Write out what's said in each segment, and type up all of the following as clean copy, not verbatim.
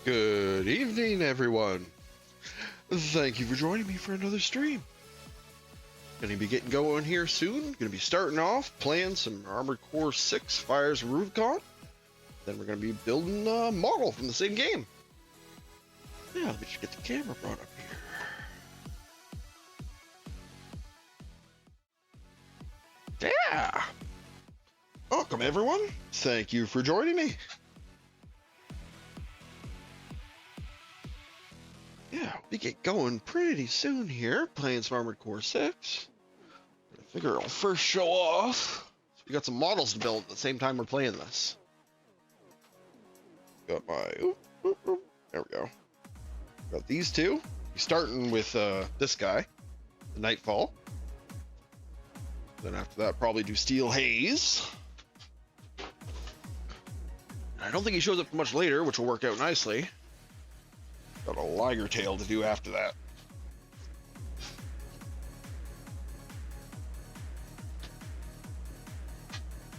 Good evening, everyone. Thank you for joining me for another stream. Gonna be getting going here soon. Gonna be starting off playing some Armored Core 6 Fires of Rubicon. Then we're gonna be building a model from the same game. Yeah, let me just get the camera brought up here. Yeah! Welcome, everyone. Thank you for joining me. Yeah, we get going pretty soon here, playing some Armored Core 6. I figure I'll first show off. So we got some models to build at the same time we're playing this. Got my, there we go. Got these two. Starting with this guy, the Nightfall. Then after that, probably do Steel Haze. I don't think he shows up much later, which will work out nicely. Got a Liger Tail to do after that.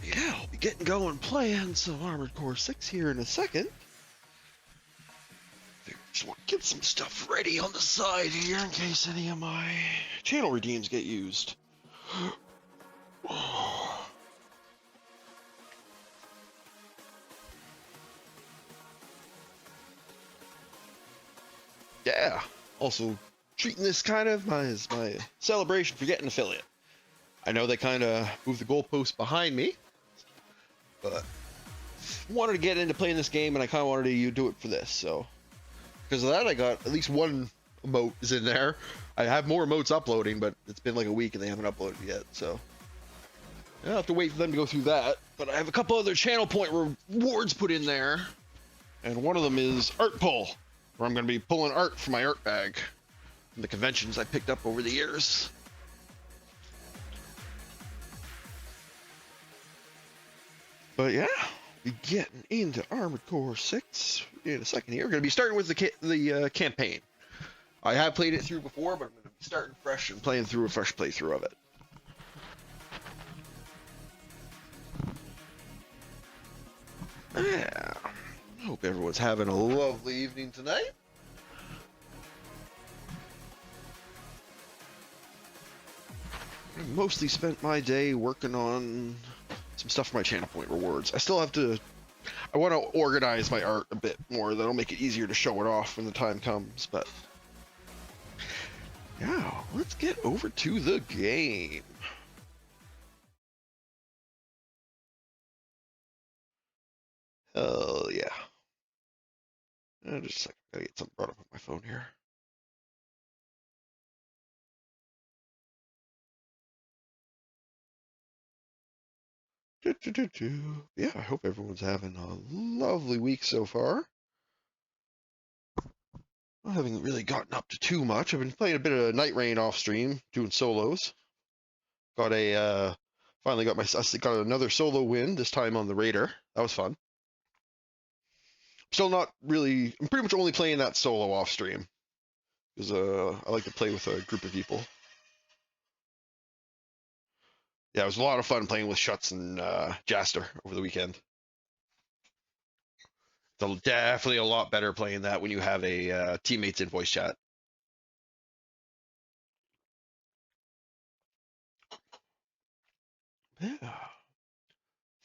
Yeah, I'll be getting going playing some Armored Core 6 here in a second. Just want to get some stuff ready on the side here in case any of my channel redeems get used. Yeah, also treating this kind of as my celebration for getting an affiliate. I know they kind of moved the goalpost behind me, but wanted to get into playing this game and I kind of wanted to do it for this, so because of that I got at least one emote is in there. I have more emotes uploading, but it's been like a week and they haven't uploaded yet, so I'll have to wait for them to go through that. But I have a couple other channel point rewards put in there, and one of them is art pull, where I'm going to be pulling art from my art bag from the conventions I picked up over the years. But yeah, we're getting into Armored Core 6 in a second here. We're going to be starting with the campaign. I have played it through before, but I'm going to be starting fresh and playing through a fresh playthrough of it. Yeah, I hope everyone's having a lovely evening tonight. I mostly spent my day working on some stuff for my channel point rewards. I still have to, I want to organize my art a bit more. That'll make it easier to show it off when the time comes, but yeah, let's get over to the game. Hell yeah. Just a second, gotta get something brought up on my phone here. Yeah, I hope everyone's having a lovely week so far. I haven't really gotten up to too much. I've been playing a bit of Night Rain off stream, doing solos. Got a finally got another solo win, this time on the Raider. That was fun. Still not really, I'm pretty much only playing that solo off stream because I like to play with a group of people. Yeah, it was a lot of fun playing with Schutz and Jaster over the weekend. It's definitely a lot better playing that when you have a teammates in voice chat. Yeah, I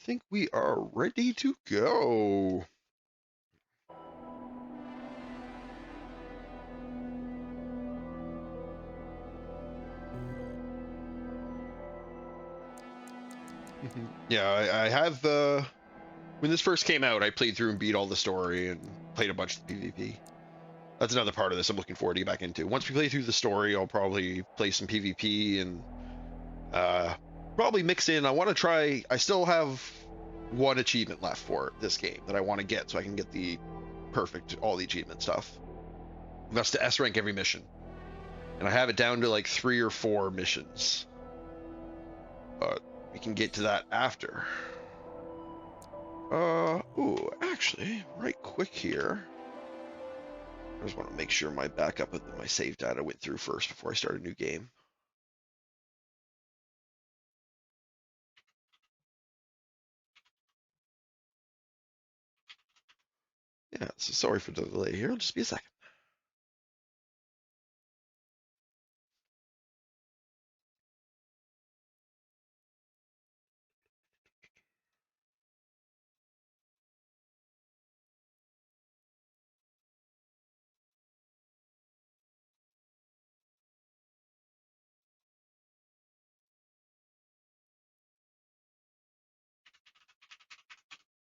think we are ready to go. Yeah, I have when this first came out, I played through and beat all the story and played a bunch of PvP. That's another part of this I'm looking forward to get back into. Once we play through the story, I'll probably play some PvP and probably mix in. I want to try. I still have one achievement left for this game that I want to get, so I can get the perfect all the achievement stuff. That's to S rank every mission, and I have it down to like 3 or 4 missions. But we can get to that after. Ooh, actually, right quick here. I just want to make sure my backup of my save data went through first before I start a new game. Yeah, so sorry for the delay here. It'll just be a second.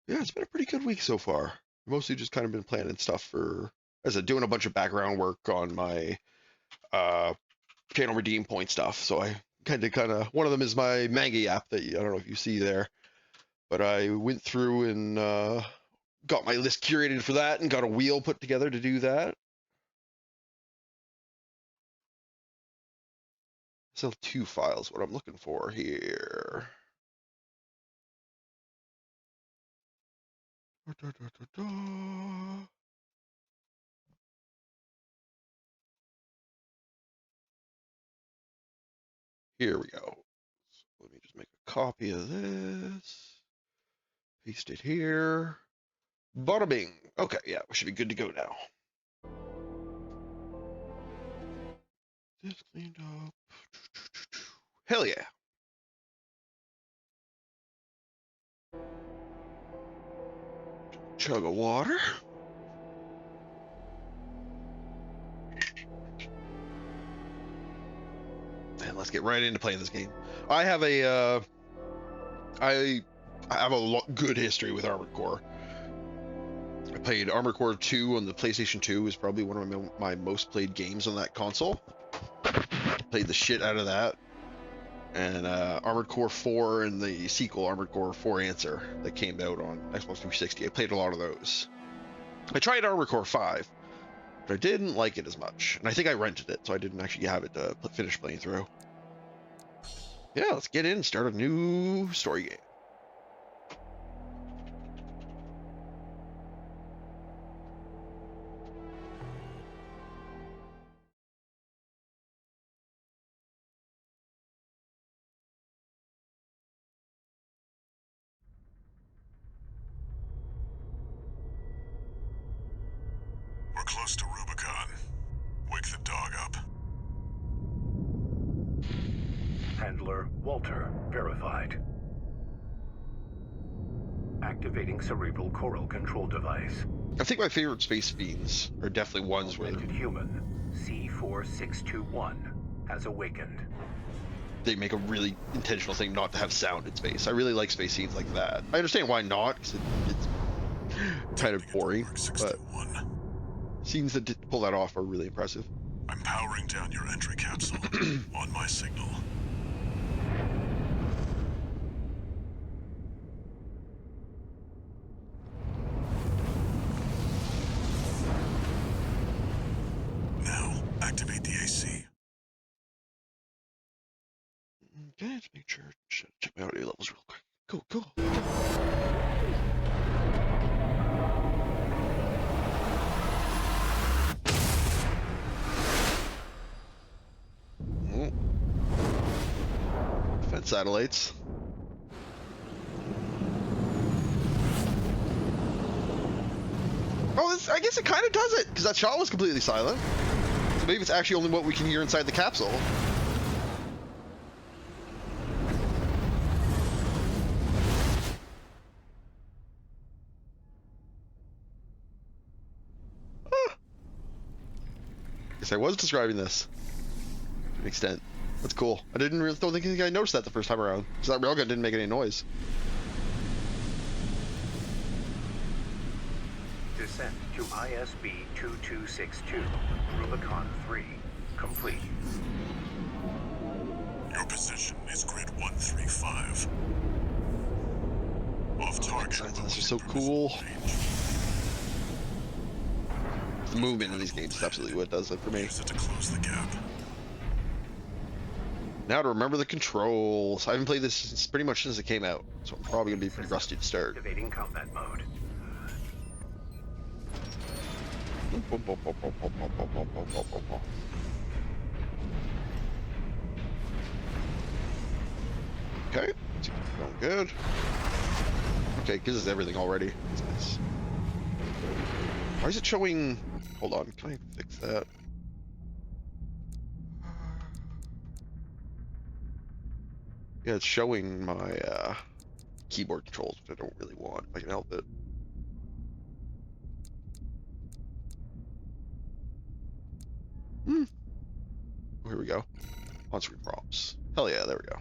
Yeah, it's been a pretty good week so far. Mostly just kind of been planning stuff for, as I said, doing a bunch of background work on my uh, channel redeem point stuff. So I kind of, one of them is my manga app that I don't know if you see there, but I went through and got my list curated for that and got a wheel put together to do that. So two files, what I'm looking for here. Da, da, da, da. Here we go. So let me just make a copy of this. Paste it here. Bada bing. Okay, yeah, we should be good to go now. This cleaned up. Hell yeah. Chug of water. And let's get right into playing this game. I have a good history with Armored Core. I played Armored Core 2 on the PlayStation 2. Is probably one of my most played games on that console. Played the shit out of that. And Armored Core 4 and the sequel Armored Core 4 Answer that came out on Xbox 360. I played a lot of those. I tried Armored Core 5, but I didn't like it as much. And I think I rented it, so I didn't actually have it to finish playing through. Yeah, let's get in and start a new story game. We're close to Rubicon. Wake the dog up. Handler Walter verified. Activating cerebral coral control device. I think my favorite space fiends are definitely ones where Augmented human C4621 has awakened. they make a really intentional thing not to have sound in space. I really like space scenes like that. I understand why not, because it's kind of boring, but scenes that pull that off are really impressive. I'm powering down your entry capsule on my signal. Now, activate the AC. Okay, let's make sure, check my audio levels real quick. Cool. Defense satellites. Oh, I guess it kind of does it, because that shot was completely silent. So maybe it's actually only what we can hear inside the capsule. Guess I was describing this to an extent. That's cool. I don't think I noticed that the first time around, because that railgun didn't make any noise. Descent to ISB 2262, Rubicon 3, complete. Your position is grid 135. Off target. This is so cool. The movement in these games is absolutely what does it for me. Use it to close the gap. Now to remember the controls. I haven't played this pretty much since it came out, so I'm probably gonna be pretty rusty to start. Activating combat mode. Okay, going good. Okay, gives us everything already. That's nice. Why is it showing? Hold on, can I fix that? Yeah, it's showing my keyboard controls, which I don't really want, if I can help it. Oh, here we go. On-screen prompts. Hell yeah, there we go.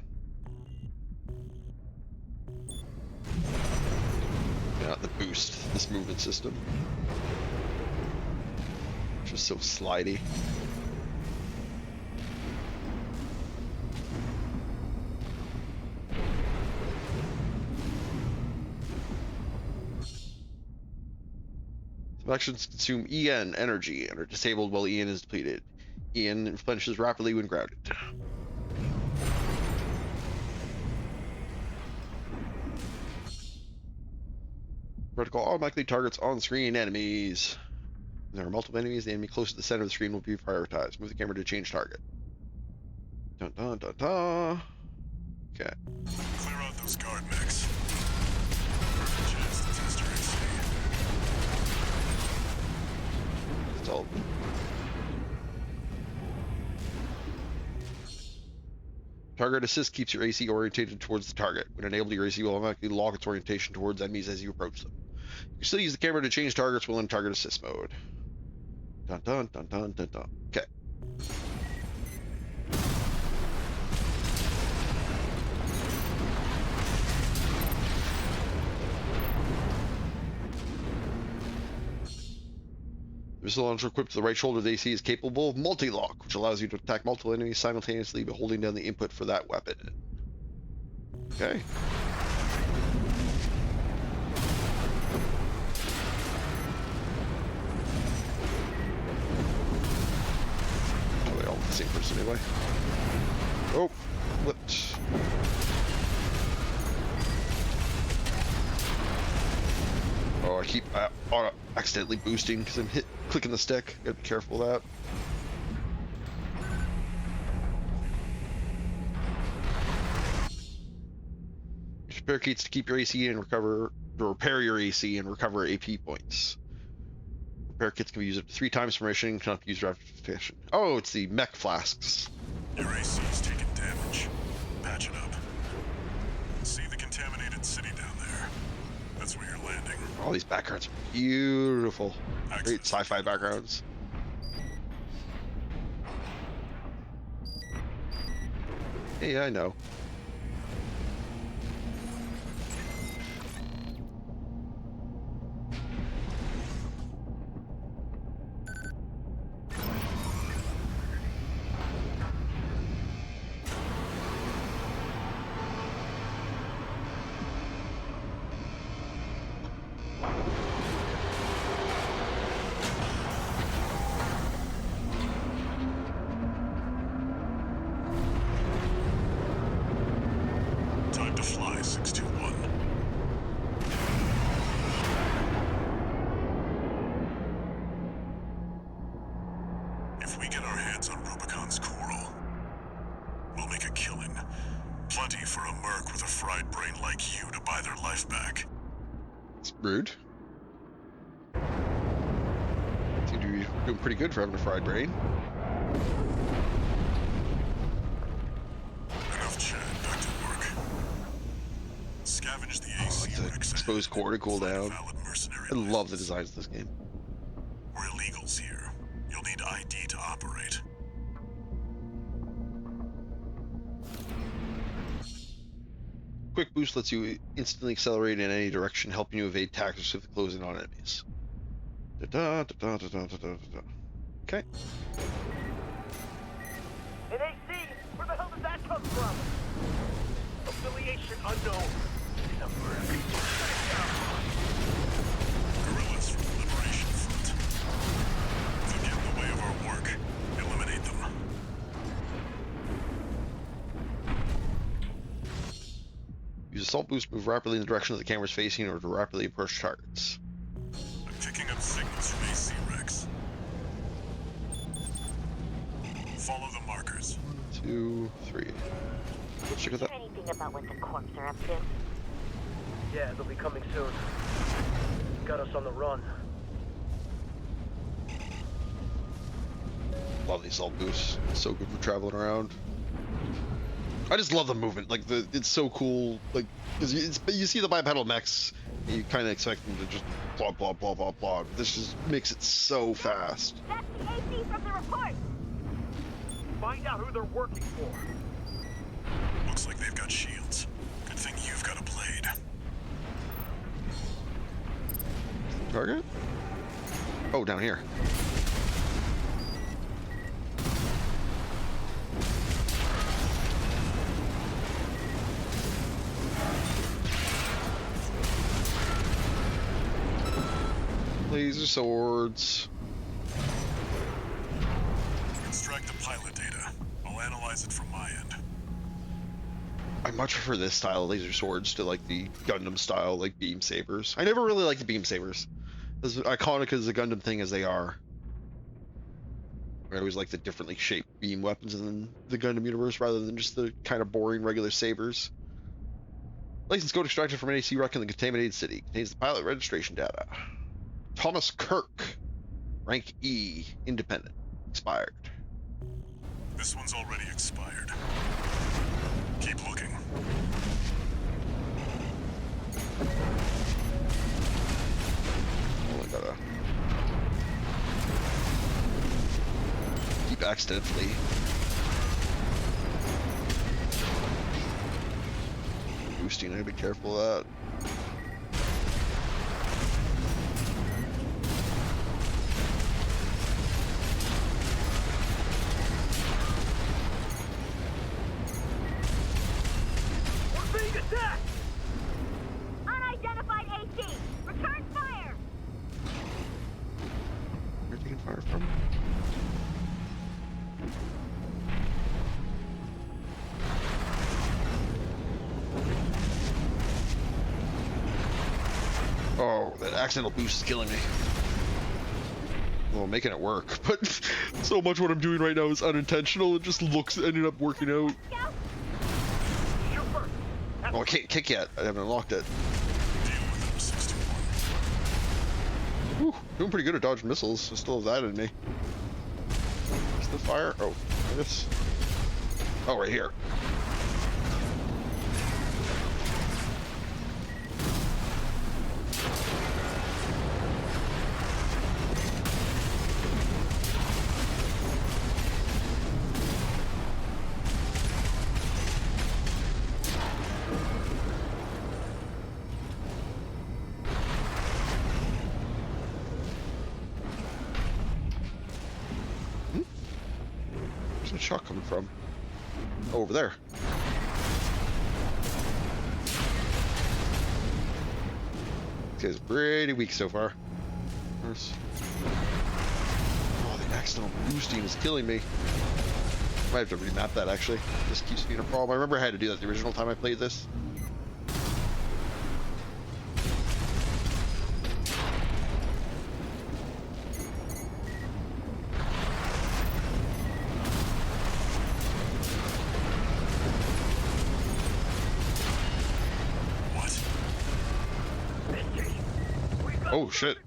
Yeah, the boost, this movement system. Just so slidey. Some actions consume EN energy and are disabled while EN is depleted. EN replenishes rapidly when grounded. Protocol automatically targets on-screen enemies. When there are multiple enemies, the enemy close to the center of the screen will be prioritized. Move the camera to change target. Dun dun dun dun. Okay. Clear out those guard mechs. Perfect chance to test your AC. It's all. Target assist keeps your AC orientated towards the target. When enabled, your AC will automatically lock its orientation towards enemies as you approach them. You can still use the camera to change targets while in target assist mode. Dun dun dun dun dun dun. Okay. The missile launcher equipped to the right shoulder of the AC is capable of multi-lock, which allows you to attack multiple enemies simultaneously by holding down the input for that weapon. Okay. Oh, they all look the same person anyway. Oh, flipped. Oh, I keep accidentally boosting because I'm clicking the stick. Gotta be careful of that. Use repair kits to keep your AC and repair your AC and recover AP points. Repair kits can be used up to 3 times per mission and cannot be used after fashion. Oh, it's the mech flasks. Your AC is taking damage. Patch it up. See the contaminated city down there? That's where you're landing. All these backgrounds are beautiful. Great sci-fi backgrounds. Yeah, I know. Time to fly, 621. If we get our hands on Rubicon's coral, we'll make a killing. Plenty for a merc with a fried brain like you to buy their life back. It's rude. Seem to be doing pretty good for having a fried brain. Enough chat, back to work. Scavenge the AC Like the wrecks exposed core to cool ahead. down. Find a valid mercenary I love the license. designs of this game. We're illegals here. You'll need ID to operate. Quick boost lets you instantly accelerate in any direction, helping you evade tactics with closing on enemies. Okay. An AC? Where the hell did that come from? Affiliation unknown. Guerrillas from the Liberation Front. They'll get in the way of our work. Eliminate them. Use assault boost, move rapidly in the direction that the camera is facing, or to rapidly approach targets. I'm picking up signals from AC Rex. Follow the markers. 1, 2, 3. Let's check out that. Anything about what the corps are up to? Yeah, they'll be coming soon. Got us on the run. Love these salt boosts. So good for traveling around. I just love the movement. Like it's so cool. Like because you see the bipedal mechs, and you kind of expect them to just blah blah blah blah blah. This just makes it so fast. That's the AC from the report. Find out who they're working for. Looks like they've got shields. Good thing you've got a blade. Target? Oh, down here. Laser swords. Extract the pilot data. I'll analyze it from my end. I much prefer this style of laser swords to like the Gundam style like beam sabers. I never really liked the beam sabers. As iconic as the Gundam thing as they are. I always like the differently shaped beam weapons in the Gundam universe rather than just the kind of boring regular sabers. License code extracted from an AC wreck in the contaminated city. Contains the pilot registration data. Thomas Kirk. Rank E. Independent. Expired. This one's already expired. Keep looking. Only gotta keep accidentally. Boosting, I gotta be careful of that. We're being attacked! Unidentified AC. Return fire. Where are you taking fire from? Oh, that accidental boost is killing me. Well, making it work, but so much what I'm doing right now is unintentional. It just ended up working out. Scout. Shoot first. Oh, I can't kick yet. I haven't unlocked it. Deal with them, 61. Whew, doing pretty good at dodging missiles. I still have that in me. Is the fire? Oh, this. Oh, right here. Where's that shot coming from? Oh, over there. This guy's pretty weak so far. Oh, the accidental boosting is killing me. Might have to remap that actually. This keeps being a problem. I remember I had to do that the original time I played this. Oh shit.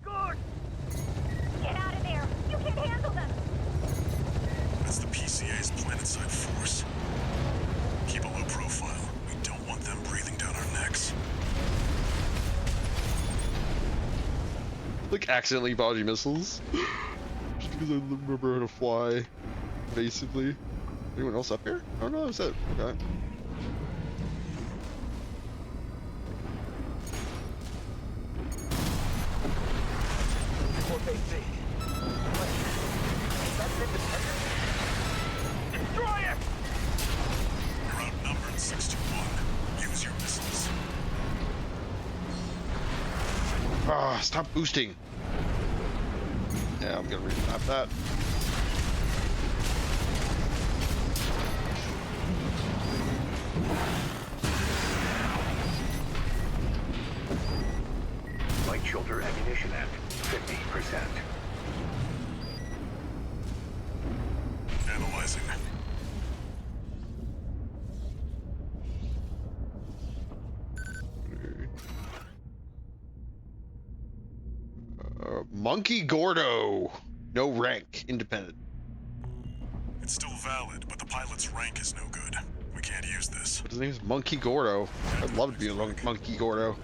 Get out of there. You can handle them. That's the PCA's planetside force. Keep a low profile. We don't want them breathing down our necks. Like accidentally dodging missiles. Just because I remember how to fly. Basically. Anyone else up here? Oh no, that's it. Okay. Destroy it! You're outnumbered 6-1. Use your missiles. Ah, stop boosting. Yeah, I'm gonna remap that. Light shoulder ammunition at 50%. Analyzing. Monkey Gordo. No rank. Independent. It's still valid, but the pilot's rank is no good. We can't use this. But his name's Monkey Gordo. I'd love to be a Monkey Gordo.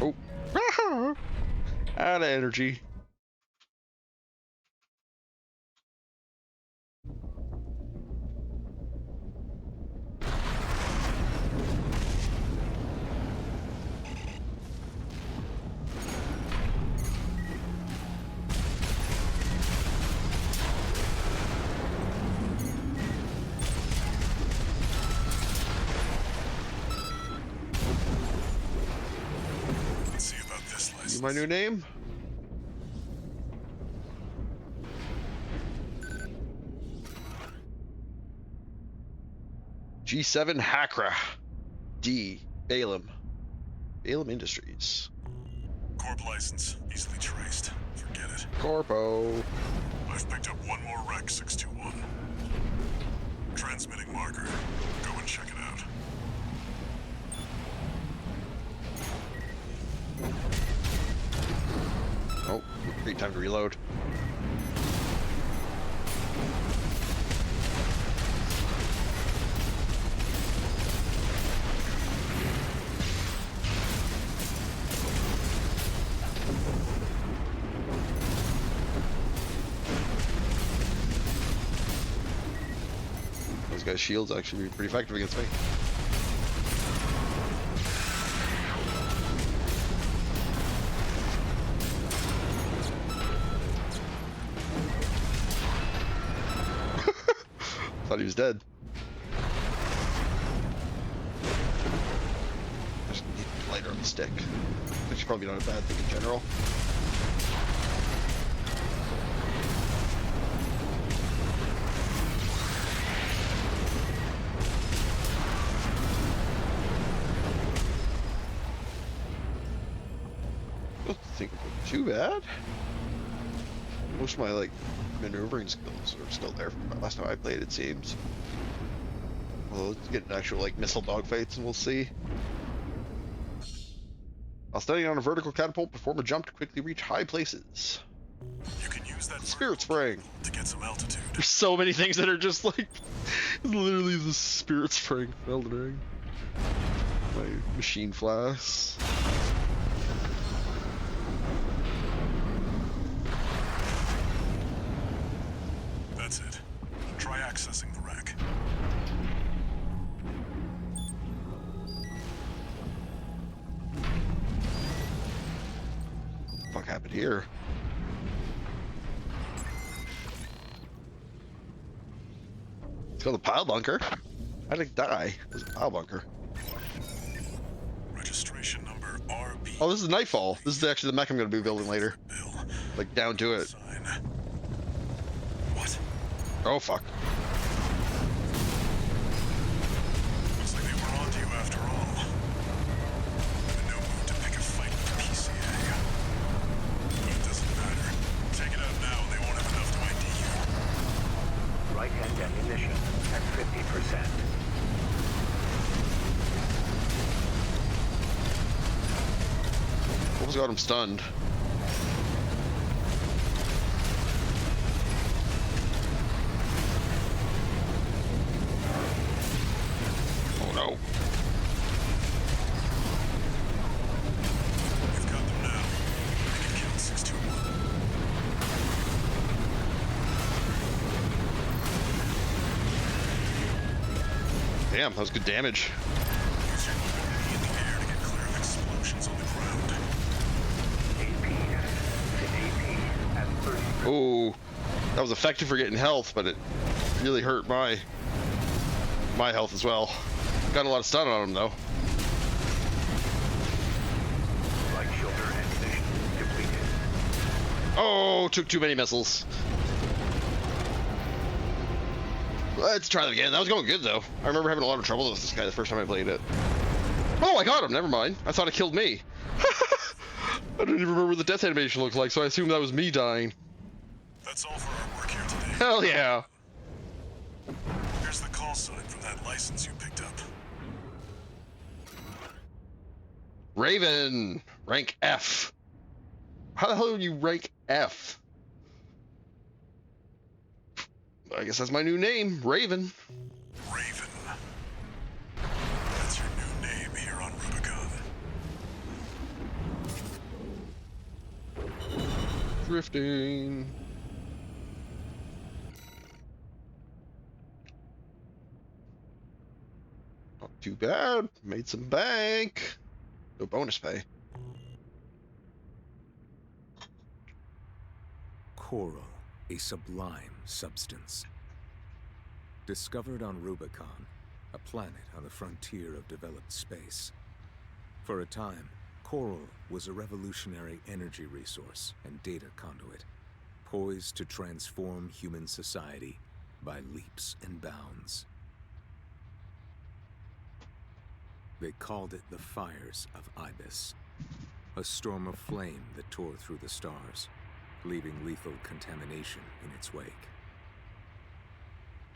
Oh. Out of energy. Let's see about this license. My new name? G7 Hakra. D. Balaam. Balaam Industries. Corp license, easily traced. Forget it. Corpo. I've picked up one more wreck, 621. Transmitting marker. Go and check it out. Oh, great time to reload. Those guys' shields actually pretty effective against me. Thought he was dead. Just need lighter on the stick. Which is probably not a bad thing in general. Don't think too bad. Most of my like maneuvering skills are still there from the last time I played, it seems. Well, let's get an actual like missile dogfights and we'll see. While standing on a vertical catapult, perform a jump to quickly reach high places. You can use that Spirit spring. to get some altitude. There's so many things that are just like literally the spirit spring from Elden Ring. My machine flask. That's it. Try accessing the wreck. What the fuck happened here? It's called a pile bunker. How'd it die? It was a pile bunker. Registration number RB. Oh, this is Nightfall. This is actually the mech I'm going to be building later. Bill. Like, down to it. Sign. What? Oh, fuck. Looks like they were onto you after all. I'm in no mood to pick a fight with the PCA. But it doesn't matter. Take it out now and they won't have enough to ID you. Right-hand ammunition at 50%. What was got him stunned? Oh no. You've got them now. They can kill 621. Damn, that was good damage. Use your mobility in the air to get clear of explosions on the ground. AP at 30%. Ooh, that was effective for getting health, but it really hurt my health as well. Got a lot of stun on him though. Right shoulder ammunition depleted. Oh, took too many missiles. Let's try that again. That was going good though. I remember having a lot of trouble with this guy the first time I played it. Oh, I got him. Never mind. I thought it killed me. I don't even remember what the death animation looked like, so I assumed that was me dying. That's all for our work here today. Hell yeah. Here's the call sign from that license you picked up. Raven, rank F. How the hell do you rank F? I guess that's my new name, Raven. Raven. That's your new name here on Rubicon. Drifting. Not too bad. Made some bank. No bonus pay. Coral, a sublime substance. Discovered on Rubicon, a planet on the frontier of developed space. For a time, coral was a revolutionary energy resource and data conduit, poised to transform human society by leaps and bounds. They called it the Fires of Ibis, a storm of flame that tore through the stars, leaving lethal contamination in its wake.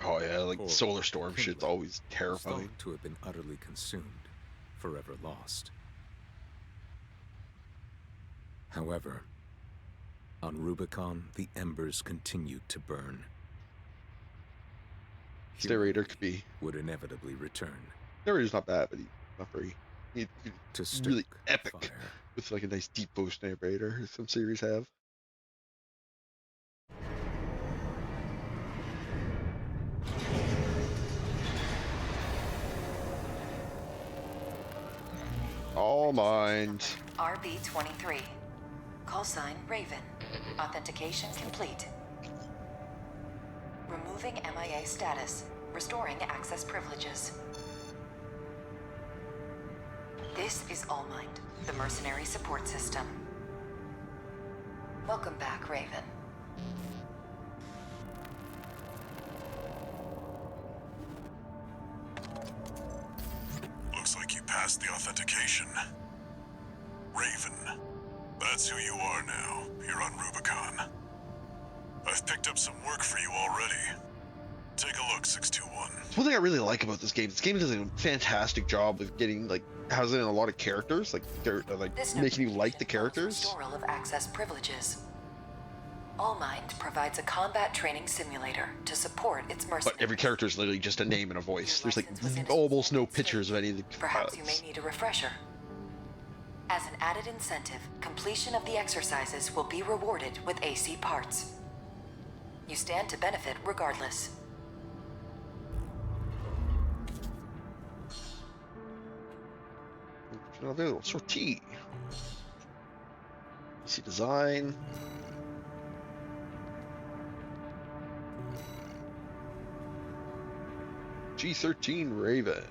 Oh yeah, like Coral, solar storm shit's kindling, always was terrifying. thought to have been utterly consumed, forever lost. However, on Rubicon, the embers continued to burn. Sterrator could be. Would inevitably return Sterrator's not bad, but he's not very. He's to stoke really epic fire. with like a nice deep post narrator. Some series have. All mind. RB-23. Call sign Raven. Authentication complete. Removing MIA status. Restoring access privileges. This is All Mind, the mercenary support system. Welcome back, Raven. Looks like you passed the authentication. Raven. That's who you are now, here on Rubicon. I've picked up some work for you already. Take a look, 621. One thing I really like about this game does a fantastic job of getting like housing in a lot of characters, like they're like This making you like the notification follows characters. Restoral of access privileges. All Mind provides a combat training simulator to support its mercenaries. But every character is literally just a name and a voice. Your There's like license was in almost no existence. pictures of any of the Perhaps you pilots. may need a refresher. As an added incentive, completion of the exercises will be rewarded with AC parts. You stand to benefit regardless. Not available. Sortie. See design. G13 Raven.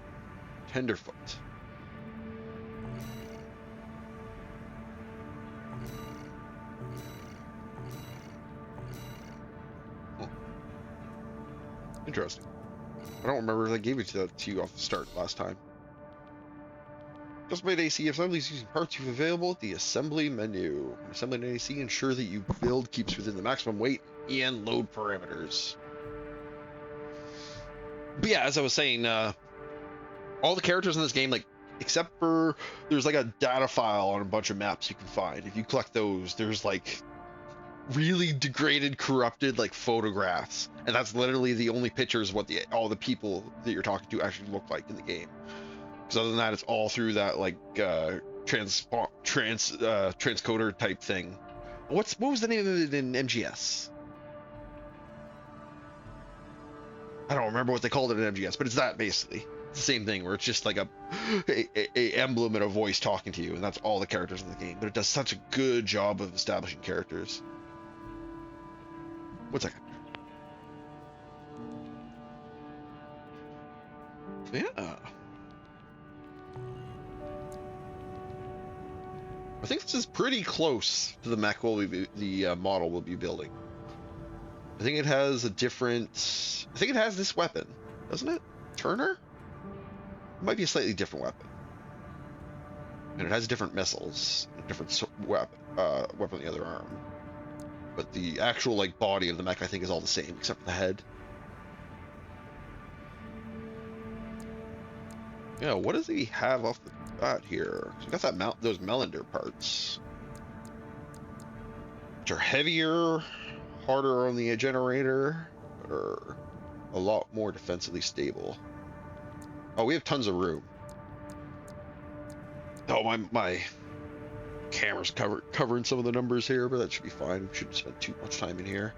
Tenderfoot. Hmm. Interesting. I don't remember if I gave it to you off the start last time. Just made AC assemblies using parts you've available at the assembly menu. When assembling an AC, ensure that your build keeps within the maximum weight and load parameters. But yeah, as I was saying, all the characters in this game, like, except for there's like a data file on a bunch of maps you can find. If you collect those, there's like really degraded, corrupted like photographs, and that's literally the only pictures of what all the people that you're talking to actually look like in the game. Because other than that, it's all through that like transcoder type thing. What was the name of it in MGS? I don't remember what they called it in MGS, but it's that basically. It's the same thing where it's just like a emblem and a voice talking to you, and that's all the characters in the game. But it does such a good job of establishing characters. One second. Yeah. I think this is pretty close to the mech the model we'll be building. I think it has a different. I think it has this weapon, doesn't it? Turner? It might be a slightly different weapon, and it has different missiles, a different weapon on the other arm. But the actual like body of the mech, I think, is all the same except for the head. Yeah, what does he have off the bat here? We got that those Melander parts. which are heavier, harder on the generator, but are a lot more defensively stable. Oh, we have tons of room. Oh, my camera's covering some of the numbers here, but that should be fine. We shouldn't spend too much time in here.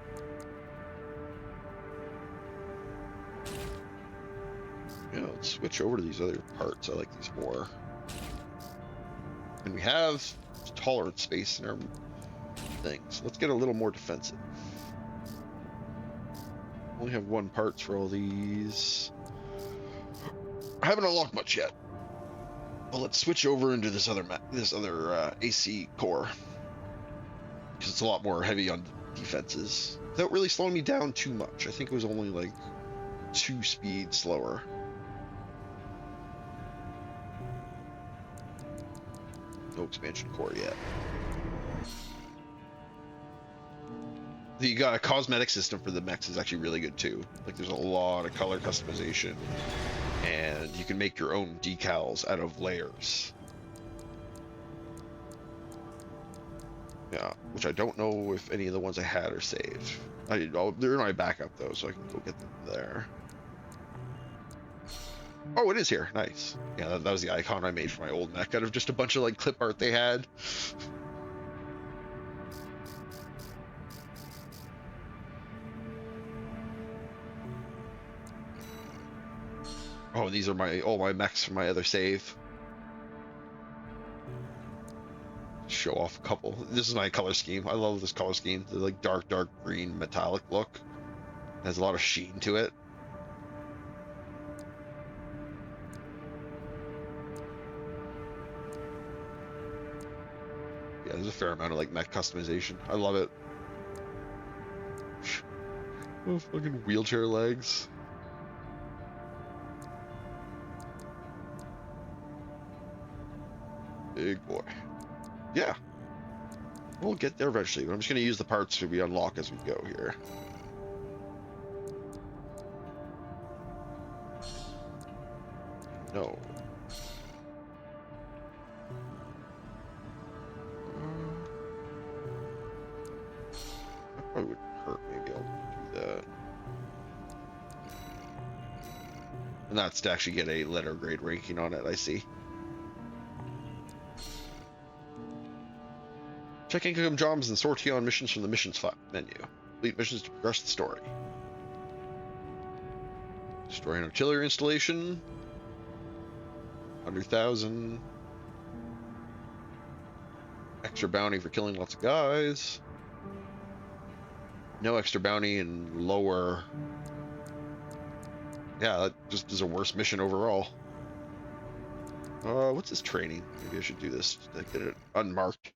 Yeah, let's switch over to these other parts. I like these more. And we have tolerance space in our things. Let's get a little more defensive. Only have one parts for all these. I haven't unlocked much yet. Well, let's switch over into this other AC core, because it's a lot more heavy on defenses without really slowing me down too much. I think it was only like 2 speeds slower. No expansion core yet. You got a cosmetic system for the mechs is actually really good too. Like there's a lot of color customization, and you can make your own decals out of layers. Yeah, which I don't know if any of the ones I had are saved. They're in my backup though, so I can go get them there. Oh, it is here. Nice. Yeah, that was the icon I made for my old mech out of just a bunch of like clip art they had. Oh, these are all my mechs from my other save. Show off a couple. This is my color scheme. I love this color scheme. The like dark green metallic look. It has a lot of sheen to it. Yeah, there's a fair amount of like mech customization. I love it. Oh, fucking wheelchair legs. Big boy. Yeah. We'll get there eventually, but I'm just going to use the parts that we unlock as we go here. No. That probably wouldn't hurt. Maybe I'll do that. And that's to actually get a letter grade ranking on it, I see. Check income jobs and sort on missions from the missions menu. Complete missions to progress the story. Destroy an artillery installation. 100,000. Extra bounty for killing lots of guys. No extra bounty and lower. Yeah, that just is a worse mission overall. What's this training? Maybe I should do this to get it unmarked.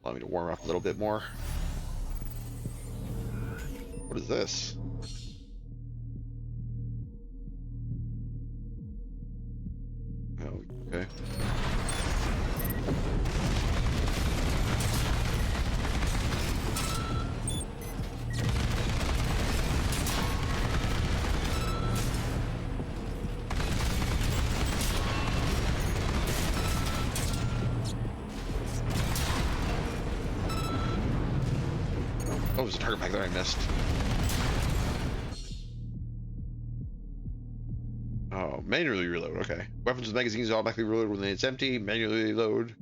Allow me to warm up a little bit more. What is this? Oh, okay. Oh, there's a target pack that I missed. Oh, manually reload. Okay. Weapons with magazines automatically reload when it's empty. Manually reload.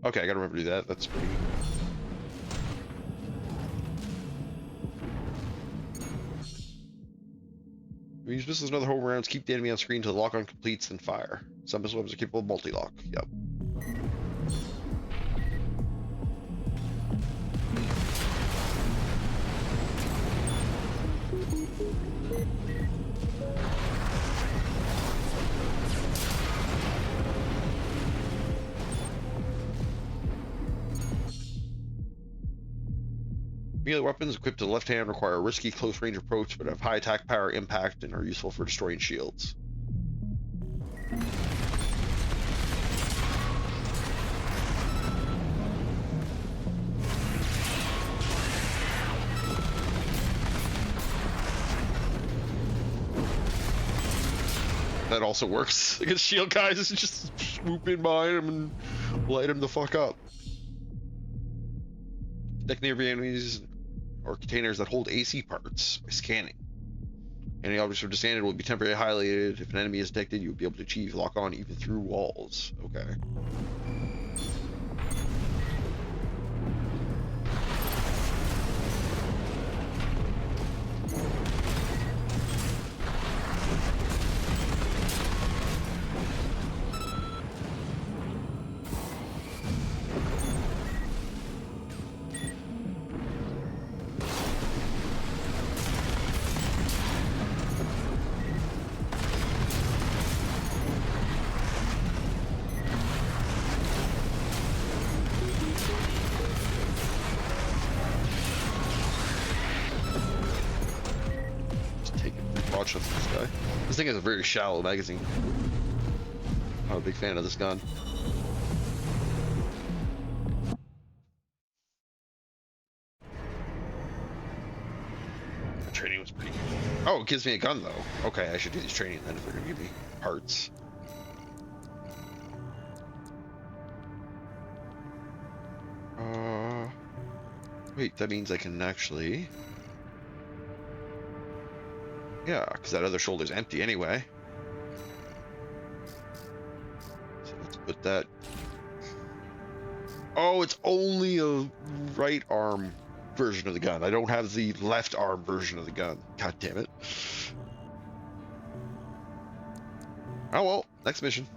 Okay, I gotta remember to do that. That's pretty. Use missiles and other home rounds. Keep the enemy on screen until the lock-on completes, then fire. Some missile weapons are capable of multi-lock. Yep. Melee weapons equipped to the left hand require a risky close range approach, but have high attack power, impact, and are useful for destroying shields. That also works against shield guys. Just swoop in behind him and light him the fuck up. Detect nearby enemies or containers that hold AC parts by scanning. Any objects are disbanded will be temporarily highlighted. If an enemy is detected, you'll be able to achieve lock on even through walls. Okay. Watch this guy. This thing has a very shallow magazine. I'm a big fan of this gun. The training was pretty cool. Oh, it gives me a gun though. Okay, I should do this training then if they're gonna give me parts. Wait, that means I can actually. Yeah, because that other shoulder's empty anyway. So let's put that. Oh, it's only a right arm version of the gun. I don't have the left arm version of the gun. God damn it. Oh well, next mission.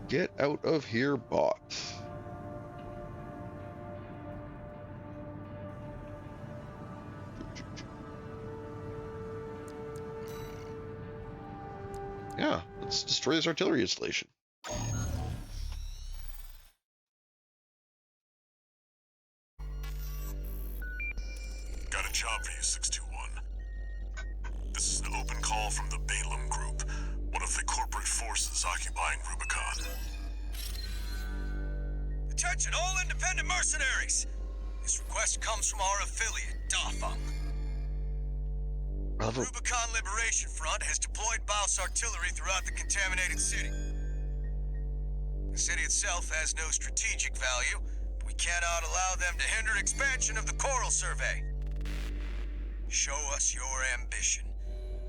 Get out of here, bot. Yeah, let's destroy this artillery installation. Got a job for you, 621. This is an open call from the Balaam Group, one of the corporate forces occupying Rubicon. Attention all independent mercenaries! This request comes from our affiliate, Dafeng. The Rubicon Liberation Front has deployed Baus artillery throughout the contaminated city. The city itself has no strategic value, but we cannot allow them to hinder expansion of the Coral Survey. Show us your ambition.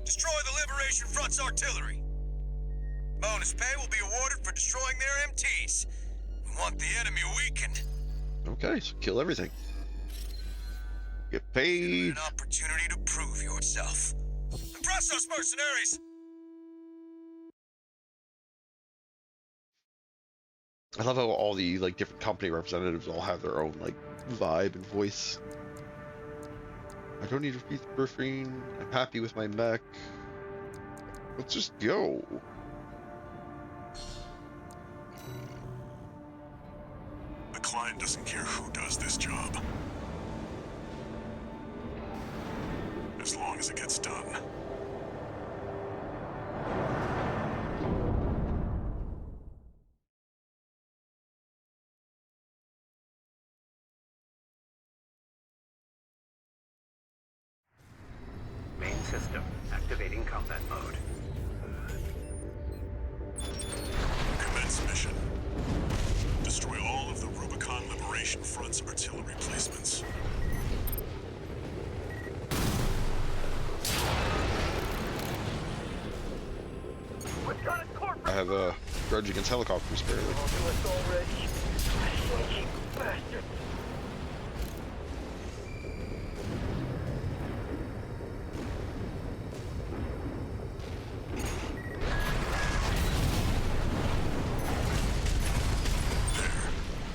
Destroy the Liberation Front's artillery. Bonus pay will be awarded for destroying their MTs. We want the enemy weakened. Okay, so kill everything. Get paid. An opportunity to prove yourself. Impress us, mercenaries! I love how all the like different company representatives all have their own like vibe and voice. I don't need to repeat the briefing. I'm happy with my mech. Let's just go. The client doesn't care who does this job, as long as it gets done. Main system activating combat mode. Commence mission. Destroy all of the Rubicon Liberation Front's artillery placements. We've got a corporate I have a grudge against helicopters, barely. onto us already. Sneaky bastards.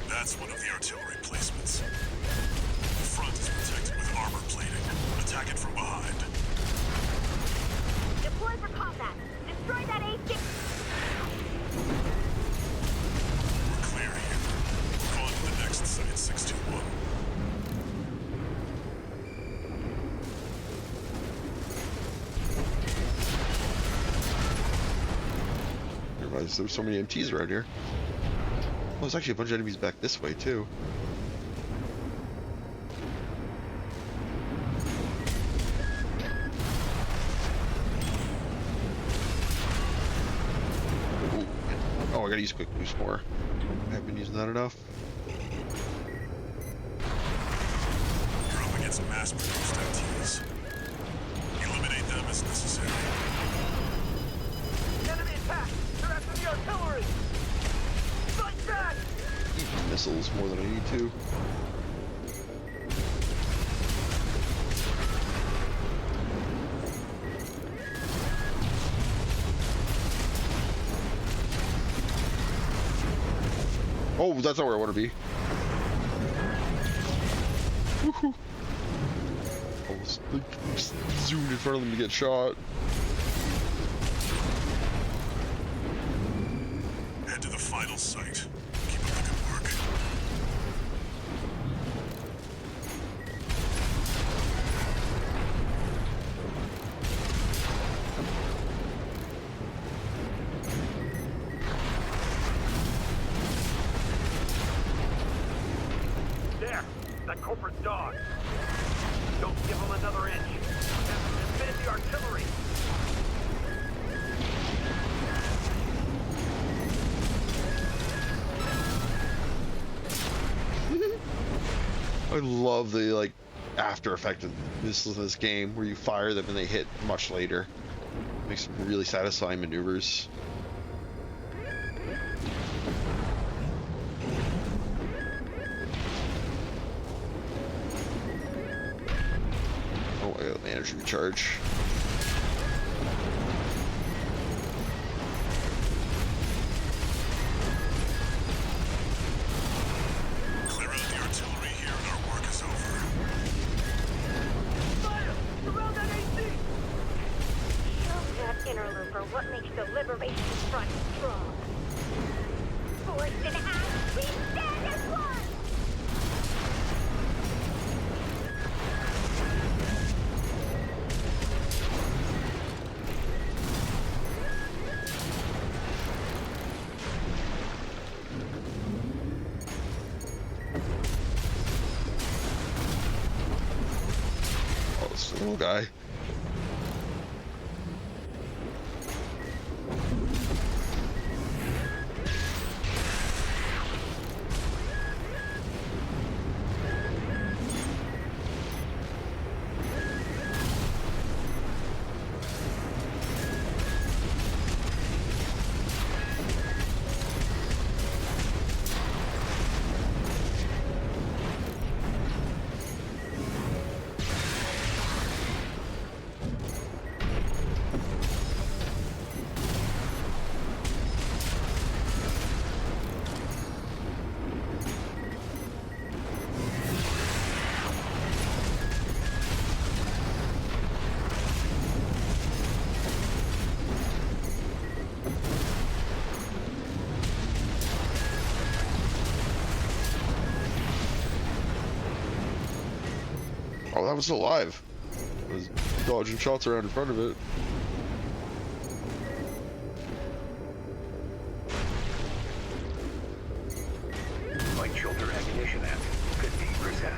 That's one of the artillery placements. The front is protected with armor plating. Attack it from behind. Deploy for combat. Destroy that AC. We're clear here. Move on to the next site, 621. I didn't realize there were so many MTs around here. Oh, there's actually a bunch of enemies back this way too. Ooh. Oh, I gotta use quick boost more. been using that enough. You're up against mass-produced MTs. Eliminate them as necessary. Enemy attack! They're after the artillery! Fight back! Even missiles more than I need to. Oh, that's not where I want to be. Woohoo! Almost just zoomed in front of them to get shot. Head to the final site. Keep up the good work. There! That corporate dog! Don't give him another inch! Defend the artillery! I love the like after effect of this game where you fire them and they hit much later. Makes some really satisfying maneuvers. Oh, I got managed to recharge. Clear out the artillery here and our work is over. Fire! Around that AC! Show that interloper what makes the Liberation Front strong. Force and act, we stand as one! Oh, this little guy. Oh, that was still alive. I was dodging shots around in front of it. Light shoulder ignition at 50%.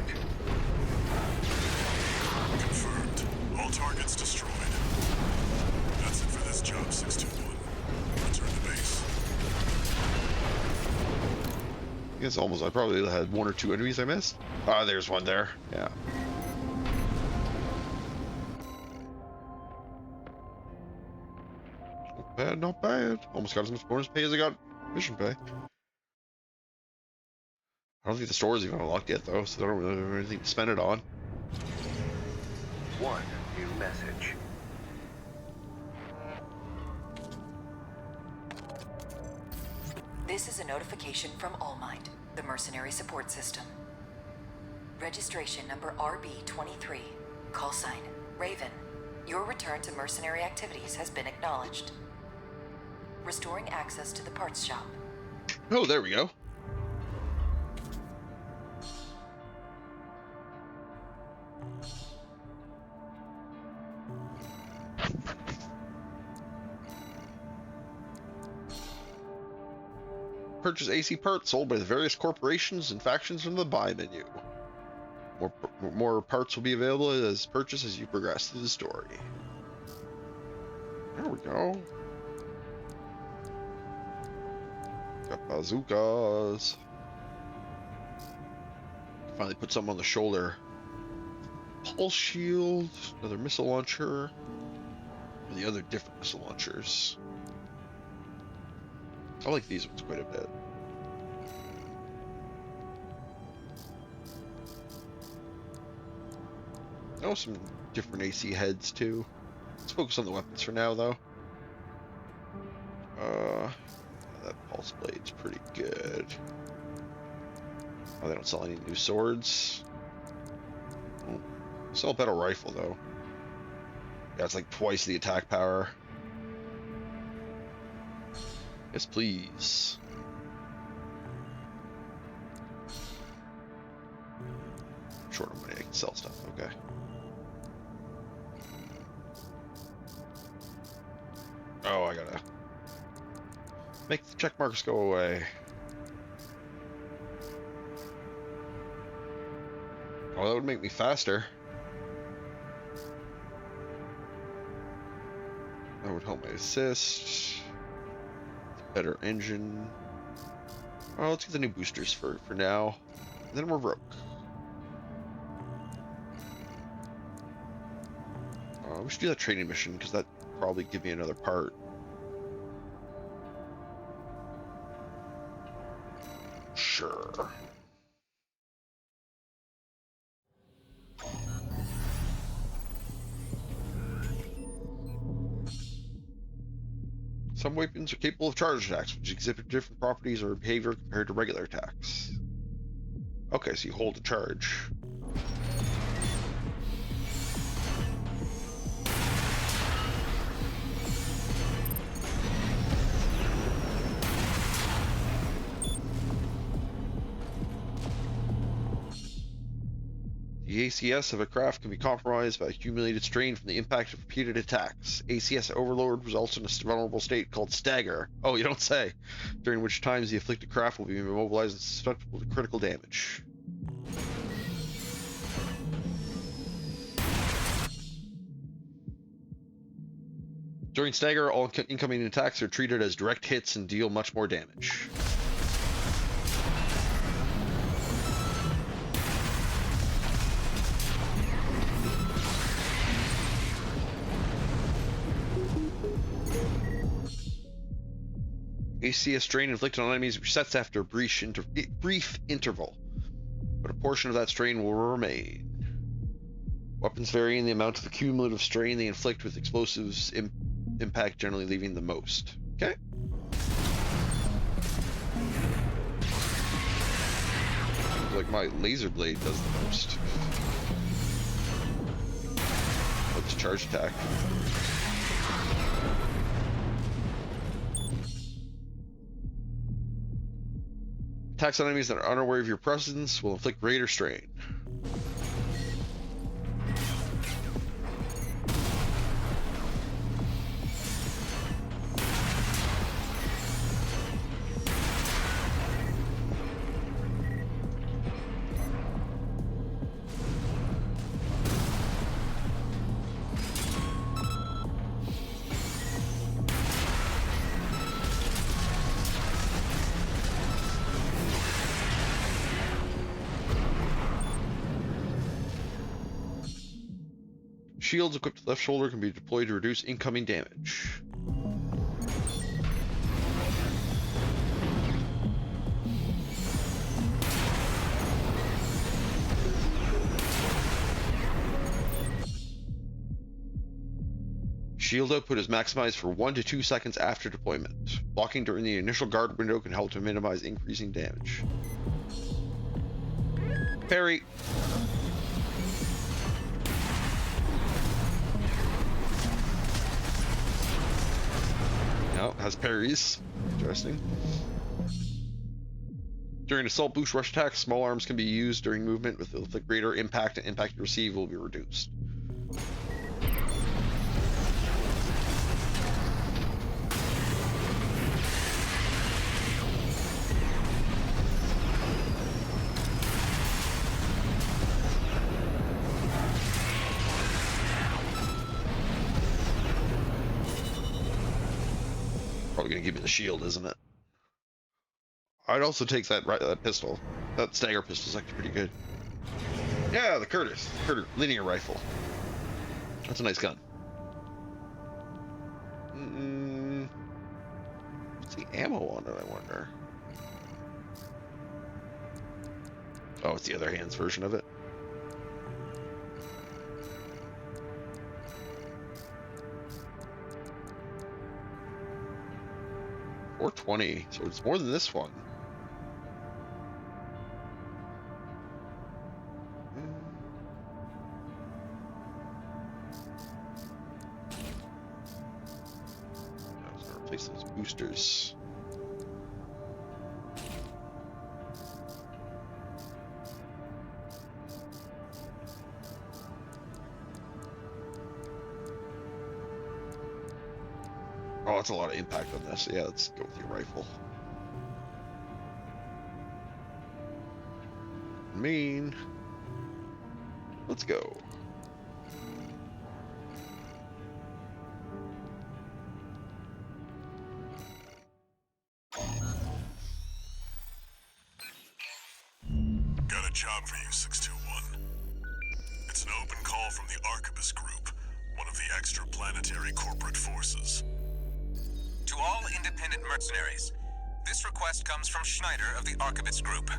Confirmed. All targets destroyed. That's it for this job, 621. Return to base. I guess almost. I probably had one or two enemies I missed. Ah, there's one there. Yeah. Not bad, not bad. Almost got as much bonus pay as I got mission pay. I don't think the store is even unlocked yet, though, so I don't really have anything to spend it on. One new message. This is a notification from All Might, the mercenary support system. Registration number RB23. Call sign Raven. Your return to mercenary activities has been acknowledged. Restoring access to the parts shop. Oh, there we go. Purchase AC parts sold by the various corporations and factions from the buy menu. More parts will be available as purchased as you progress through the story. There we go. Got bazookas. Finally put something on the shoulder. Pulse shield, another missile launcher, and the other different missile launchers. I like these ones quite a bit. Oh, some different AC heads too. Let's focus on the weapons for now, though. That pulse blade's pretty good. Oh, they don't sell any new swords. Oh, sell a better rifle though. Yeah, it's like twice the attack power. Yes, please. Short of money, I can sell stuff. Okay. Oh, I gotta make the check marks go away. Oh, that would make me faster. That would help my assist. Better engine. Oh, let's get the new boosters for now. And then we're broke. We should do that training mission because that probably give me another part. Sure. Some weapons are capable of charge attacks, which exhibit different properties or behavior compared to regular attacks. Okay, so you hold the charge. The ACS of a craft can be compromised by accumulated strain from the impact of repeated attacks. ACS overload results in a vulnerable state called stagger. Oh, you don't say. During which times the afflicted craft will be immobilized and susceptible to critical damage. During stagger, all incoming attacks are treated as direct hits and deal much more damage. ACS strain inflicted on enemies resets after a brief interval, but a portion of that strain will remain. Weapons vary in the amount of cumulative strain they inflict, with explosives impact generally leaving the most. Okay. Like my laser blade does the most. Let's charge attack. Attacks on enemies that are unaware of your presence will inflict greater strain. Shields equipped to the left shoulder can be deployed to reduce incoming damage. Shield output is maximized for 1 to 2 seconds after deployment. Blocking during the initial guard window can help to minimize increasing damage. Parry. No, has parries. Interesting. During assault boost rush attacks, small arms can be used during movement with the greater impact, and impact you receive will be reduced. Probably gonna give me the shield, isn't it? I'd also take that pistol. That stagger pistol's actually pretty good. Yeah, the Curtis linear rifle. That's a nice gun. What's the ammo on it, I wonder? Oh, it's the other hand's version of it. $420, so it's more than this one. I was gonna replace those boosters. Oh, that's a lot of impact on this. Yeah, let's go with your rifle. Mean. Let's go. Got a job for you, 621. It's an open call from the Arquebus Group, one of the extraplanetary corporate forces. To all independent mercenaries, this request comes from Schneider of the Arquebus Group.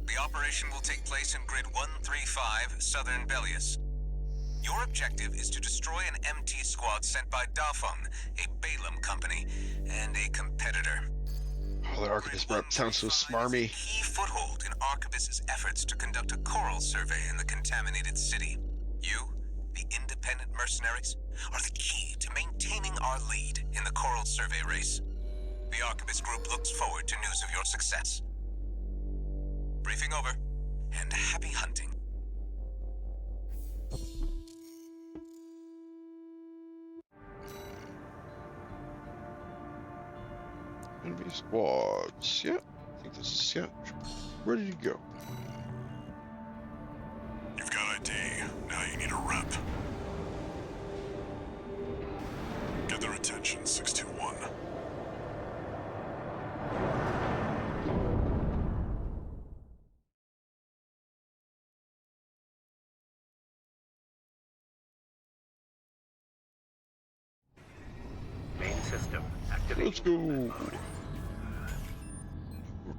The operation will take place in Grid 135, Southern Belius. Your objective is to destroy an MT squad sent by Dafeng, a Balaam company, and a competitor. Oh, the Arquebus rep sounds so smarmy. Key foothold in Arquebus's efforts to conduct a coral survey in the contaminated city. You, the independent mercenaries, are the key to maintaining our lead in the coral survey race. The Arquebus Group looks forward to news of your success. Briefing over, and happy hunting. Enemy squads. Yeah, I think this is, yeah. Ready to go. You've got ID. Now you need a rep. Get their attention, 621. Main system activated. Let's go. More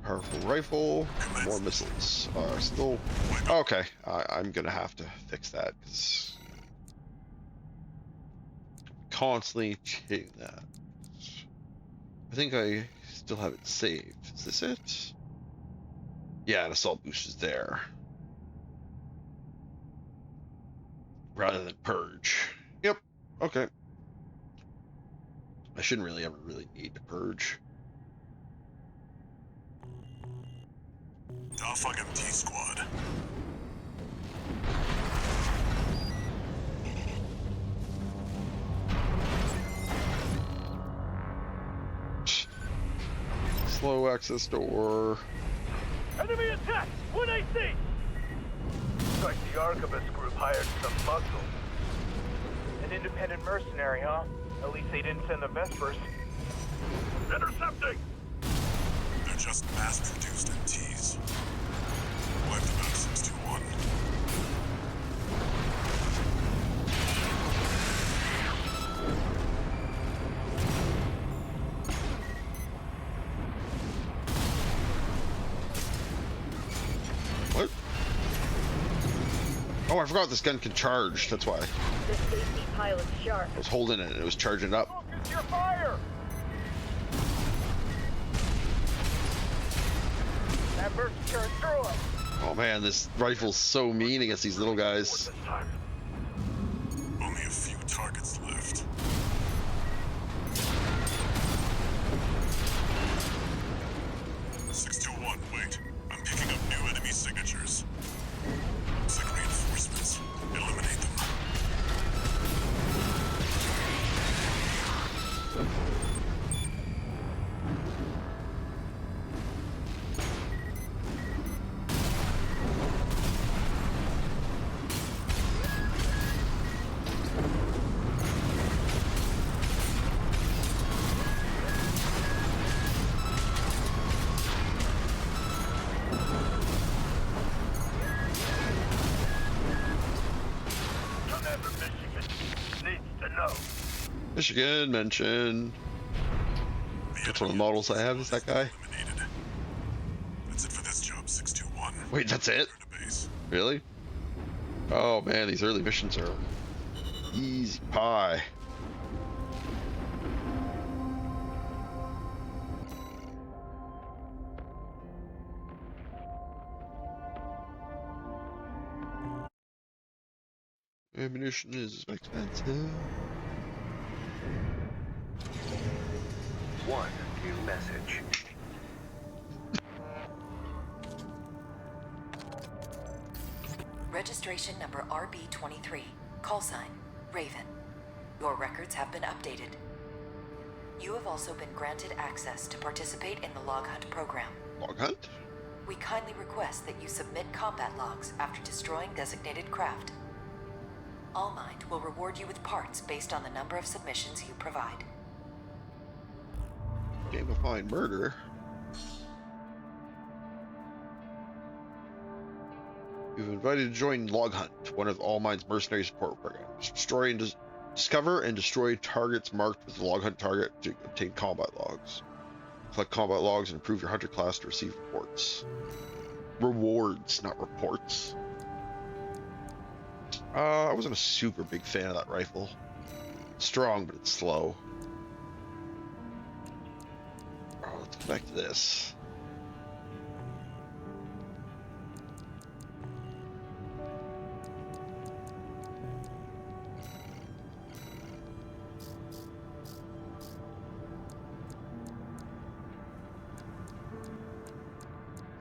powerful rifle, more missiles. Still. Okay, I'm gonna have to fix that because constantly hitting that. I think I still have it saved. Is this it? Yeah, an assault boost is there. Rather than purge. Yep. Okay. I shouldn't really ever need to purge. Dafeng MT squad. Slow access door. Enemy attack! What I see? Looks like the Arquebus Group hired some muscle. An independent mercenary, huh? At least they didn't send the Vespers. Intercepting! They're just mass-produced MTs. Wipe them out, 621. What? Oh, I forgot this gun can charge. That's why. The safety pilot's sharp. I was holding it and it was charging up. Focus your fire! That burst turned through him. Oh man, this rifle's so mean against these little guys. This time. Only a few targets left. Wait. I'm picking up new enemy signatures. Looks like reinforcements. Eliminate them. Michigan mentioned. That's one of the models I have. Is that guy? Eliminated. That's it for this job, 621. Wait, that's it? Return to base. Really? Oh man, these early missions are easy pie. Ammunition is expensive. One new message. Registration number RB23. Call sign, Raven. Your records have been updated. You have also been granted access to participate in the log hunt program. Log hunt? We kindly request that you submit combat logs after destroying designated craft. Allmind will reward you with parts based on the number of submissions you provide. Gamifying murder. You've been invited to join Log Hunt, one of Allmind's mercenary support programs. Destroy and discover and destroy targets marked with the Log Hunt target to obtain combat logs. Collect combat logs and improve your hunter class to receive reports. Rewards, not reports. I wasn't a super big fan of that rifle. Strong, but it's slow. Oh, let's go back to this.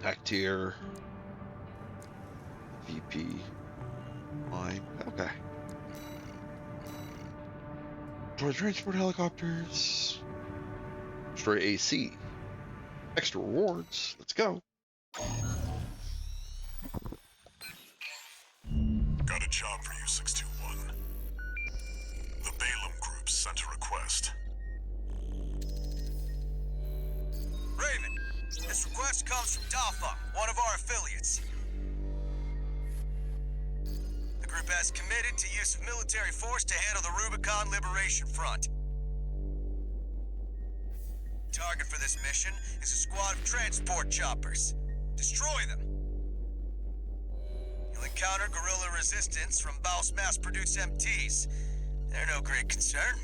Back tier. VP. Mine. Okay. Destroy transport helicopters. Destroy AC. Extra rewards. Let's go. Got a job for you, 621. The Balaam Group sent a request. Raven, this request comes from Dafa, one of our affiliates. The group has committed to use of military force to handle the Rubicon Liberation Front. Target for this mission is a squad of transport choppers. Destroy them. You'll encounter guerrilla resistance from Baus mass-produced MTs. They're no great concern.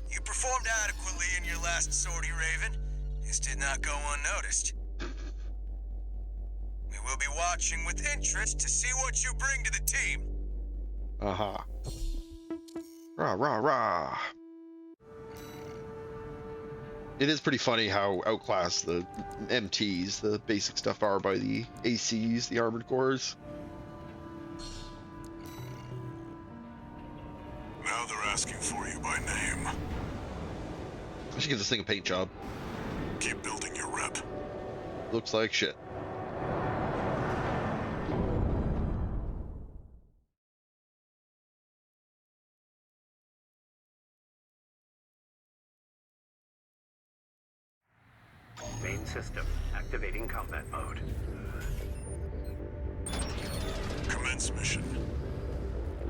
You performed adequately in your last sortie, Raven. This did not go unnoticed. We will be watching with interest to see what you bring to the team. Uh-huh. Rah, rah, rah. It is pretty funny how outclassed the MTs, the basic stuff, are by the ACs, the Armored Corps. Now they're asking for you by name. I should give this thing a paint job. Keep building your rep. Looks like shit. Main system activating combat mode. Commence mission.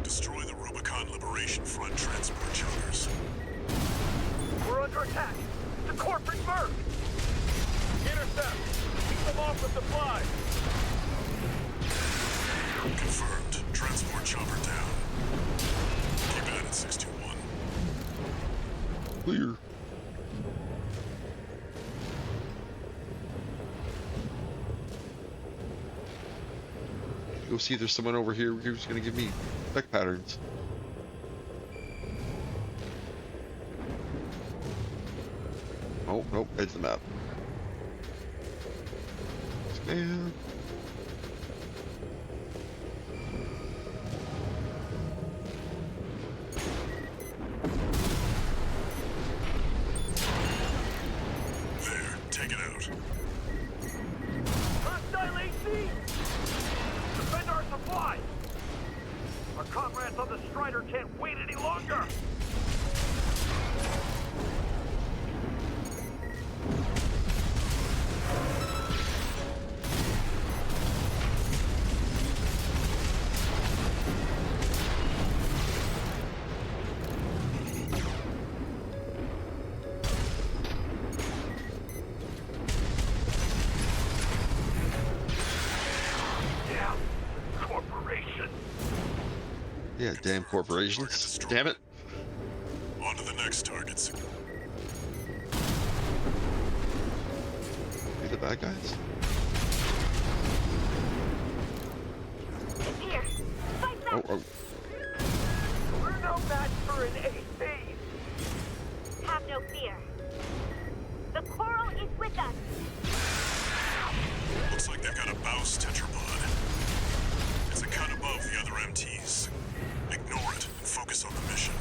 Destroy the Rubicon Liberation Front transport choppers. We're under attack! The corporate merc! Intercept! Keep them off with supplies! Confirmed. Transport chopper down. Keep at it, 621. Clear. Go see if there's someone over here who's gonna give me spec patterns. Oh, nope, it's the map. Scan. There, take it out. Hostile AC! Defend our supplies! Our comrades on the Strider can't wait any longer! Yeah, damn Confirmed. Target corporations. destroyed. Damn it. On to the next targets. Be the bad guys? Here, fight back! Oh, We're no match for an AC. Have no fear. The coral is with us. Looks like they've got a Baus tetrapod. It's a cut above the other MTs. Ignore it and focus on the mission.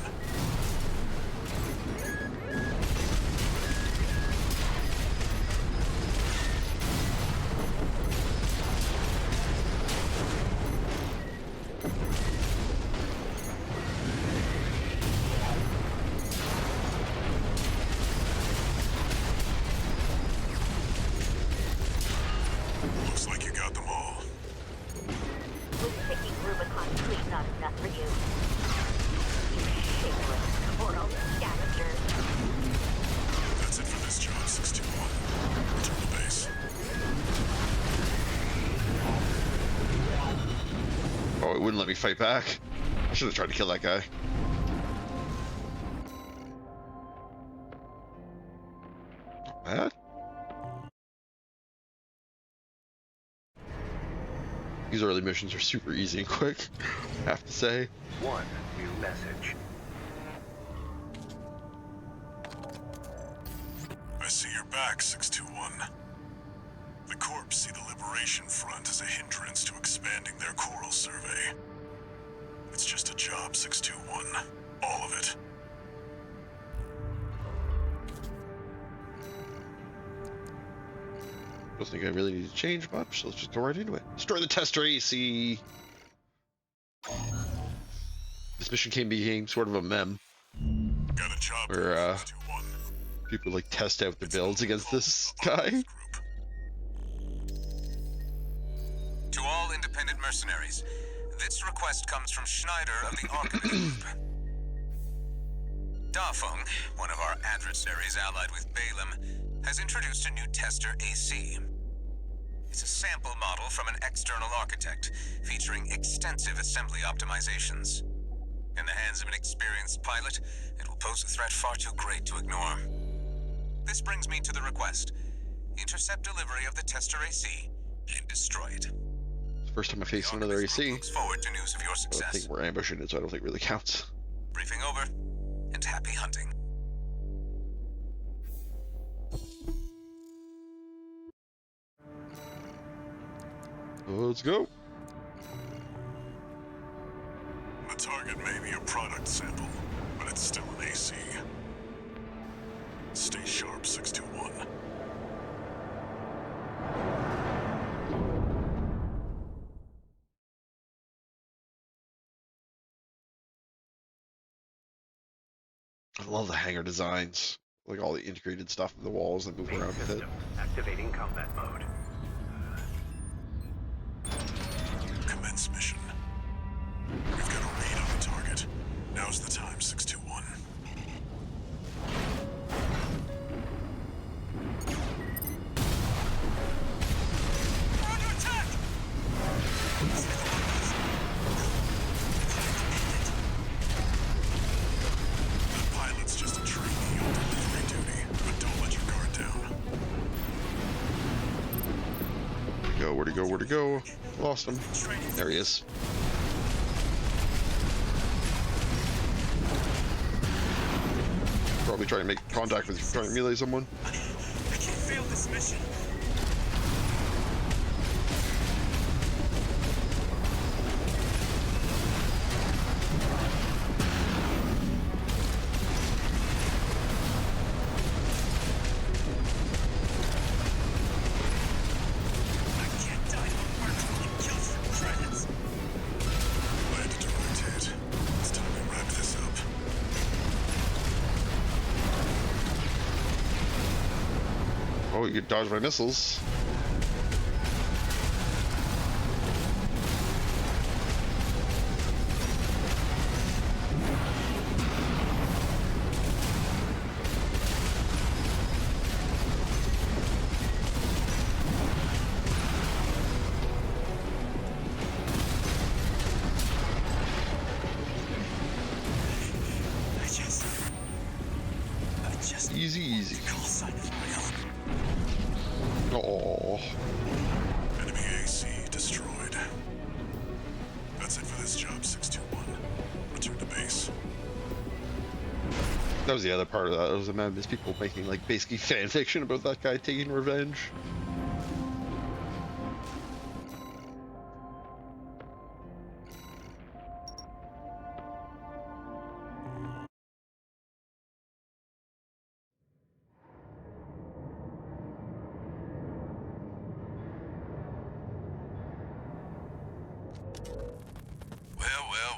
Looks like you got them all. Was picking Rubicon fleet not enough for you? You shameless coral scavengers. That's it for this job, 621. Return to base. oh, it wouldn't let me fight back. I should have tried to kill that guy. Not bad. These early missions are super easy and quick, I have to say. One new message. I see you're back, 621. The Corps see the Liberation Front as a hindrance to expanding their coral survey. It's just a job, 621. All of it. Don't think I really need to change much, so let's just go right into it. Destroy the tester AC! This mission became sort of a meme, Got a job, where 621. people like test out the It's builds an against this assault on guy. this group. To all independent mercenaries, this request comes from Schneider of the Archivist Group. Dafeng, one of our adversaries allied with Balaam, has introduced a new tester AC. It's a sample model from an external architect, featuring extensive assembly optimizations. In the hands of an experienced pilot, it will pose a threat far too great to ignore. This brings me to the request. Intercept delivery of the tester AC and destroy it. First time I The face another Archivist Group AC. looks forward to news of your I don't success. think we're ambushing it, so I don't think it really counts. Briefing over, and happy hunting. Let's go. The target may be a product sample, but it's still an AC. Stay sharp, 621. I love the hangar designs. Like all the integrated stuff in the walls that move Main around with it. system activating combat mode. Commence mission. We've got a read on the target. Now's the time, 621. We're under attack! The pilot's just a trainee on delivery duty, but don't let your guard down. Where'd he go? Where'd he go? Lost him. There he is. Probably trying to make contact with, trying to melee someone. I can't fail this mission. I can't die apart from kills for credits. Land a direct hit. It's time to wrap this up. Oh, you dodged my missiles. Easy, easy. Call sign is my own. Oh. Enemy AC destroyed. That's it for this job, 621. Return to base. That was the other part of that. It was the madness, people making like basically fan fiction about that guy taking revenge.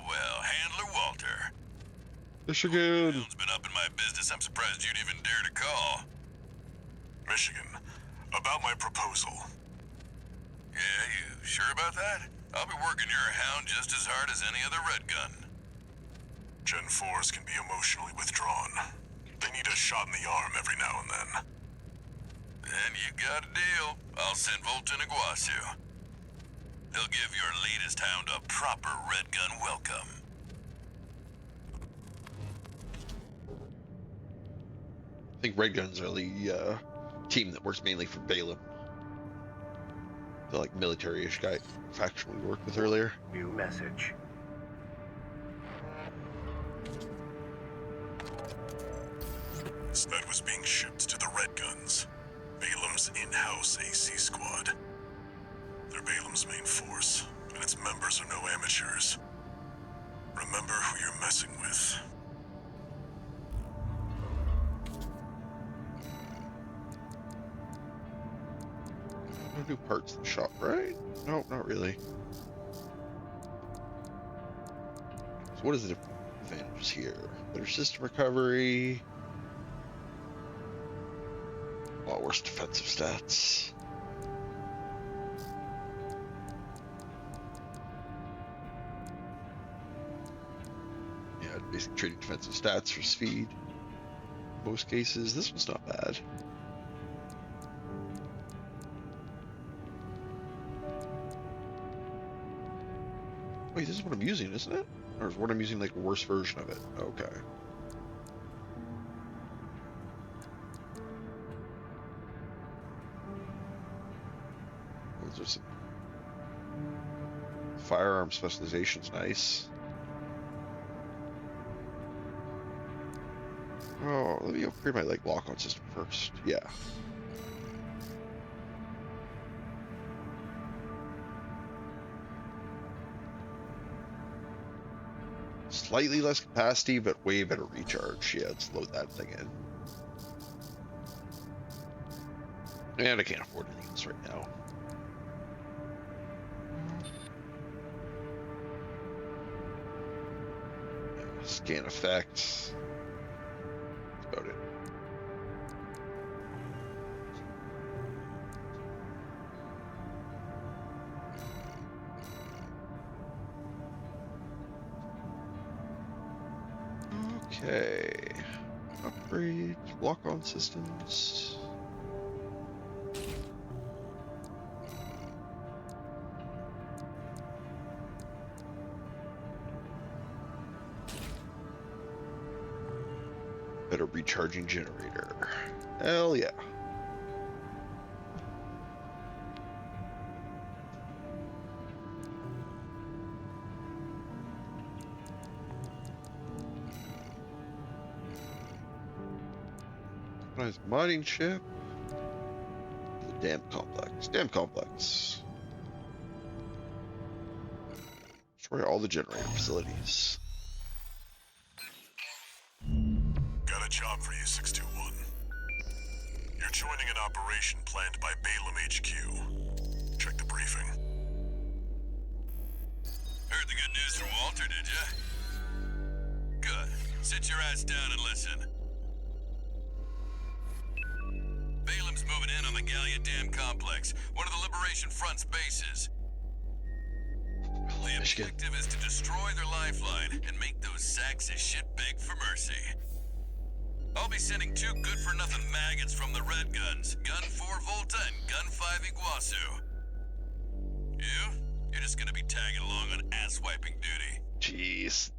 Well, Handler Walter. Michigan. Bill's been up in my business. I'm surprised you'd even dare to call. Michigan, about my proposal. Yeah, you sure about that? I'll be working your hound just as hard as any other red gun. Gen 4s can be emotionally withdrawn. They need a shot in the arm every now and then. Then you got a deal. I'll send Volt and Iguazu. They'll give your latest hound a proper red gun welcome. I think Red Guns are the team that works mainly for Balaam. The like military-ish guy faction we worked with earlier. New message. That was being shipped to the Red Guns, Balaam's in-house AC squad. They're Balaam's main force, and its members are no amateurs. Remember who you're messing with. No new parts in the shop, right? No, not really. So what is the advantages here? Better system recovery. A lot worse defensive stats. Yeah, basically trading defensive stats for speed. Most cases, this one's not bad. Wait, this is what I'm using, isn't it? Or is what I'm using like a worse version of it? Okay. Those are some firearm specialization's nice. Oh, let me upgrade my like lock-on system first. Yeah. Slightly less capacity, but way better recharge. Yeah, let's load that thing in. And I can't afford anything else right now. Scan effects. That's about it. Okay. Upgrade, lock-on systems. Better recharging generator. Hell yeah. Nice mining ship. The dam complex. Dam complex. Destroy all the generator facilities. Got a job for you, 621. You're joining an operation planned by Balaam HQ. Check the briefing. Heard the good news from Walter, did ya? Good. Sit your ass down and listen. Balaam's moving in on the Gallia Dam Complex, one of the Liberation Front's bases. The objective is to destroy their lifeline and make those sacks of shit beg for mercy. I'll be sending 2 good-for-nothing maggots from the Red Guns, Gun 4 Volta and Gun 5 Iguazu. You're just gonna be tagging along on ass-wiping duty. Jeez.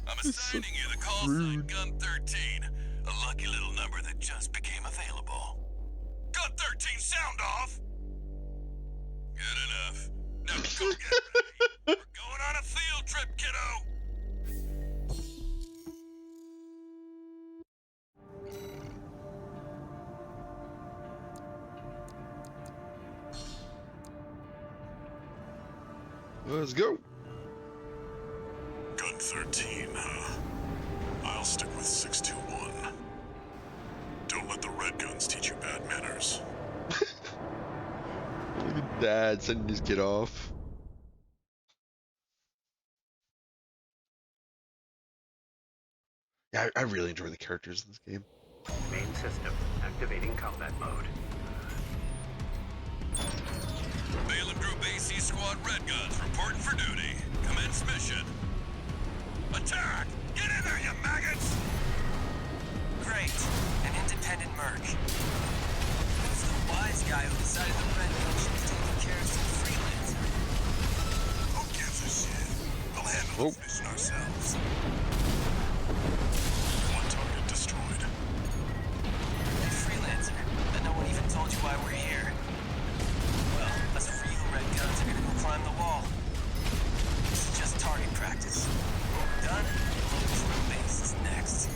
I'm assigning you the call sign Gun 13. A lucky little number that just became available. Gun 13, sound off! Good enough. Now go get ready. We're going on a field trip, kiddo! Let's go. Gun 13, huh? I'll stick with 621. Don't let the red guns teach you bad manners. Look at Dad sending his kid off. Yeah, I really enjoy the characters in this game. Main system activating combat mode. Balaam Group AC Squad Red Guns reporting for duty. Commence mission. Attack! Get in there, you maggots! Great. An independent merc. Who's the wise guy who decided the Red Guns should be taking care of some freelancer? Who gives a shit? We'll handle this mission ourselves. One target destroyed. A freelancer? That no one even told you why we're here. Well, us real Red Guns are gonna go climb the wall. This is just target practice. Done? Local from base is next.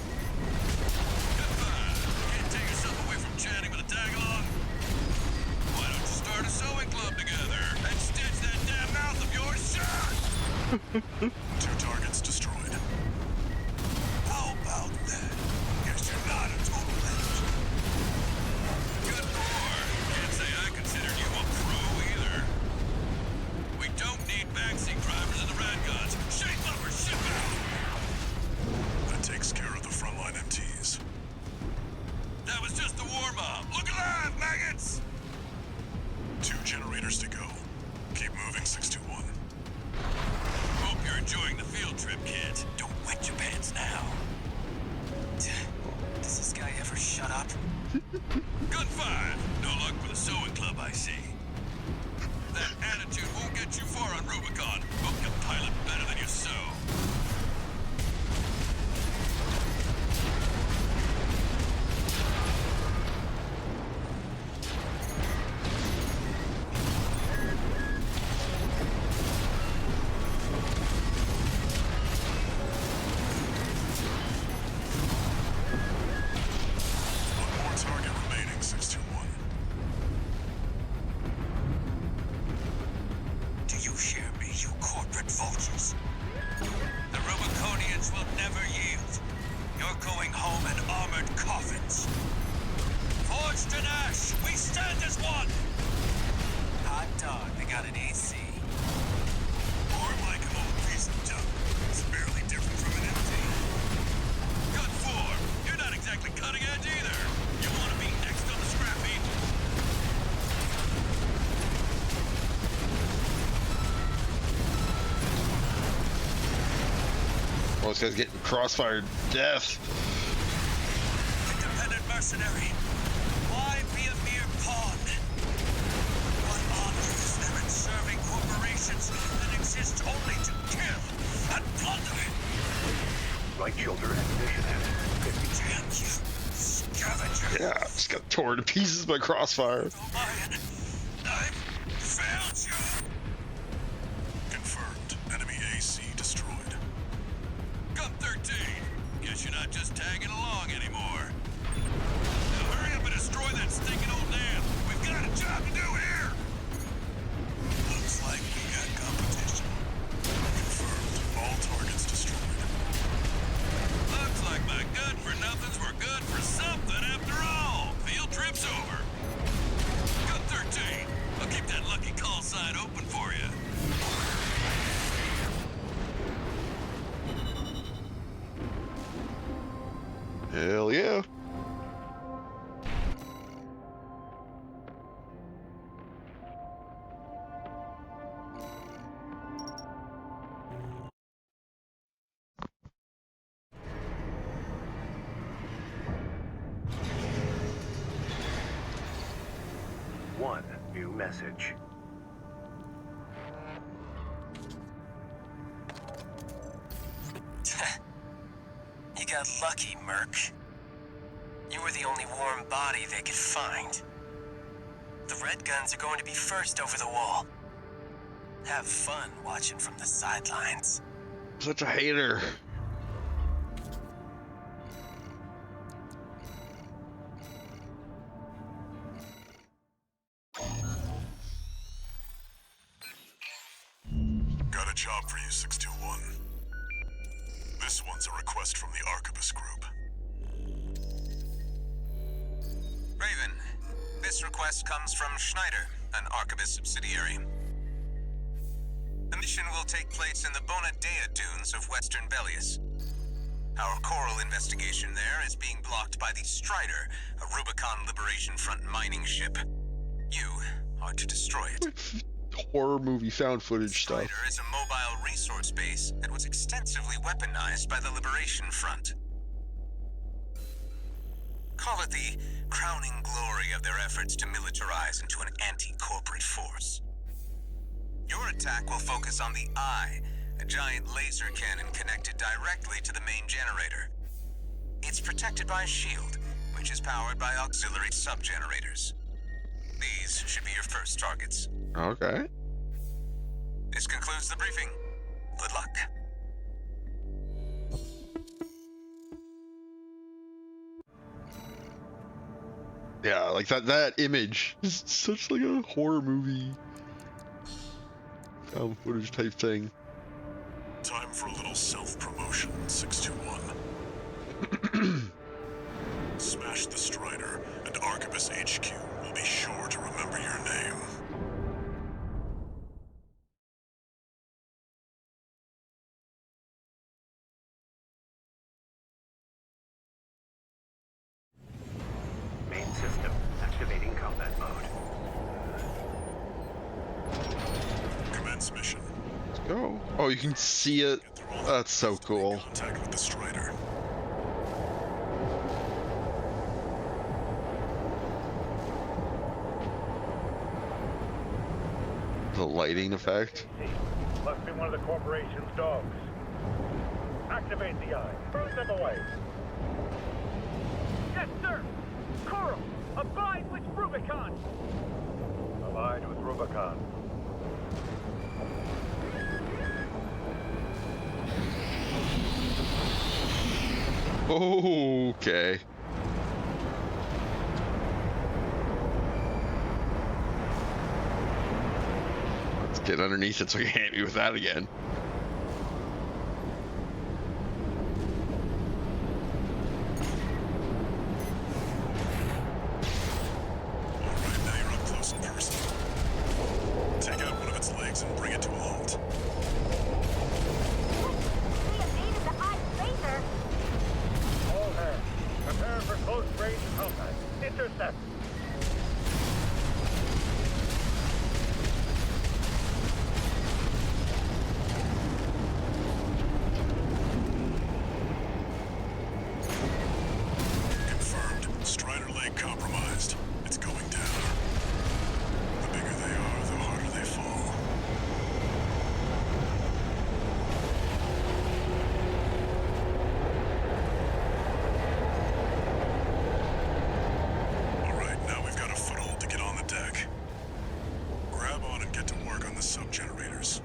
Can't take yourself away from chatting with a tag-along? Why don't you start a sewing club together and stitch that damn mouth of yours shut? 2 targets destroyed. How about that? Guess you're not a total legend. Good lord. Can't say I considered you a pro either. We don't need backseat drivers in the Red Guns. Shape up or ship out! That takes care of the frontline MTs. That was just the warm-up. Look alive, maggots! 2 generators to go. Keep moving, 621. Hope you're enjoying the field trip, kid. Don't wet your pants now. Does this guy ever shut up? Gun 5. No luck for the sewing club, I see. That attitude won't get you far on Rubicon. Hope you pilot better than you sew. One more target remaining, 621. Do you hear me, you corporate vultures? The Rubiconians will never yield. You're going home in armored coffins. Forged in ash, we stand as one! Hot dog, they got an AC. Or like an old piece of junk. It's barely different from an MT. Gun 4, you're not exactly cutting edge either. You want to be next on the scrap heap? Oh, this guy's getting crossfire death. Independent mercenary. Why be a mere pawn? What honor is there in serving corporations that exist only to kill and plunder? Right shoulder ammunition at 50. Damn you, scavenger. Yeah, just got torn to pieces by crossfire. Orion, I've failed you. Confirmed. Enemy AC destroyed. Gun 13. Guess you're not just tagging along anymore. Now hurry up and destroy that stinking old dam. We've got a job to do here. Looks like we got competition. Confirmed. All targets destroyed. Looks like my good-for-nothings were good for something after all. Field trip's over. Gun 13. I'll keep that lucky call sign open for you. Hell yeah. One new message. You got lucky, Merc. You were the only warm body they could find. The Red Guns are going to be first over the wall. Have fun watching from the sidelines. Such a hater. Got a job for you, 621. This one's a request from the Arquebus Group. Raven, this request comes from Schneider, an Arquebus subsidiary. The mission will take place in the Bonadea dunes of western Belius. Our coral investigation there is being blocked by the Strider, a Rubicon Liberation Front mining ship. You are to destroy it. Horror movie found footage Strider stuff. is a mobile resource base that was extensively weaponized by the Liberation Front. Call it the crowning glory of their efforts to militarize into an anti-corporate force. Your attack will focus on the Eye, a giant laser cannon connected directly to the main generator. It's protected by a shield, which is powered by auxiliary sub-generators. These should be your first targets. Okay. This concludes the briefing. Good luck. Yeah, like that image is such like a horror movie found footage type thing. Time for a little self-promotion, 621. Smash the Strider, and Arquebus HQ will be sure to remember your name. Main system activating combat mode. Commence mission. Let's go. Oh, you can see it. Get through all That's so to make cool. contact with the Strider. The lighting effect. Must be one of the corporation's dogs. Activate the eye. Burn them away. Yes, sir. Coral, abide with Rubicon. Abide with Rubicon. Okay. Let's get underneath it so you can hit me with that again. Alright, now you're up close and personal. Take out one of its legs and bring it to a halt. We evaded the eye laser. All hands, prepare for close range combat. Intercept. Confirmed. Strider leg compromised. It's going down. The bigger they are, the harder they fall. Alright, now we've got a foothold to get on the deck. Grab on and get to work on the sub-generators.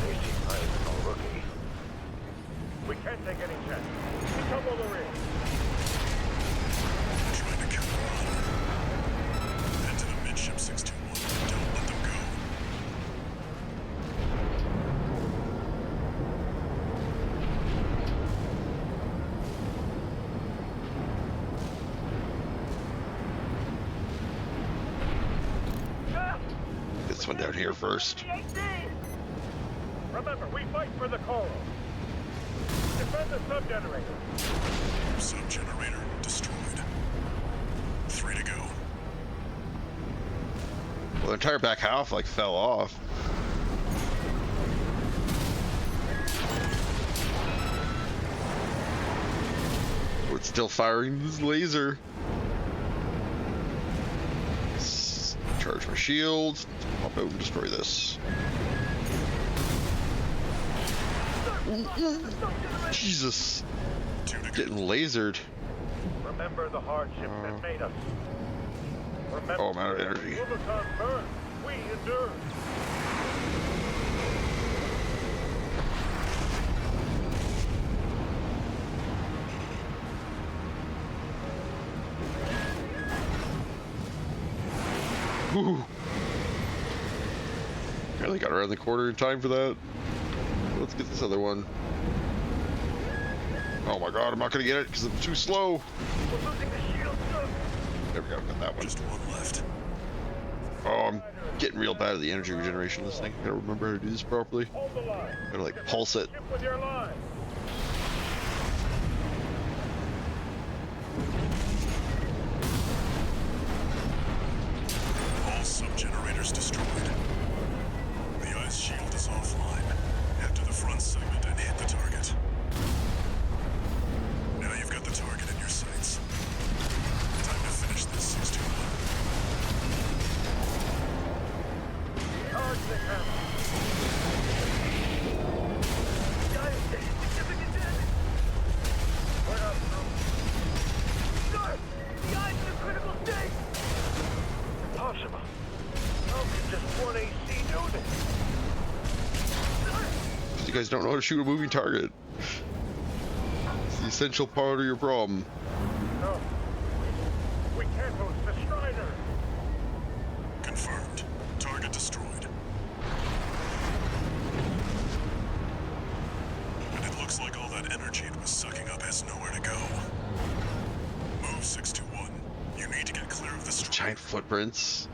Easy, pilot, rookie. We can't take any chances. Double the ring. Trying to counter on. Head to the midship 621. Don't let them go. This one down here first. Remember, we fight for the coral. Defend the sub-generator. Sub-generator destroyed. 3 to go. Well, the entire back half like fell off. Oh, it's still firing this laser. Charge my shields. Pop out and destroy this. Jesus. Getting lasered. Remember the hardships that made us. Remember Oh, I'm out of energy. Rubicon burned. We endured. Whew. Barely got around the corner in time for that. Let's get this other one. Oh my god, I'm not gonna get it because I'm too slow. We're losing the shield, sir. There we go, got that one. Just one left. Oh, I'm getting real bad at the energy regeneration of this thing. I gotta remember how to do this properly. Hold the line. Gotta like pulse it. Ship with your line. All sub-generators destroyed. The ice shield is offline. Head to the front segment and hit the target. Now you've got the target in your sights. Time to finish this 621. Charge the hammer. Guys, taking significant damage. We're not through. Sir, the eye's in a critical state. Impossible. How can just one AC do this? Sir! You guys don't know how to shoot a moving target. It's the essential part of your problem. No. We can't host the Strider. Confirmed. Target destroyed. And it looks like all that energy it was sucking up has nowhere to go. Move 621. You need to get clear of the Strider. Giant footprints.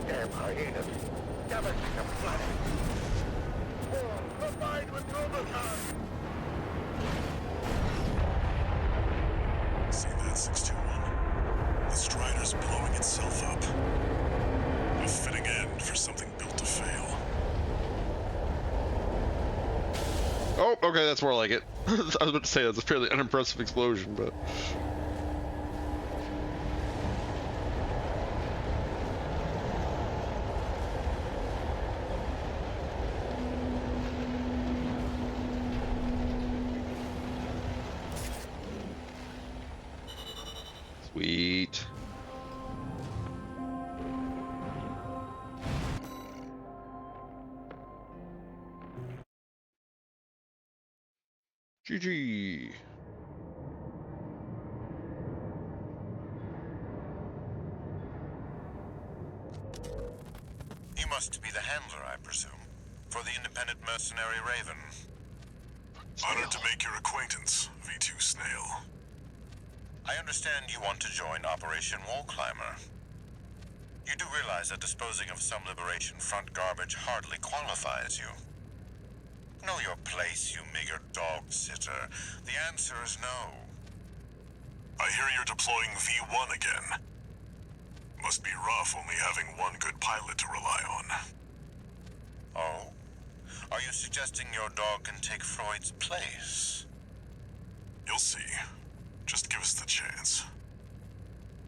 Damn hyenas. Damaging the planet. War combined with Rubicon. See that, 621? The Strider's blowing itself up. A fitting end for something built to fail. Oh, okay, that's more like it. I was about to say that's a fairly unimpressive explosion, but... Sweet. GG. You must be the handler, I presume, for the independent mercenary Raven. Honored to make your acquaintance, V2 Snail. I understand you want to join Operation Wall Climber. You do realize that disposing of some Liberation Front garbage hardly qualifies you. Know your place, you meager dog sitter. The answer is no. I hear you're deploying V1 again. Must be rough only having one good pilot to rely on. Oh? Are you suggesting your dog can take Freud's place? You'll see. Just give us the chance.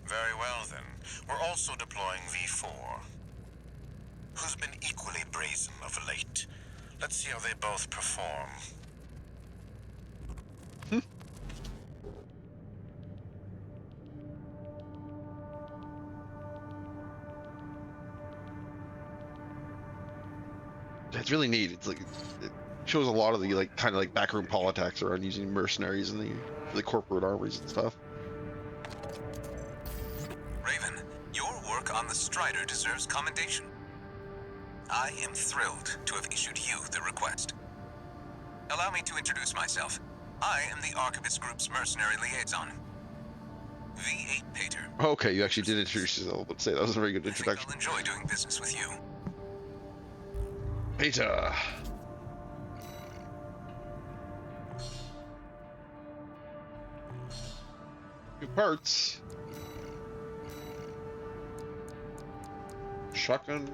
Very well, then. We're also deploying V4. Who's been equally brazen of late? Let's see how they both perform. It's really neat. It's like it shows a lot of the like kind of like backroom politics around using mercenaries and the corporate armies and stuff. Raven, your work on the Strider deserves commendation. I am thrilled to have issued you the request. Allow me to introduce myself. I am the Archivist Group's mercenary liaison, V8 Pater. Okay, you actually did introduce yourself, but say that was a very good introduction. I'll enjoy doing business with you. Peter. New parts. Shotgun,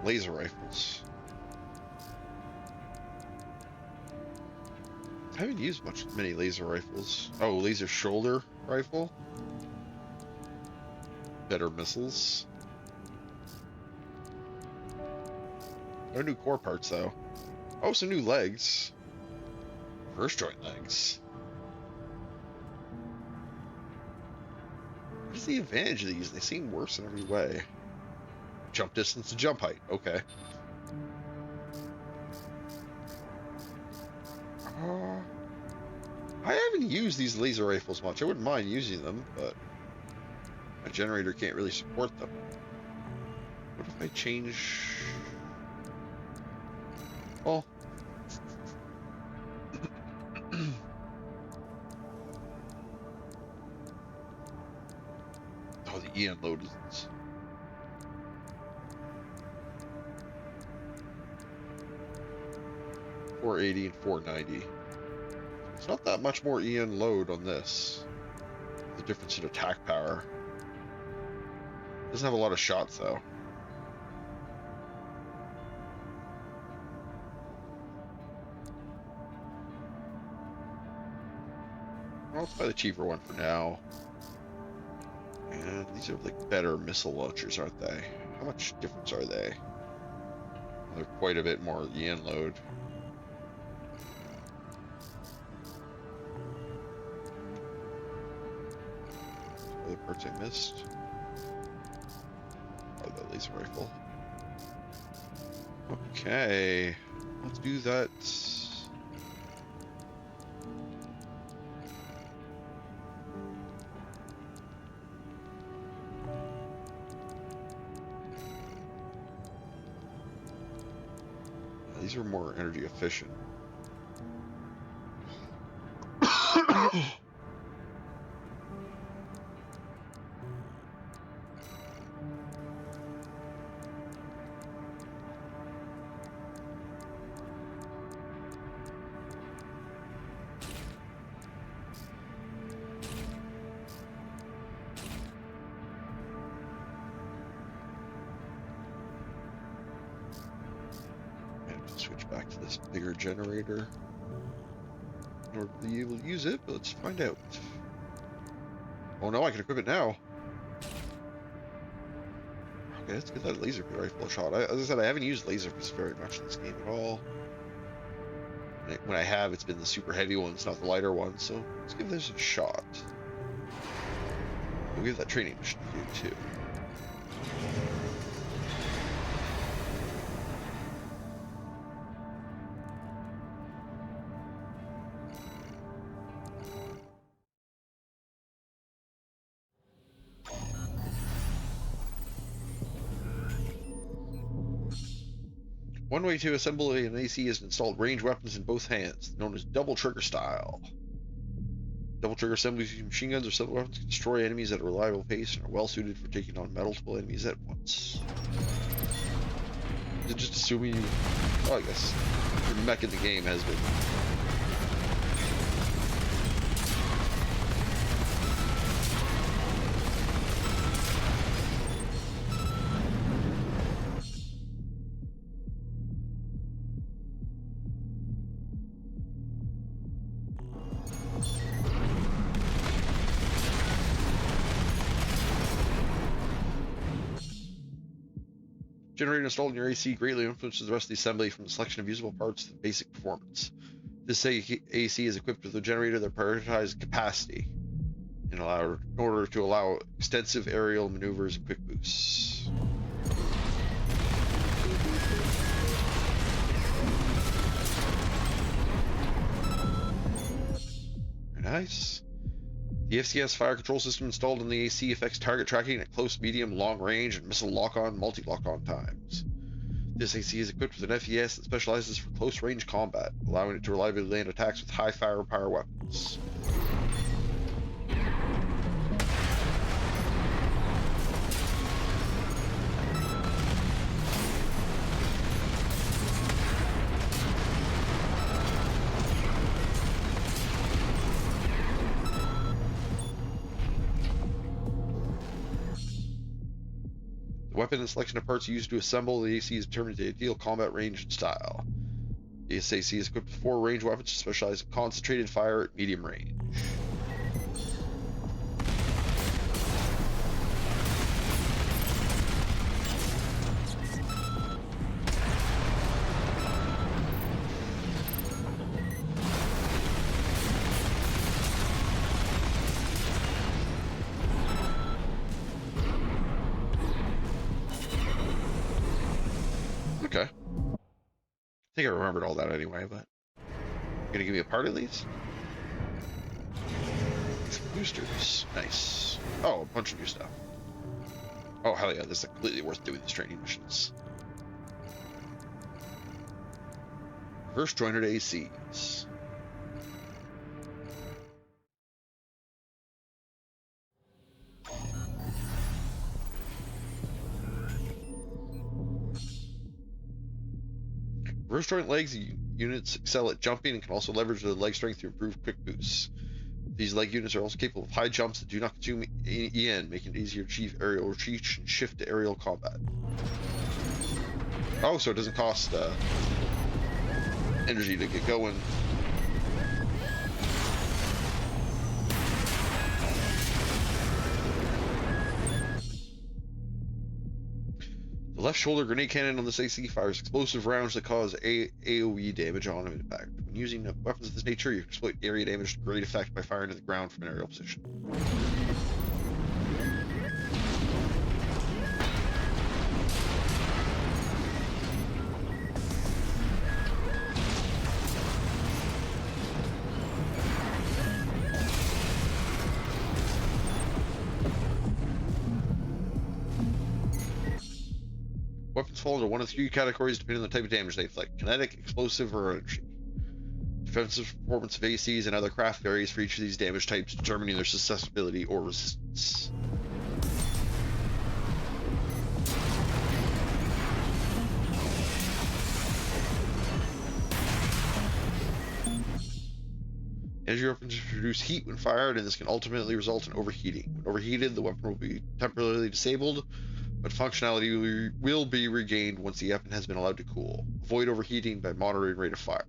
laser rifles. I haven't used many laser rifles. Oh, laser shoulder rifle. Better missiles. No new core parts though. Oh, some new legs. First joint legs. What is the advantage of these? They seem worse in every way. Jump distance and jump height. Okay. I haven't used these laser rifles much. I wouldn't mind using them, but my generator can't really support them. What if I change... Well... Oh, the EN load is... $480 and $490. It's not that much more EN load on this. The difference in attack power. Doesn't have a lot of shots though. Well, let's buy the cheaper one for now. And these are like better missile launchers, aren't they? How much difference are they? Well, they're quite a bit more EN load. Other parts I missed. Oh, the laser rifle. Okay, let's do that. These are more energy efficient. Switch back to this bigger generator in order to be able to use it, but let's find out. Oh no, I can equip it now. Okay, let's get that laser rifle shot. As I said, I haven't used lasers very much in this game at all. When I have, it's been the super heavy ones, not the lighter ones, so let's give this a shot. We'll give that training mission to do too. One way to assemble an AC is to install ranged weapons in both hands, known as double trigger style. Double trigger assemblies using machine guns or similar weapons can destroy enemies at a reliable pace and are well suited for taking on multiple enemies at once. Just assuming you... Oh, I guess your mech in the game has been... Generator installed in your AC greatly influences the rest of the assembly, from the selection of usable parts to the basic performance. This AC is equipped with a generator that prioritizes capacity in order to allow extensive aerial maneuvers and quick boosts. Very nice. The FCS fire control system installed in the AC affects target tracking at close, medium, long range, and missile lock-on, multi-lock-on times. This AC is equipped with an FES that specializes for close range combat, allowing it to reliably land attacks with high firepower weapons. The weapon and selection of parts used to assemble the AC is determined the ideal combat range and style. The SAC is equipped with 4 range weapons to specialize in concentrated fire at medium range. Okay. I think I remembered all that anyway, but you're gonna give me a part of these? Boosters. Nice. Oh, a bunch of new stuff. Oh, hell yeah, this is completely worth doing these training missions. Reverse jointed ACs. Reverse joint legs units excel at jumping and can also leverage their leg strength to improve quick boosts. These leg units are also capable of high jumps that do not consume EN, making it easier to achieve aerial reach and shift to aerial combat. Oh, so it doesn't cost energy to get going. The left shoulder grenade cannon on this AC fires explosive rounds that cause AoE damage on impact. When using weapons of this nature, you can exploit area damage to great effect by firing to the ground from an aerial position. Weapons fall into one of 3 categories depending on the type of damage they inflict: kinetic, explosive, or energy. Defensive performance of ACs and other craft varies for each of these damage types, determining their susceptibility or resistance. Energy weapons produce heat when fired, and this can ultimately result in overheating. When overheated, the weapon will be temporarily disabled, but functionality will be regained once the weapon has been allowed to cool. Avoid overheating by moderating rate of fire.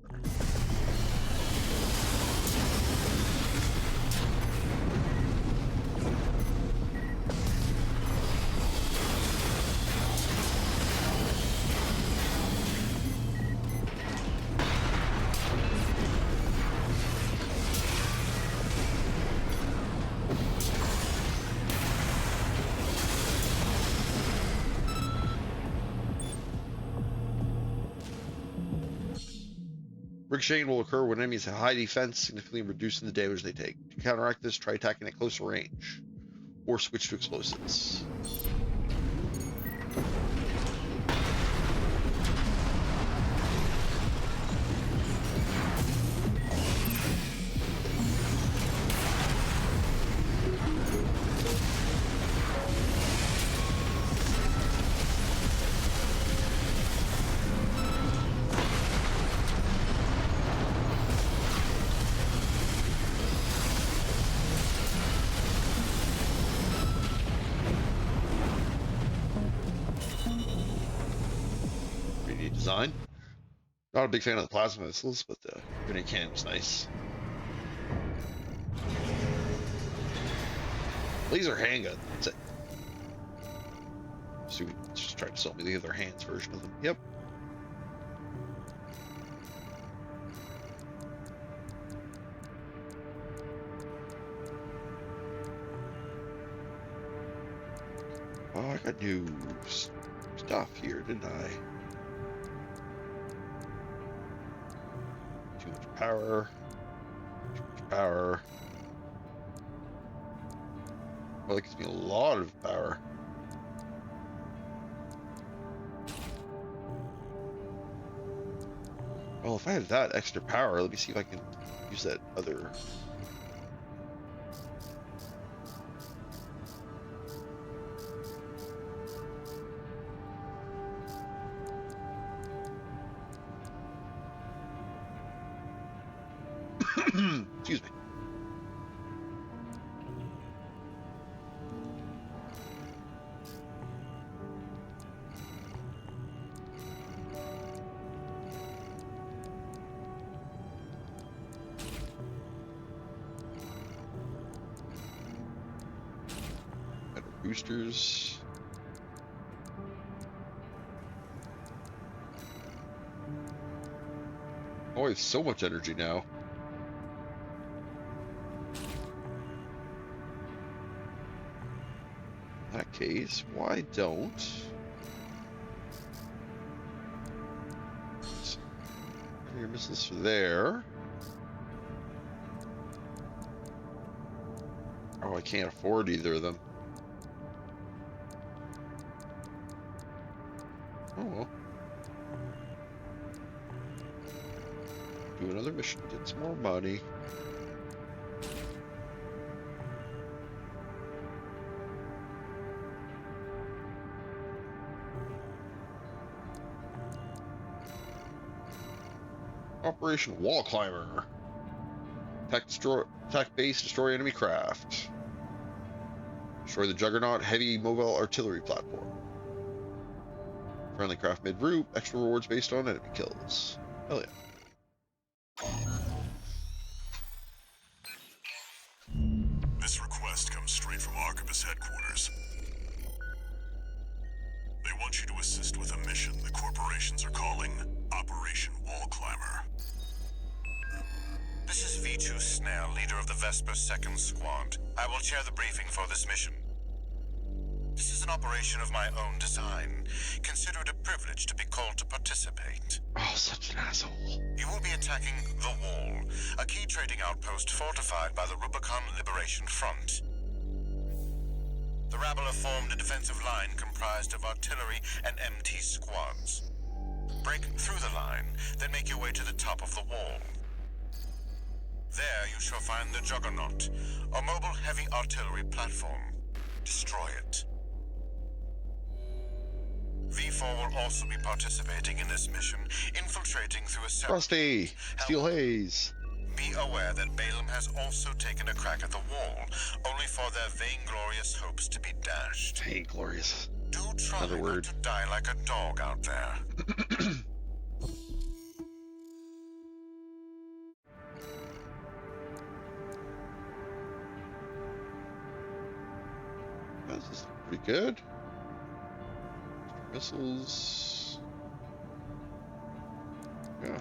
Ricocheting will occur when enemies have high defense, significantly reducing the damage they take. To counteract this, try attacking at closer range, or switch to explosives. Design. Not a big fan of the plasma missiles, but the grenade cannon was nice. Laser handgun. That's it. So we just tried to sell me the other hands version of them. Yep. Oh, I got new stuff here, didn't I? Too much power. Too much power. Well, that gives me a lot of power. Well, if I have that extra power, let me see if I can use that other. Excuse me. boosters. Oh, I have so much energy now. In that case, why don't... Your missiles for there. Oh, I can't afford either of them. Oh well. Do another mission, get some more money. Operation Wall Climber. Attack base, destroy enemy craft. Destroy the Juggernaut heavy mobile artillery platform. Friendly craft mid-route. Extra rewards based on enemy kills. Hell yeah. This request comes straight from Arquebus headquarters. They want you to assist with a mission the corporations are calling Operation Wall Climber. This is V2 Snell, leader of the Vesper 2nd Squad. I will chair the briefing for this mission. This is an operation of my own design. Consider it a privilege to be called to participate. Oh, such an asshole. You will be attacking The Wall, a key trading outpost fortified by the Rubicon Liberation Front. The rabble have formed a defensive line comprised of artillery and MT squads. Break through the line, then make your way to the top of the wall. There you shall find the Juggernaut, a mobile heavy artillery platform. Destroy it. V4 will also be participating in this mission, infiltrating through a separate... Rusty! Steel Haze! Be aware that Balaam has also taken a crack at the wall, only for their vainglorious hopes to be dashed. Vainglorious. Do try Another word. not to die like a dog out there. This is pretty good. Missiles. Yeah.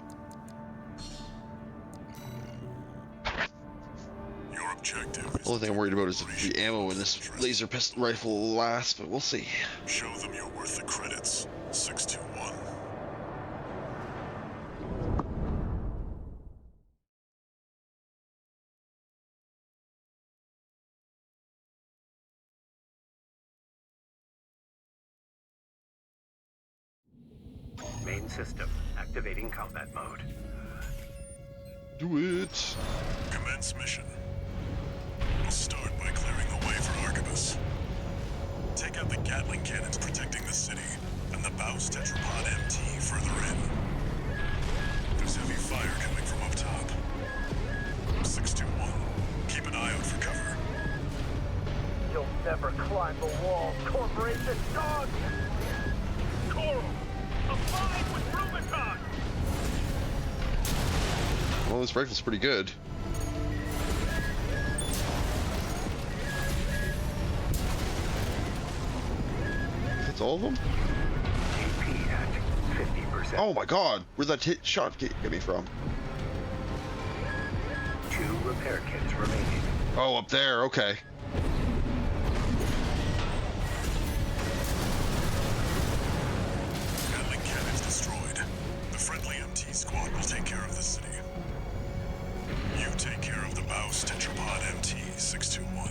Your objective is The only thing I'm worried about is if the ammo in this laser pistol rifle will last, but we'll see. show them you're worth the credits. 621. Main system activating combat mode. Do it! Commence mission. We'll start by clearing the way for Arquebus. Take out the Gatling cannons protecting the city, and the Baus Tetrapod MT further in. There's heavy fire coming from up top. 621. Keep an eye out for cover. You'll never climb the wall, Corporation dog! Coral! Abide with Rubicon! Well, this rifle's pretty good. That's all of them? AP at 50%. Oh my god! Where'd that hit shot get me from? 2 repair kits remaining. Oh, up there, okay. Gatling cannons destroyed. The friendly MT squad will take care of the city. You take care of the Baus Tetrapod MT 621.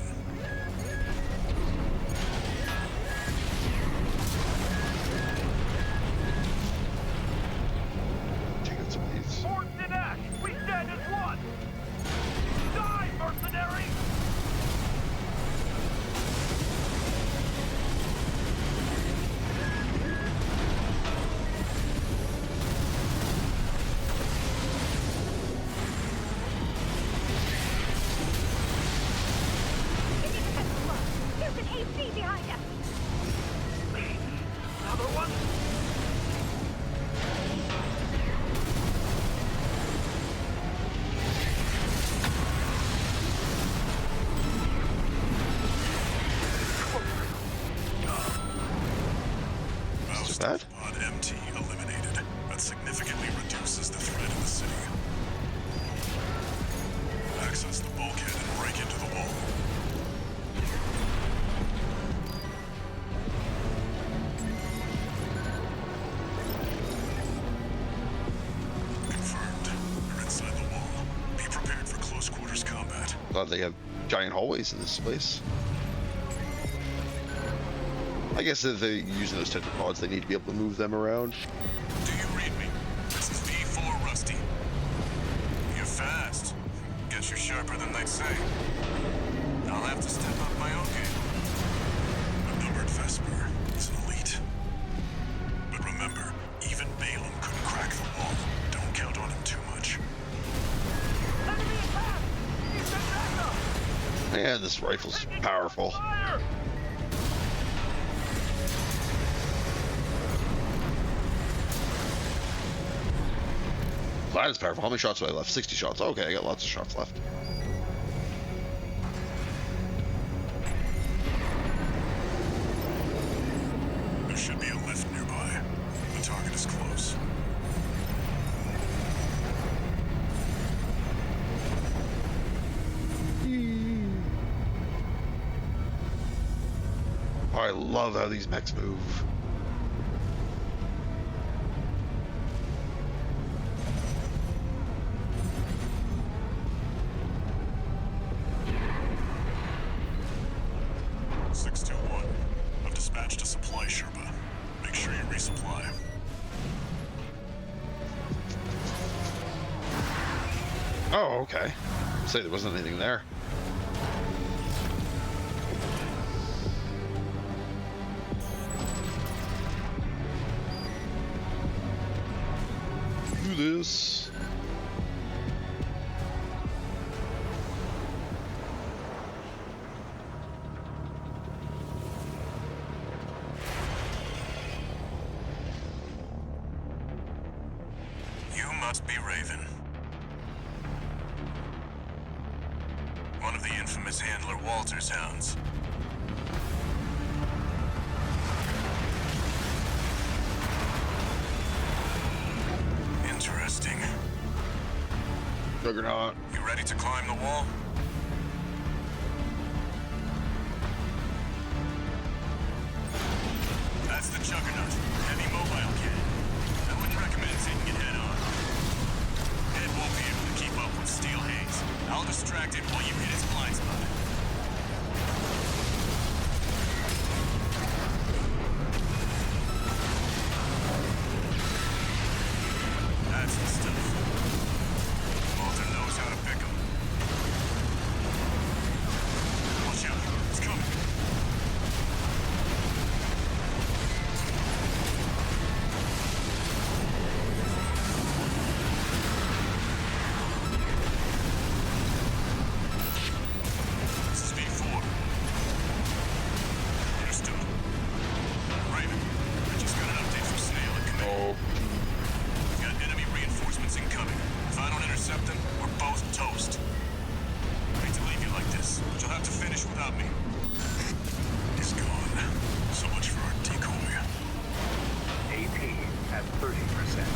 Take out some of these. Forged in ash, we stand as one! Die, mercenary! Glad they have giant hallways in this place. I guess if they're using those tetrapods, they need to be able to move them around. Do you read me? This is V4 Rusty. You're fast. Guess you're sharper than they say. I'll have to step up my own game. A numbered Vesper is an elite. But remember, even Balaam couldn't crack the wall. Don't count on him too much. Enemy attack! He's been back up! Man, this rifle's powerful. Fire! That is powerful. How many shots do I left? 60 shots. Okay, I got lots of shots left. There should be a lift nearby. The target is close. Oh, I love how these mechs move. I've dispatched a supply Sherpa. Make sure you resupply. Oh, okay. Say there wasn't anything there. Do this. You must be Raven. One of the infamous handler Walter's hounds. Interesting. Juggernaut. You ready to climb the wall? That's the Juggernaut. Heavy mobile cannon. I wouldn't recommend taking it head on. Ed won't be able to keep up with Steel Haze. I'll distract it while you hit its blind spot. That's the stuff. Walter knows how to pick 'em. Watch out. It's coming. This is V4. Understood. Raven, I just got an update from Snail at command. Oh. We've got enemy reinforcements incoming. If I don't intercept them, we're both toast. I hate to leave you like this, but you'll have to finish without me. He's gone. So much for our decoy. AP at 30%.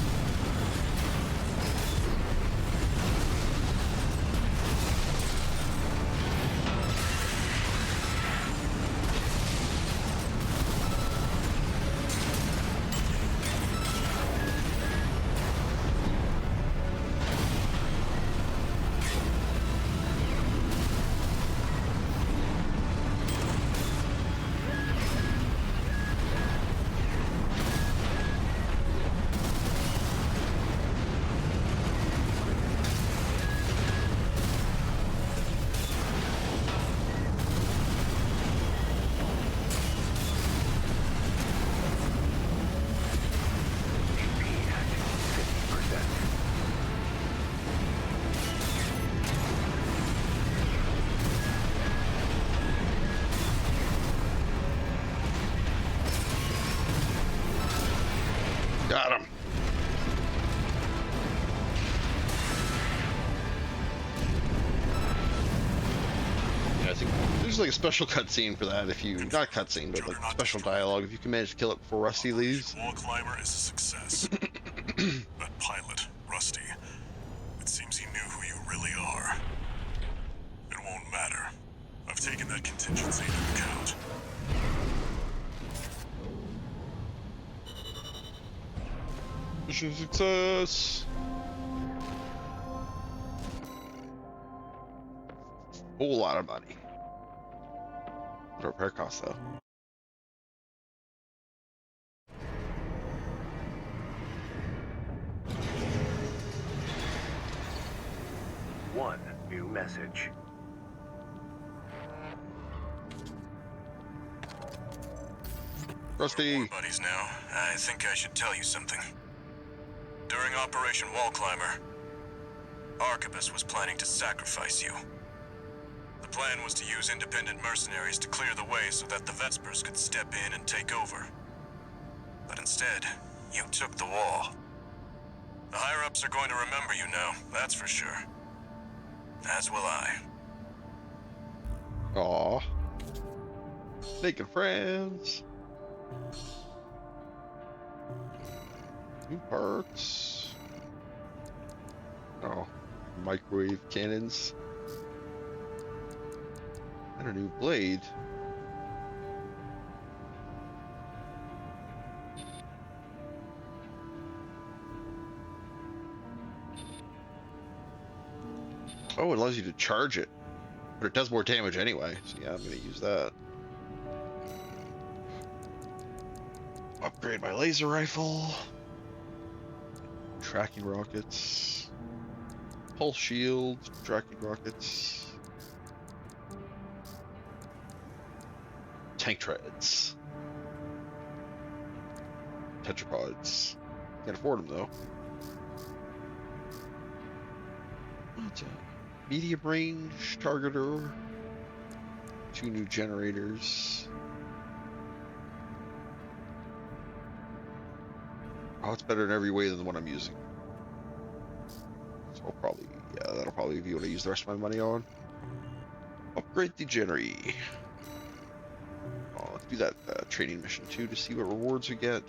Got him. Yeah, I think there's like a special cutscene for that if you, not cutscene, but like special dialogue if you can manage to kill it before Rusty leaves. Wall climber is a success. That pilot, Rusty, it seems he knew who you really are. It won't matter. I've taken that contingency into account. Mission success. Whole lot of money. What a repair cost though. One new message. Rusty. We're buddies now. I think I should tell you something. During Operation Wall Climber, Arquebus was planning to sacrifice you. The plan was to use independent mercenaries to clear the way so that the Vespers could step in and take over. But instead, you took the wall. The higher-ups are going to remember you now, that's for sure. As will I. Aw. Making friends. New parts. Oh, microwave cannons. And a new blade. Oh, it allows you to charge it. But it does more damage anyway. So yeah, I'm gonna use that. Upgrade my laser rifle. Tracking rockets. Pulse shield. Tracking rockets. Tank treads. Tetrapods. Can't afford them though. What's a medium range targeter? 2 new generators. Oh, it's better in every way than the one I'm using. So I'll probably, yeah, that'll probably be what I use the rest of my money on. Upgrade the Genery. Oh, let's do that training mission too to see what rewards we get.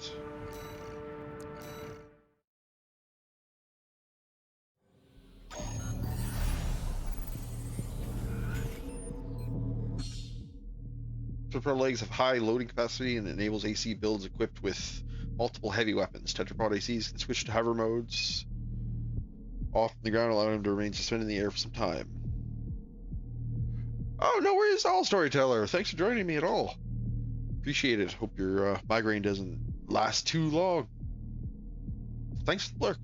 Tetrapod legs have high loading capacity and enables AC builds equipped with multiple heavy weapons. Tetrapod ACs can switch to hover modes off the ground, allowing them to remain suspended in the air for some time. Oh, no worries at all, Storyteller. Thanks for joining me at all. Appreciate it. Hope your migraine doesn't last too long. Thanks for the lurk.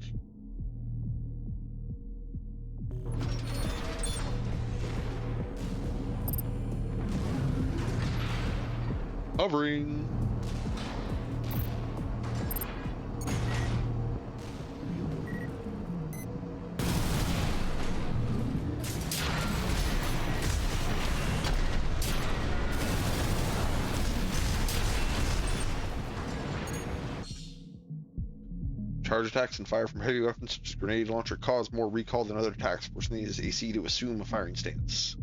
Hovering. Charge attacks and fire from heavy weapons such as grenade launcher cause more recoil than other attacks, forcing the AC to assume a firing stance.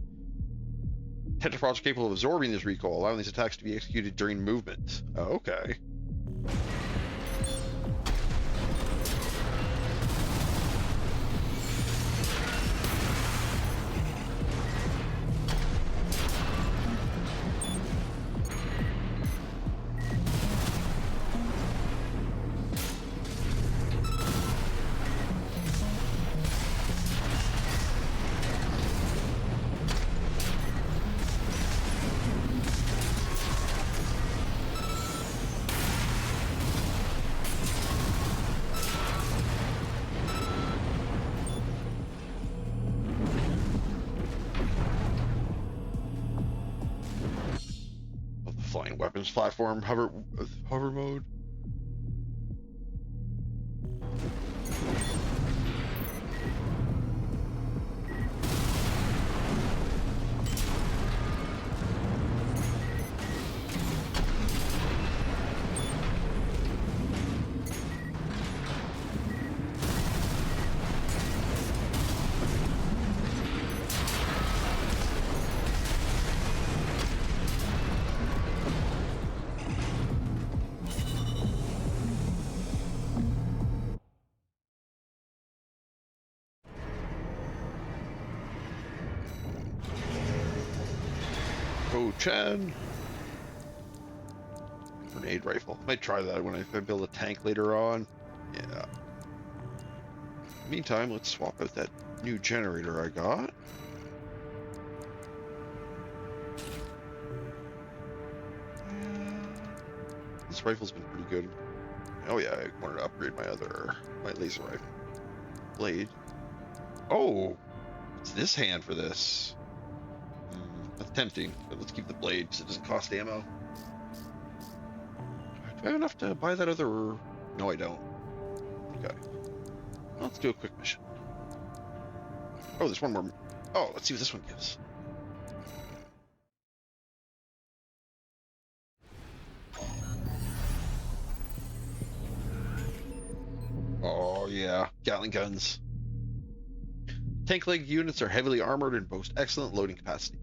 Tetrapods are capable of absorbing this recoil, allowing these attacks to be executed during movement. Oh, okay. Flying weapons platform hover mode. Chan. Grenade rifle. Might try that when I build a tank later on. Yeah. Meantime, let's swap out that new generator I got. this rifle's been pretty good. Oh yeah, I wanted to upgrade my laser rifle blade. Oh, it's this hand for this. That's tempting, but let's keep the blade because it doesn't cost ammo. Do I have enough to buy that other? No, I don't. Okay, let's do a quick mission. Oh, there's one more. Oh, let's see what this one gives. Oh yeah, Gatling guns. Tank leg units are heavily armored and boast excellent loading capacity.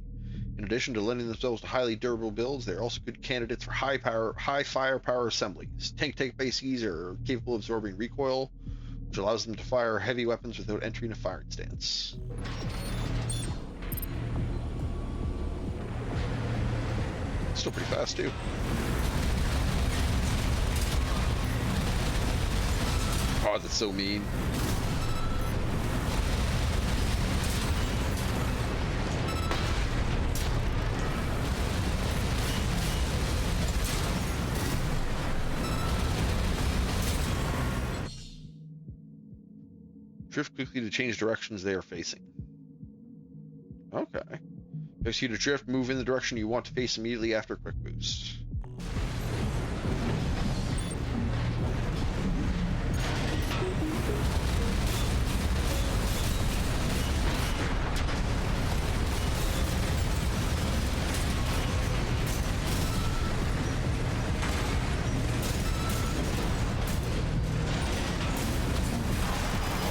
In addition to lending themselves to highly durable builds, they are also good candidates for high firepower assemblies. Tank bases are capable of absorbing recoil, which allows them to fire heavy weapons without entering a firing stance. Still pretty fast too. Oh, that's so mean. Drift quickly to change directions they are facing. Okay. Execute a drift, move in the direction you want to face immediately after a quick boost.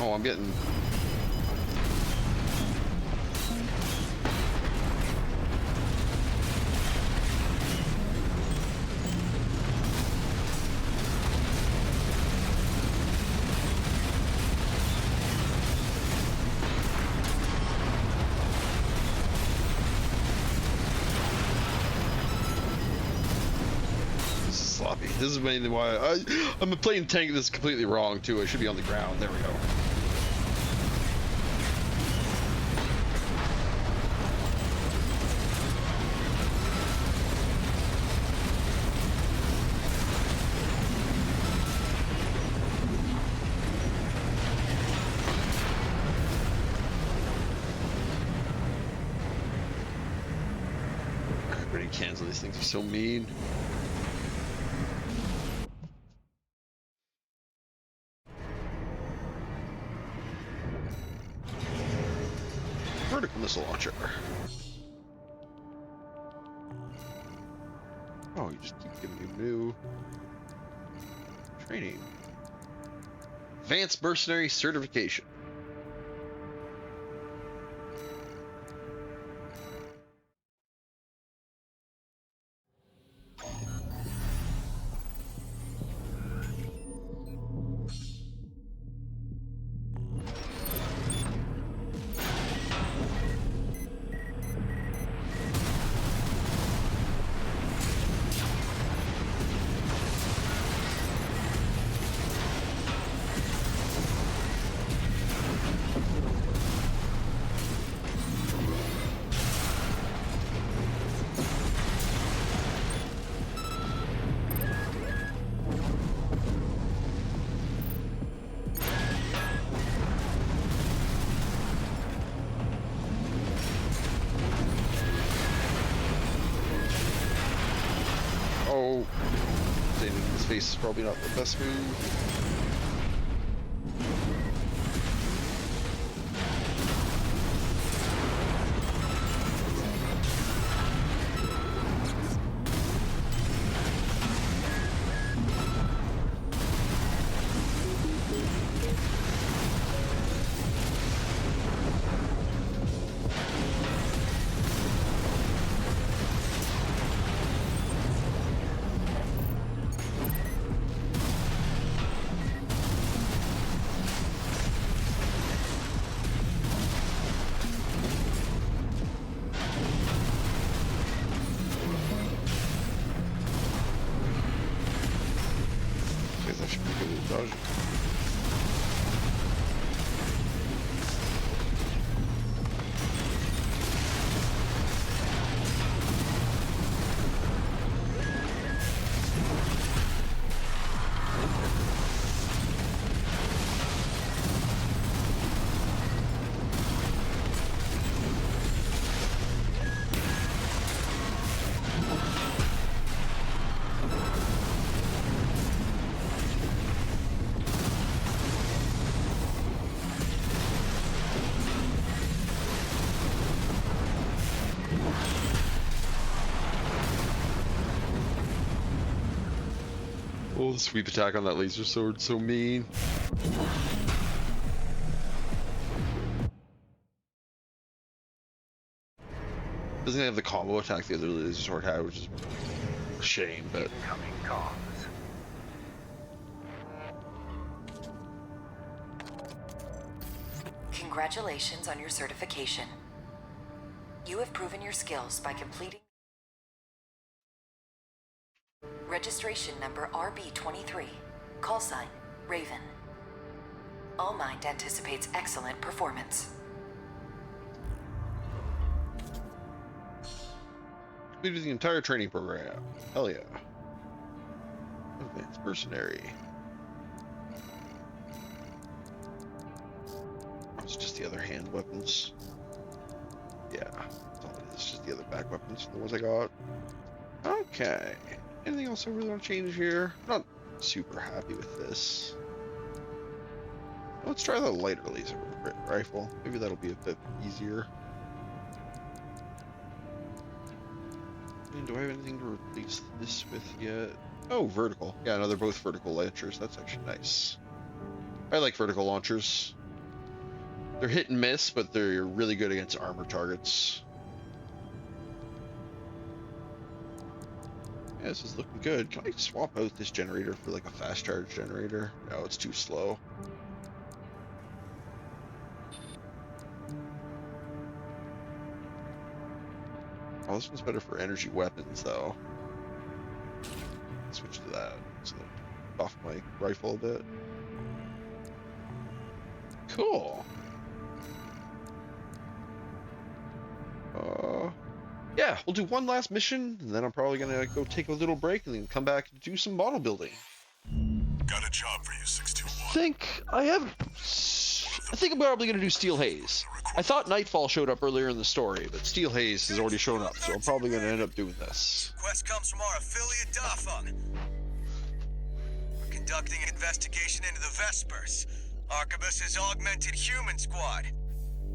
Oh, I'm getting... sloppy. This is mainly why I'm playing tank this completely wrong too. I should be on the ground. There we go. Everybody cancel. These things are so mean. Vertical missile launcher. Oh, you just keep giving me new training. Advanced Mercenary Certification. Oh, staying in his face is probably not the best move. Oh, the sweep attack on that laser sword, so mean. Doesn't have the combo attack the other laser sword had, which is a shame, but... Incoming comms. Congratulations on your certification. You have proven your skills by completing registration number RB23, call sign Raven. All Mind anticipates excellent performance. Completed the entire training program. Hell yeah. Advanced mercenary. Oh, it's just the other hand weapons. Yeah, that's all it is. Just the other back weapons, the ones I got. Okay. Anything else I really want to change here? Not super happy with this. Let's try the lighter laser rifle. Maybe that'll be a bit easier. And do I have anything to replace this with yet? Oh, vertical. Yeah, no, they're both vertical launchers. That's actually nice. I like vertical launchers. They're hit and miss, but they're really good against armor targets. Yeah, this is looking good. Can I swap out this generator for like a fast charge generator? No, it's too slow. Oh, this one's better for energy weapons, though. Switch to that. So buff my rifle a bit. Cool. Yeah, we'll do one last mission, and then I'm probably gonna go take a little break and then come back and do some model building. Got a job for you, 621. I think I'm probably gonna do Steel Haze. I thought Nightfall showed up earlier in the story, but Steel Haze has already shown up, so I'm probably gonna end up doing this. Request comes from our affiliate Dafeng. We're conducting an investigation into the Vespers, Arquebus's augmented human squad.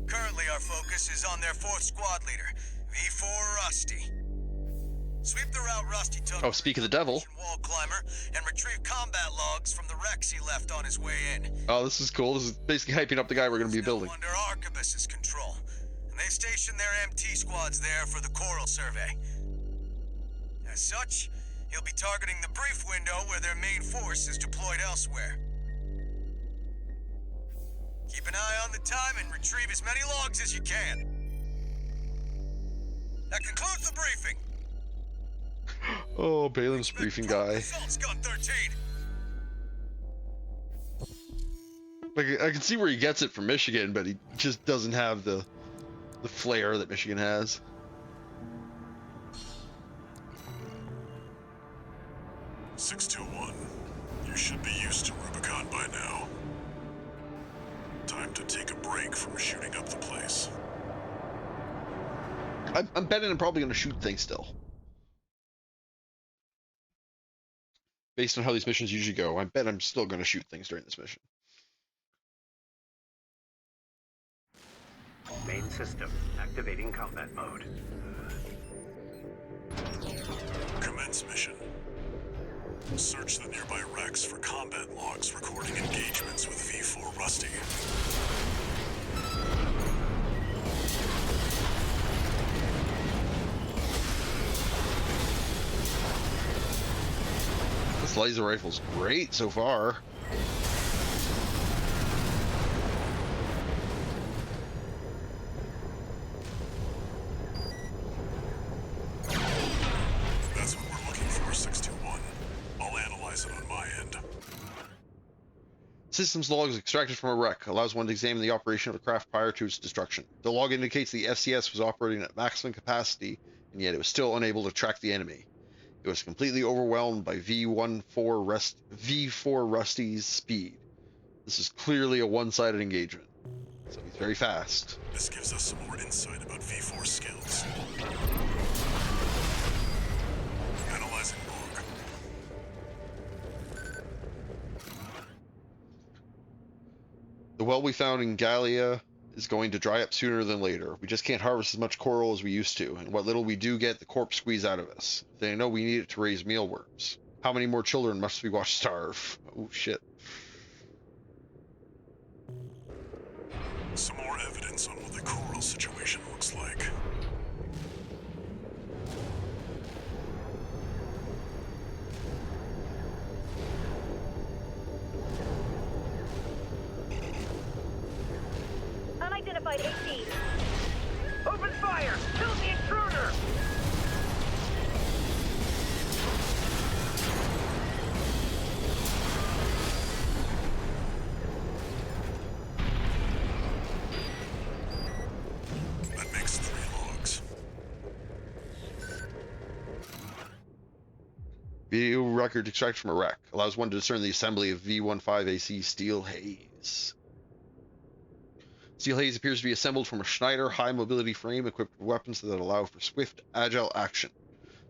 Currently, our focus is on their 4th squad leader, V4 Rusty. Sweep the route Rusty took. Oh, speak of the devil. Wall climber and retrieve combat logs from the wrecks he left on his way in. Oh, this is cool. This is basically hyping up the guy we're going to be building. Under Arquebus's control, and they stationed their MT squads there for the Coral survey. As such, he'll be targeting the brief window where their main force is deployed elsewhere. Keep an eye on the time and retrieve as many logs as you can. That concludes the briefing. Oh, Balim's briefing guy. Gun 13. Like, I can see where he gets it from Michigan, but he just doesn't have the flair that Michigan has. "621, you should be used to Rubicon by now. Time to take a break from shooting up the place." I'm betting I'm probably going to shoot things still. Based on how these missions usually go, I bet I'm still going to shoot things during this mission. Main system activating combat mode. Commence mission. Search the nearby wrecks for combat logs recording engagements with V4 Rusty. This laser rifle's great so far. That's what we're looking for, 621. I'll analyze it on my end. Systems logs extracted from a wreck allows one to examine the operation of a craft prior to its destruction. The log indicates the FCS was operating at maximum capacity, and yet it was still unable to track the enemy. It was completely overwhelmed by V4 Rusty's speed. This is clearly a one-sided engagement, so he's very fast. This gives us some more insight about V4 skills. Analyzing log. The well we found in Gallia is going to dry up sooner than later. We just can't harvest as much coral as we used to, and what little we do get, the corpse squeeze out of us. They know we need it to raise mealworms. How many more children must we watch starve? Oh shit. Some more evidence on what the coral situation looks like. Unidentified AT. Open fire! Kill the intruder! That makes 3 logs. Video record extracted from a wreck allows one to discern the assembly of V15AC Steel Haze. Steel Haze appears to be assembled from a Schneider high-mobility frame equipped with weapons that allow for swift, agile action.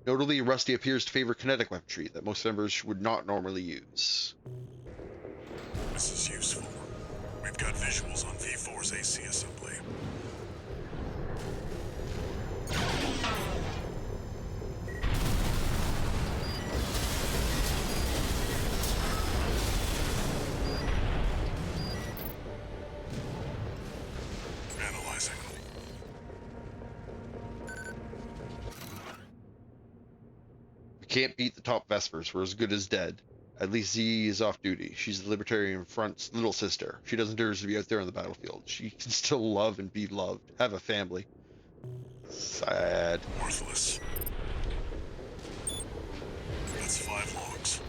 Notably, Rusty appears to favor kinetic weaponry that most members would not normally use. This is useful. We've got visuals on V4's AC assembly. Analyzing. We can't beat the top Vespers. We're as good as dead. At least Z is off duty. She's the Libertarian Front's little sister. She doesn't deserve to be out there on the battlefield. She can still love and be loved. Have a family. Sad. Worthless. That's 5 logs.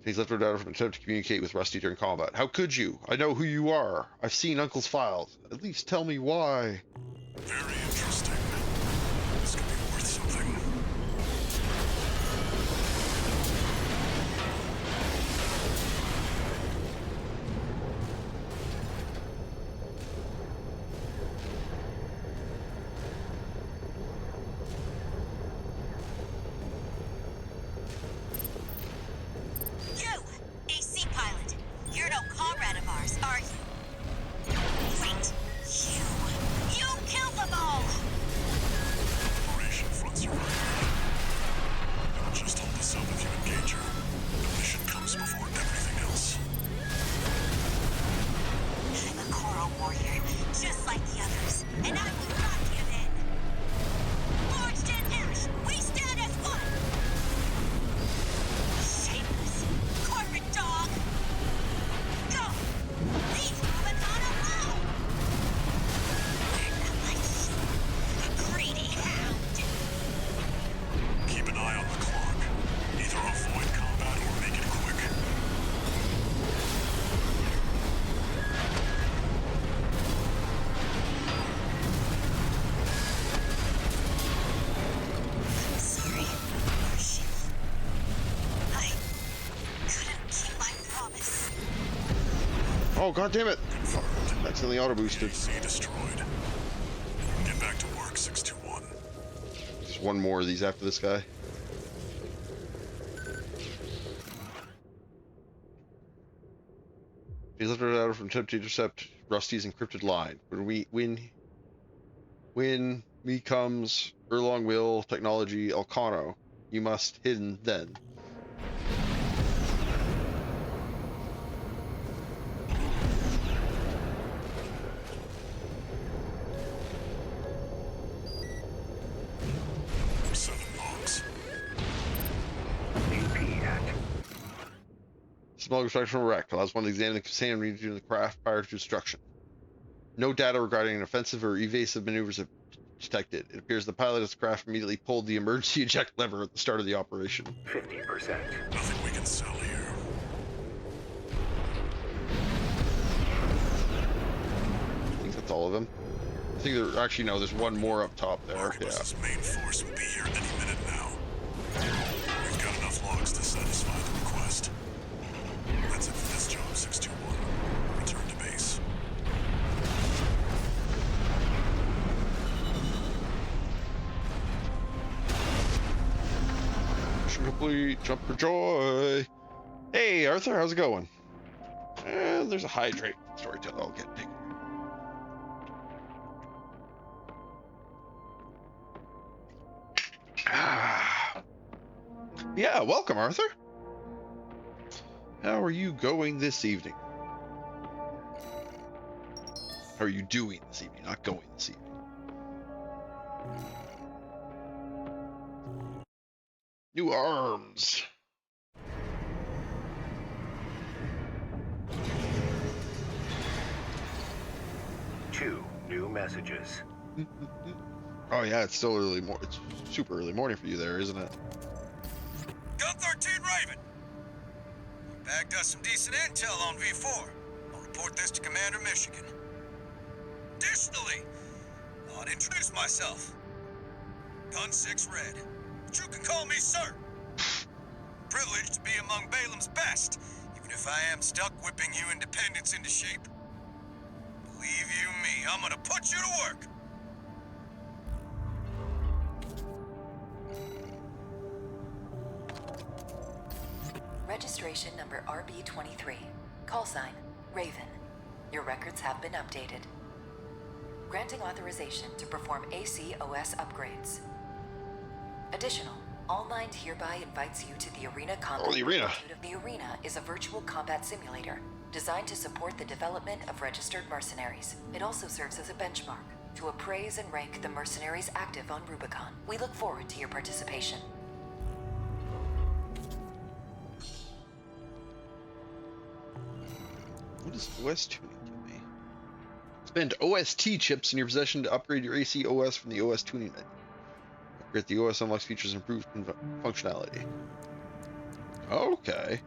He's left her data from an attempt to communicate with Rusty during combat. How could you? I know who you are. I've seen Uncle's files. At least tell me why. Very interesting. This could be worth something. You! AC pilot! You're no comrade of ours, are you? Wait! You killed them all! Operation Front Survivor. It'll just hold us up if you engage her. The mission comes before everything else. I'm a coral warrior, just like the others, and I will not give in! Forged in ash, we stand as one! Shameless, corporate dog! Go! Leave Rubicon alone! A greedy hound! Keep an eye on the clock. Either avoid combat or make it quick. Sorry, Martian. I couldn't keep my promise. Oh, god damn it! Oh, accidentally auto boosted. AC destroyed. Get back to work, 621. Just one more of these after this guy. He's left her data from attempt to intercept Rusty's encrypted line. When me comes Erlong will technology Elcano. You must hidden then. Seven logs. AP Act. Small extraction from a wreck allows one to examine the sand region of the craft prior to destruction. No data regarding offensive or evasive maneuvers have detected. It appears the pilot of the craft immediately pulled the emergency eject lever at the start of the operation. 50%. Nothing we can sell here. I think that's all of them. I think there actually no, there's one more up top there. Yeah. Arquebus's main force will be here any minute now. We've got enough logs to satisfy the request. That's it for this job, 621. Return to base. Mission complete. Jump for joy. Hey, Arthur, how's it going? And there's a hydrate storyteller. I'll get taken. Yeah, welcome, Arthur. How are you going this evening? How are you doing this evening? Not going this evening. New arms. Two new messages. Oh yeah, it's still early. It's super early morning for you there, isn't it? Gun 13 Raven. We bagged us some decent intel on V4. I'll report this to Commander Michigan. Additionally, I'll introduce myself. Gun 6 Red. But you can call me Sir. Privileged to be among Balaam's best, even if I am stuck whipping you independents into shape. Believe you me, I'm gonna put you to work. Registration number RB23. Call sign, Raven. Your records have been updated. Granting authorization to perform ACOS upgrades. Additional, All Mind hereby invites you to the Arena Combat. Oh, the Arena. The Arena is a virtual combat simulator designed to support the development of registered mercenaries. It also serves as a benchmark to appraise and rank the mercenaries active on Rubicon. We look forward to your participation. What does OS tuning give me? Spend OST chips in your possession to upgrade your AC OS from the OS tuning menu. Upgrade the OS unlocks features and improved functionality. Okay.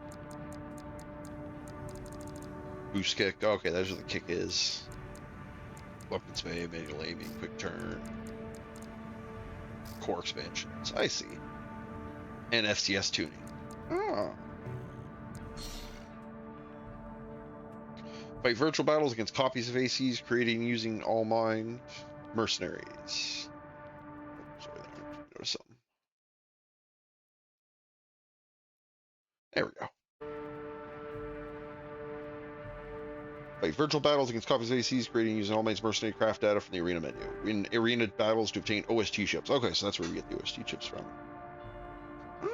Boost kick. Okay, that's what the kick is. Weapon spray, manual aiming, quick turn. Core expansions. I see. And FCS tuning. Oh. Fight virtual battles against copies of ACs creating using All Mind mercenaries. Oh, sorry, I noticed something. There we go. Fight virtual battles against copies of ACs creating using All Mind's mercenary craft data from the arena menu. In arena battles to obtain OST chips. Okay, so that's where we get the OST chips from.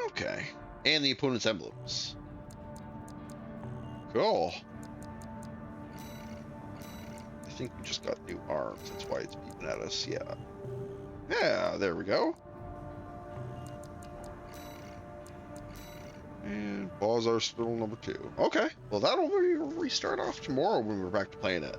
Okay. And the opponent's emblems. Cool. I think we just got new arms. That's why it's beeping at us. Yeah. Yeah, there we go. And pause our spittle number 2. Okay. Well, that'll restart off tomorrow when we're back to playing it.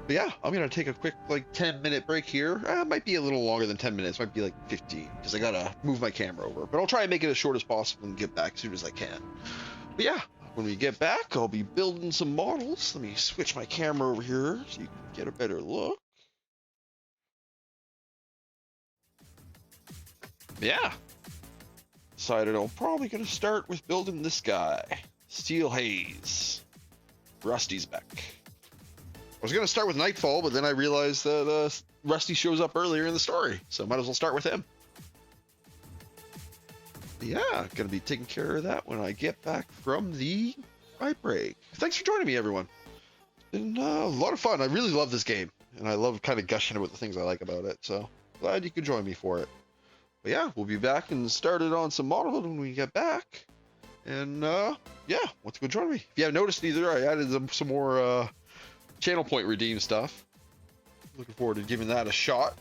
But yeah, I'm going to take a quick, 10-minute break here. It might be a little longer than 10 minutes. Might be 15, because I got to move my camera over. But I'll try and make it as short as possible and get back as soon as I can. But yeah, when we get back, I'll be building some models. Let me switch my camera over here so you can get a better look. Yeah. Decided I'm probably going to start with building this guy. Steel Haze. Rusty's back. I was going to start with Nightfall, but then I realized that Rusty shows up earlier in the story, so might as well start with him. Yeah, going to be taking care of that when I get back from the night break. Thanks for joining me, everyone. It's been a lot of fun. I really love this game, and I love kind of gushing about the things I like about it, so glad you could join me for it. But yeah, we'll be back and started on some model building when we get back. And yeah, want to go join me. If you haven't noticed either, I added some more channel point redeem stuff. Looking forward to giving that a shot.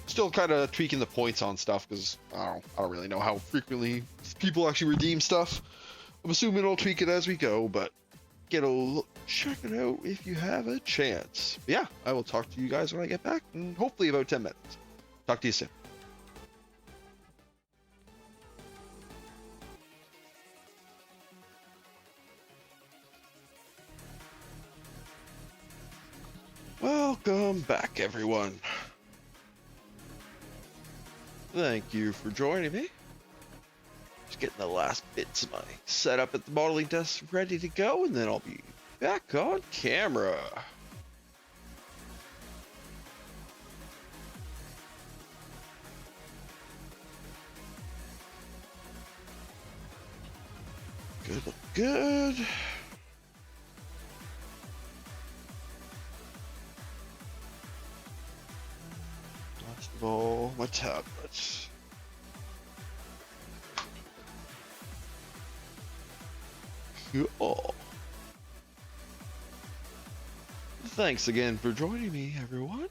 Still kind of tweaking the points on stuff because I don't really know how frequently people actually redeem stuff. I'm assuming I'll tweak it as we go, but get a look, check it out if you have a chance. But yeah, I will talk to you guys when I get back in hopefully about 10 minutes. Talk to you soon. Welcome back, everyone. Thank you for joining me. Just getting the last bits of my setup at the modeling desk ready to go, and then I'll be back on camera. Good, look good. Last of all, my tablets. go. Thanks again for joining me, everyone.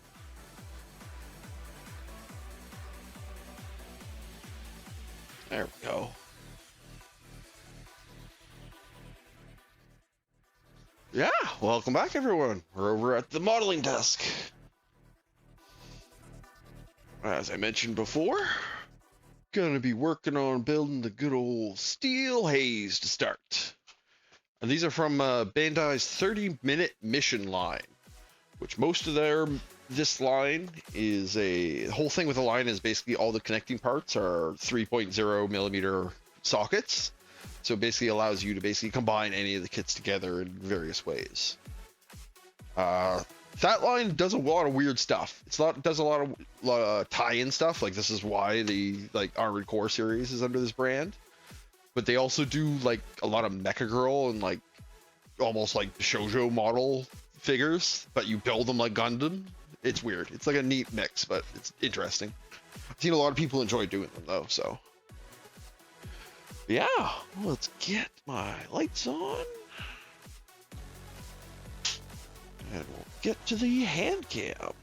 There we go. Yeah, welcome back, everyone. We're over at the modeling desk. As I mentioned before, gonna be working on building the good old steel haze to start. And these are from Bandai's 30-minute mission line, which most of this line is the whole thing with the line is basically all the connecting parts are 3.0 millimeter sockets. So it basically allows you to basically combine any of the kits together in various ways. That line does a lot of weird stuff. It does a lot of tie-in stuff. Like this is why the Armored Core series is under this brand. But they also do like a lot of Mecha Girl and like almost like shoujo model figures, but you build them like Gundam. It's weird. It's like a neat mix, but it's interesting. I've seen a lot of people enjoy doing them though, so. Yeah, let's get my lights on. And we'll get to the hand cam.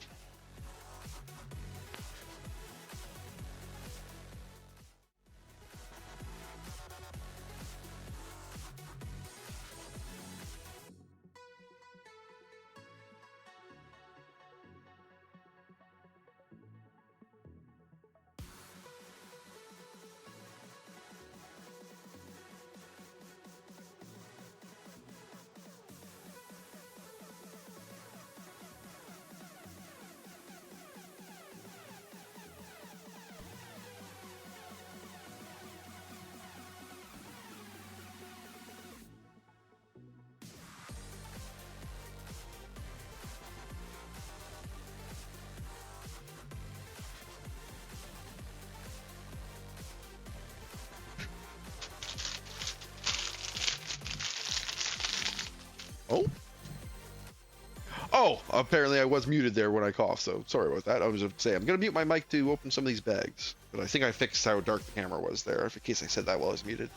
Oh, apparently I was muted there when I coughed, so sorry about that. I was going to say, I'm going to mute my mic to open some of these bags, but I think I fixed how dark the camera was there, in case I said that while I was muted.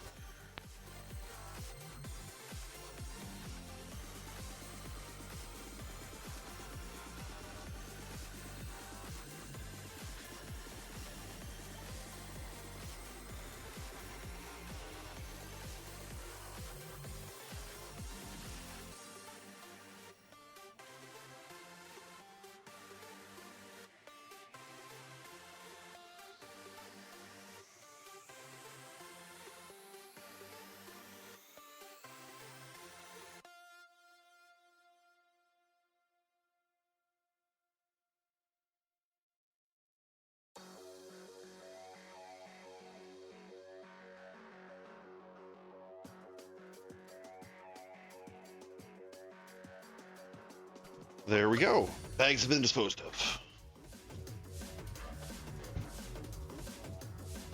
There we go. Bags have been disposed of.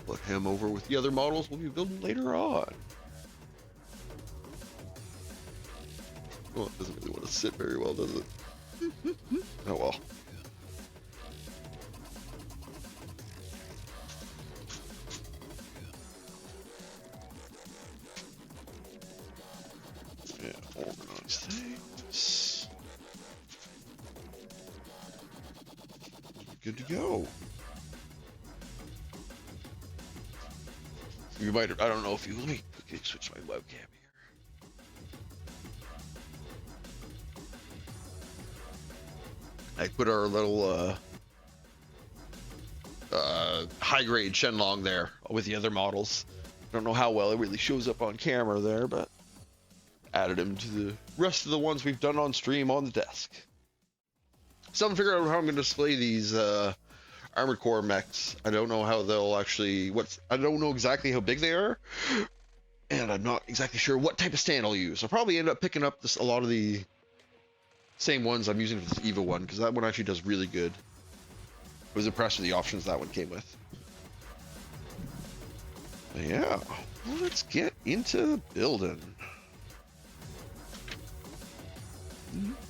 Put him over with the other models we'll be building later on. Well, it doesn't really want to sit very well, does it? Oh well. Yeah, organize things. Good to go. You might have, I don't know if you, let me quickly switch my webcam here. I put our little high grade Shenlong there with the other models. I don't know how well it really shows up on camera there, but added him to the rest of the ones we've done on stream on the desk. Still haven't figured out how I'm going to display these Armored Core mechs. I don't know how they'll actually, I don't know exactly how big they are, and I'm not exactly sure what type of stand I'll use. I'll probably end up picking up a lot of the same ones I'm using for this EVA one, because that one actually does really good. I was impressed with the options that one came with. But yeah, well, let's get into building.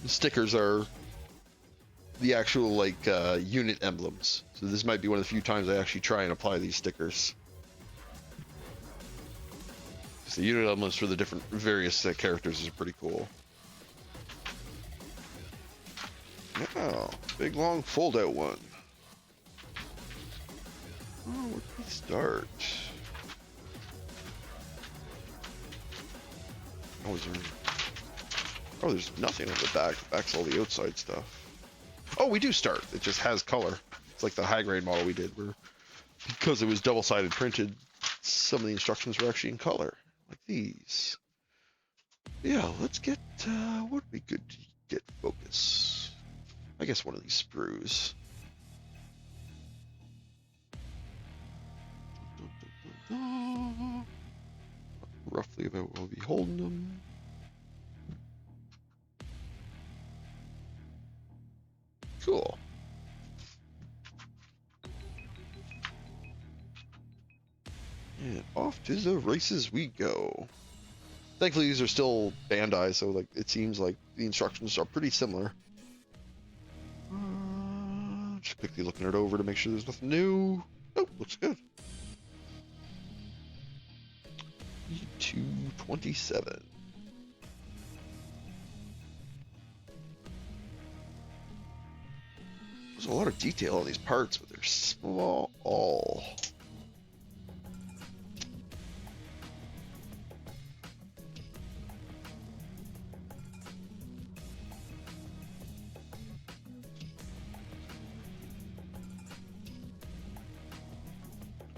The stickers are the actual like unit emblems, so this might be one of the few times I actually try and apply these stickers. the unit elements for the different various characters is pretty cool. Oh, big long fold out one. Oh, where do we start? Oh, is there... Oh, there's nothing on the back. The back's all the outside stuff. Oh, we do start. It just has color. It's like the high grade model we did, where because it was double-sided printed, some of the instructions were actually in color, like these. Yeah, let's get, what would be good to get focus? I guess one of these sprues. Roughly about where we'll be holding them. Cool. And off to the races we go. Thankfully, these are still Bandai, so like it seems like the instructions are pretty similar. Just quickly looking it over to make sure there's nothing new. Oh, looks good. 227. There's a lot of detail on these parts, but they're small.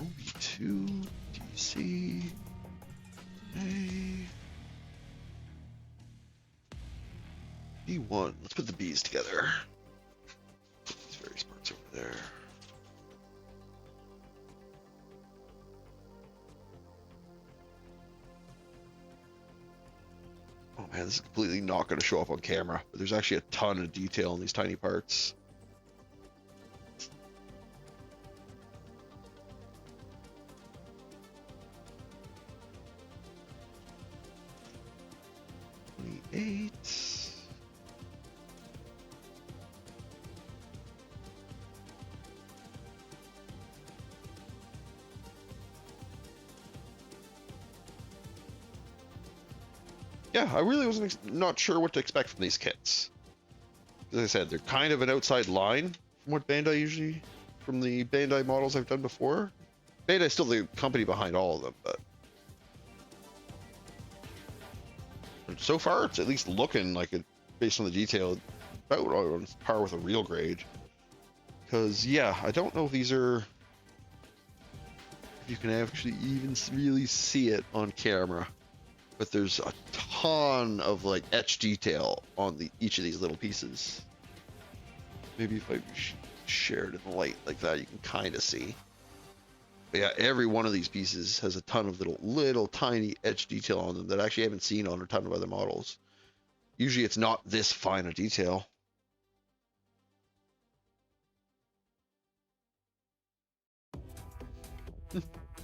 OB2, DC, A, B1. Let's put the B's together. Put these various parts over there. Oh man, this is completely not going to show up on camera, but there's actually a ton of detail in these tiny parts. Yeah, I really wasn't not sure what to expect from these kits. As I said, they're kind of an outside line from what Bandai usually, from the Bandai models I've done before. Bandai's still the company behind all of them, but so far it's at least looking like it, based on the detail, about on par with a real grade. Because yeah, I don't know if these are, if you can actually even really see it on camera. But there's a ton of like etched detail on each of these little pieces. Maybe if I share it in the light like that, you can kind of see. But yeah, every one of these pieces has a ton of little tiny etched detail on them that I actually haven't seen on a ton of other models. Usually it's not this fine a detail.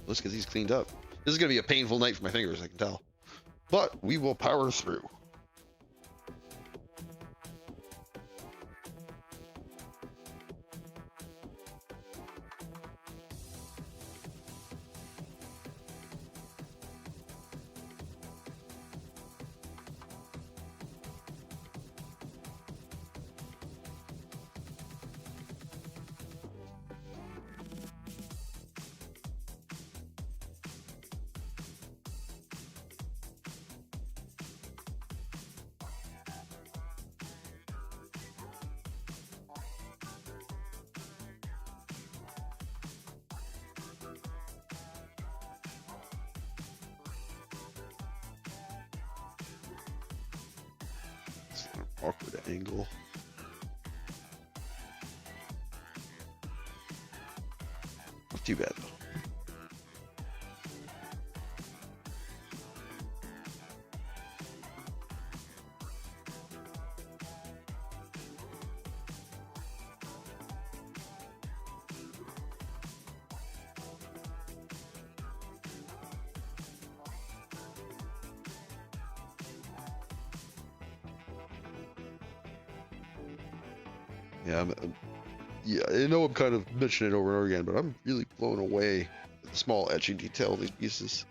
Let's get these cleaned up. This is going to be a painful night for my fingers, I can tell. But we will power through. Awkward angle. Not too bad though. Yeah, I know I'm kind of mentioning it over and over again, but I'm really blown away with the small etching detail of these pieces.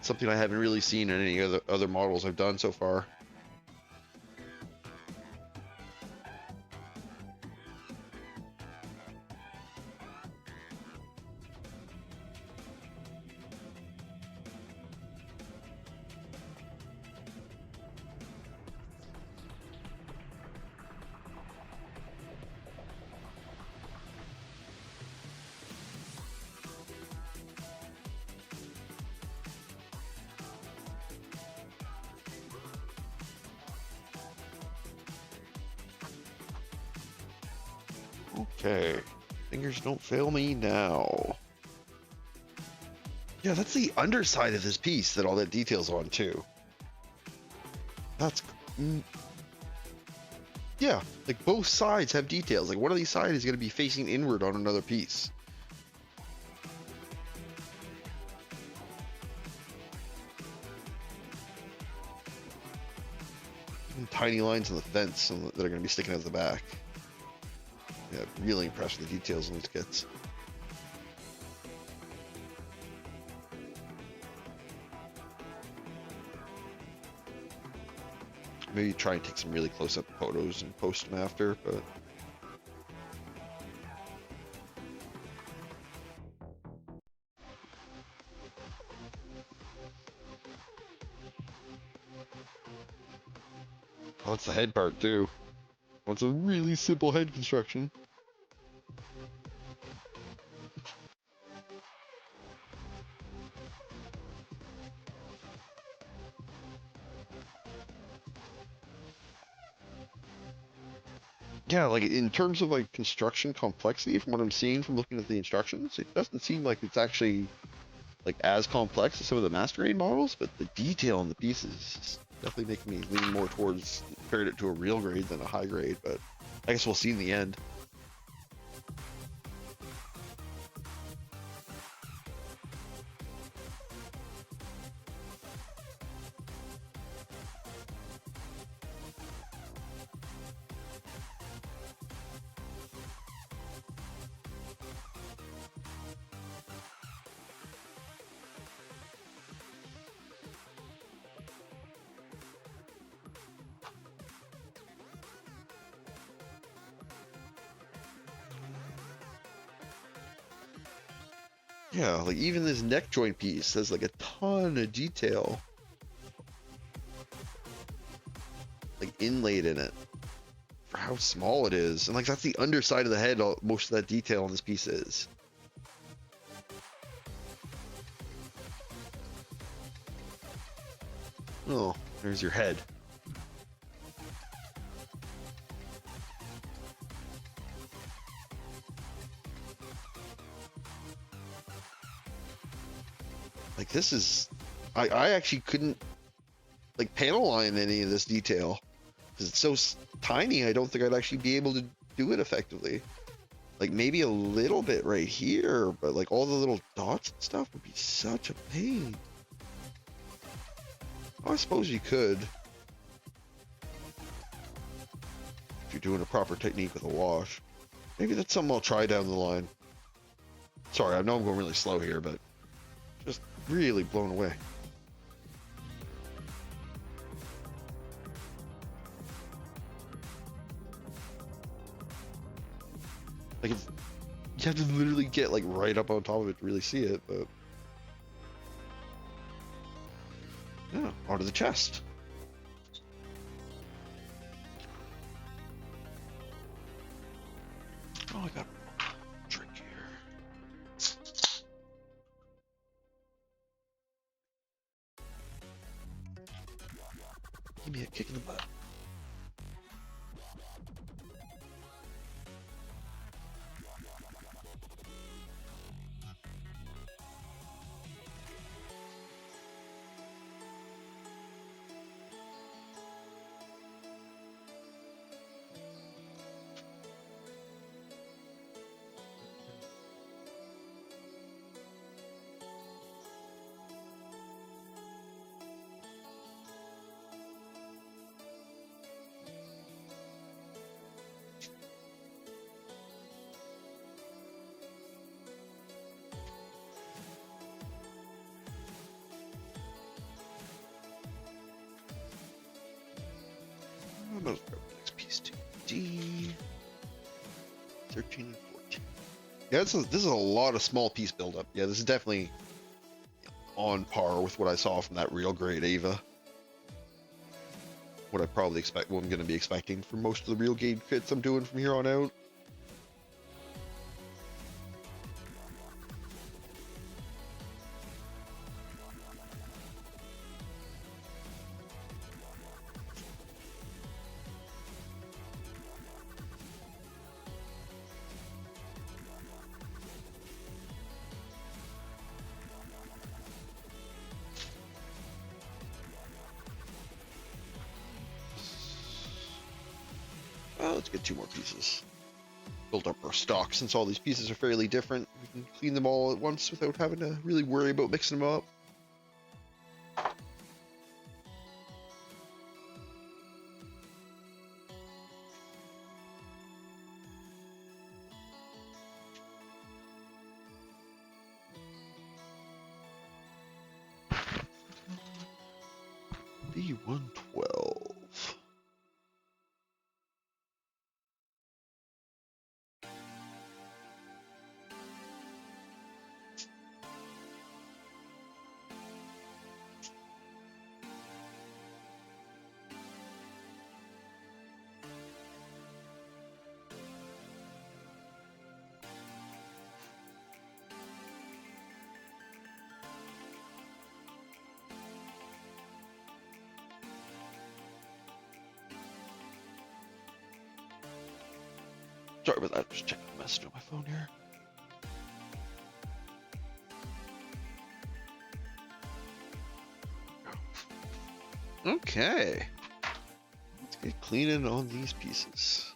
something I haven't really seen in any other models I've done so far. Okay, fingers don't fail me now. Yeah, that's the underside of this piece that all that detail's on too. That's, yeah, like both sides have details. Like one of these sides is going to be facing inward on another piece. And tiny lines on the fence that are going to be sticking out the back. Yeah, really impressed with the details on these kits. Maybe try and take some really close-up photos and post them after, but oh, it's the head part too. Well, it's a really simple head construction. Yeah, like in terms of like construction complexity, from what I'm seeing from looking at the instructions, it doesn't seem like it's actually like as complex as some of the master grade models, but the detail in the pieces is definitely making me lean more towards compared it to a real grade than a high grade, but I guess we'll see in the end. Yeah, like even this neck joint piece has like a ton of detail like inlaid in it for how small it is. And like that's the underside of the head, most of that detail on this piece is. Oh, there's your head. Like this is, I actually couldn't like panel line any of this detail because it's so tiny. I don't think I'd actually be able to do it effectively. Like maybe a little bit right here, but like all the little dots and stuff would be such a pain. Oh, I suppose you could if you're doing a proper technique with a wash. Maybe that's something I'll try down the line. Sorry, I know I'm going really slow here, but just really blown away. Like it's, you have to literally get like right up on top of it to really see it, but yeah, onto the chest. Oh, I got a trick here. Give me a kick in the butt. Let's grab the next piece too. D 13 and 14. Yeah, this is a lot of small piece buildup. Yeah, this is definitely on par with what I saw from that real grade Ava. What I probably expect, what I'm going to be expecting for most of the real grade kits I'm doing from here on out. Let's get 2 more pieces. Build up our stock. Since all these pieces are fairly different, we can clean them all at once without having to really worry about mixing them up. B112. Sorry about that, just checking the message on my phone here. Okay. Let's get cleaning on these pieces.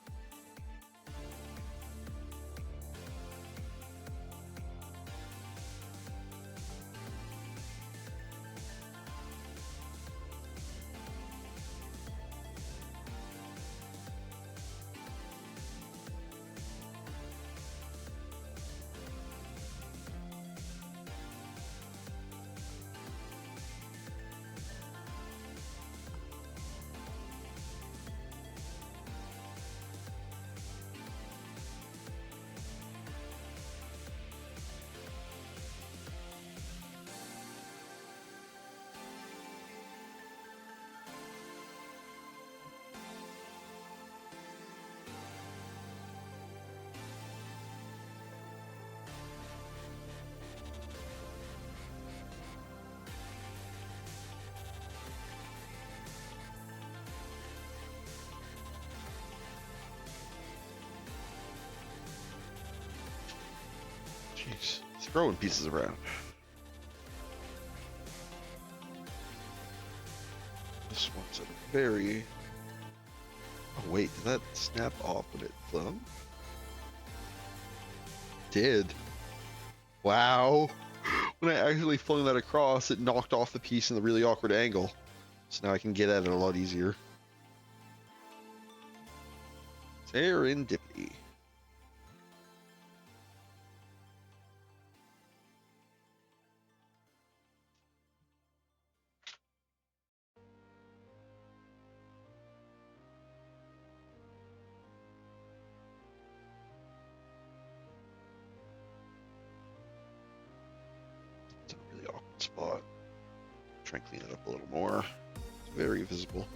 Jeez, throwing pieces around. This one's a very... Oh wait, did that snap off when it flung? Did. Wow. When I actually flung that across, it knocked off the piece in the really awkward angle. So now I can get at it a lot easier. Serendipity. It's a really awkward spot. Try and clean it up a little more. It's very visible.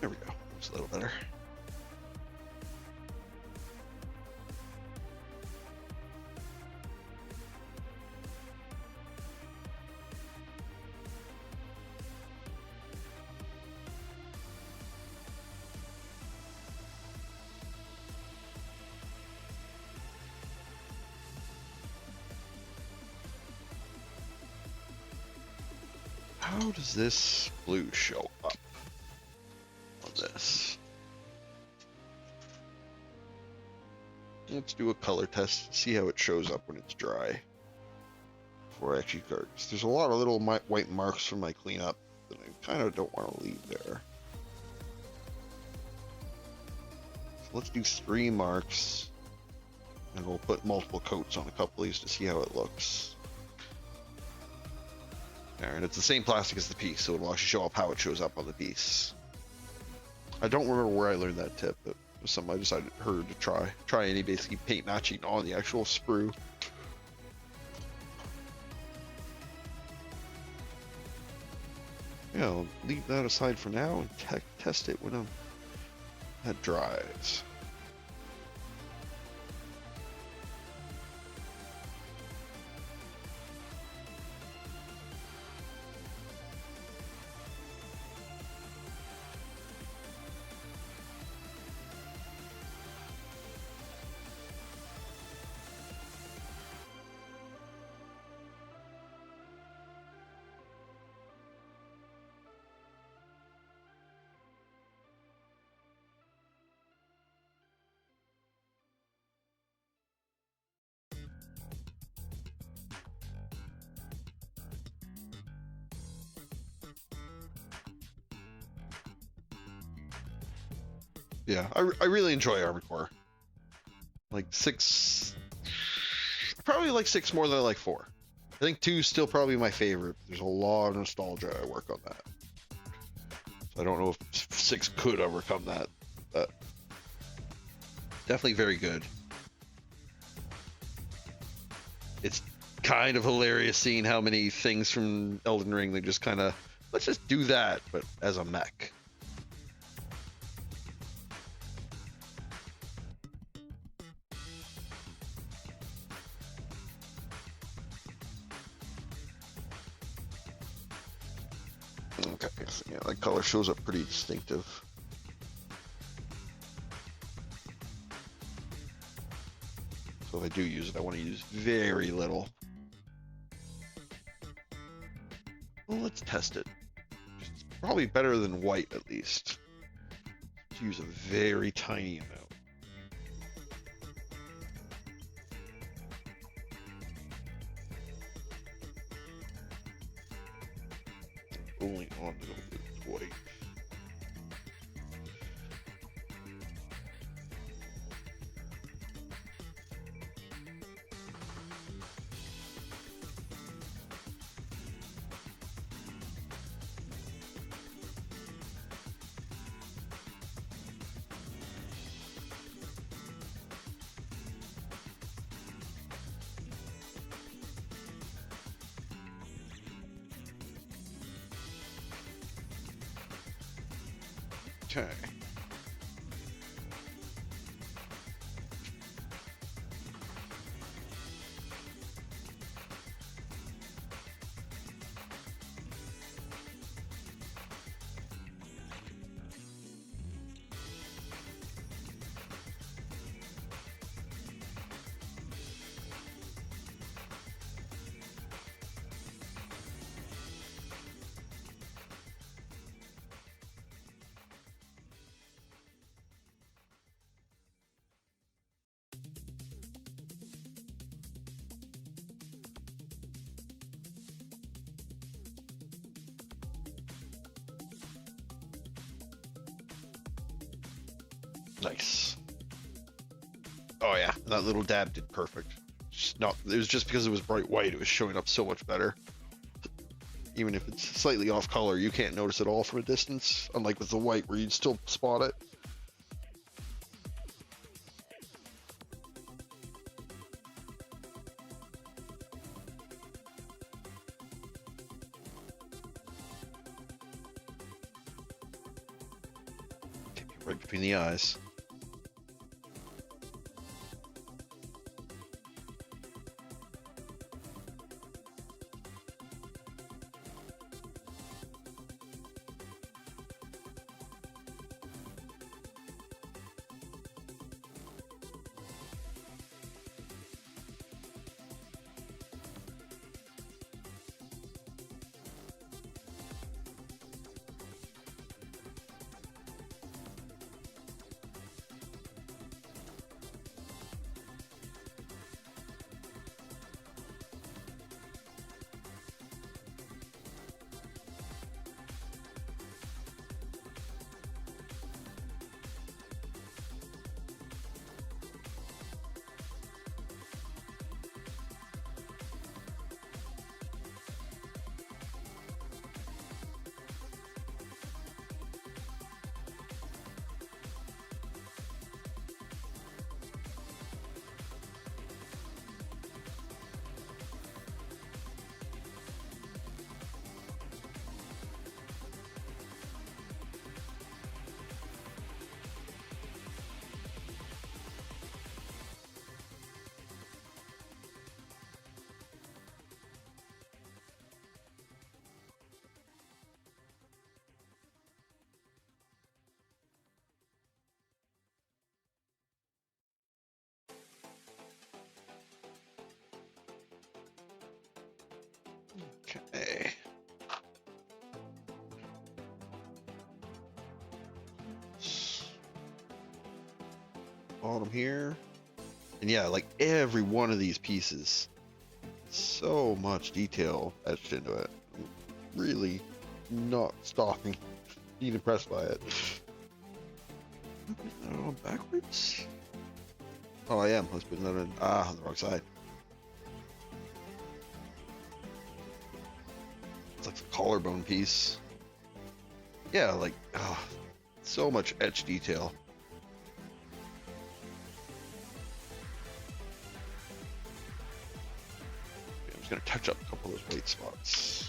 There we go. It's a little better. How does this blue show up on this? Let's do a color test, see how it shows up when it's dry. Before I actually start. There's a lot of little white marks from my cleanup that I kind of don't want to leave there. let's do 3 marks. And we'll put multiple coats on a couple of these to see how it looks. There, and it's the same plastic as the piece, so it'll actually show up how it shows up on the piece. I don't remember where I learned that tip, but it was something I decided to try. Try any basically paint matching on the actual sprue. Yeah, I'll leave that aside for now and test it when that dries. Yeah, I really enjoy Armored Core. Like 6, probably like 6 more than I like 4. I think 2 is still probably my favorite. There's a lot of nostalgia I work on that. So I don't know if 6 could overcome that, but definitely very good. It's kind of hilarious seeing how many things from Elden Ring they just kind of, let's just do that, but as a mech. Okay, so yeah, that color shows up pretty distinctive. So if I do use it, I want to use very little. Well, let's test it. It's probably better than white, at least. Let's use a very tiny amount. Only on a little bit of white. Okay. Nice. Oh yeah, that little dab did perfect. It was just because it was bright white, it was showing up so much better. Even if it's slightly off color, you can't notice it all from a distance, unlike with the white where you'd still spot it. Right between the eyes. Okay. Bottom here. And yeah, like every one of these pieces, so much detail etched into it. I'm really not stopping being impressed by it. Oh, backwards? Oh, I am. Let's put that in. On the wrong side. It's like the collarbone piece. Yeah, like, so much etched detail. Okay, I'm just gonna touch up a couple of those white spots.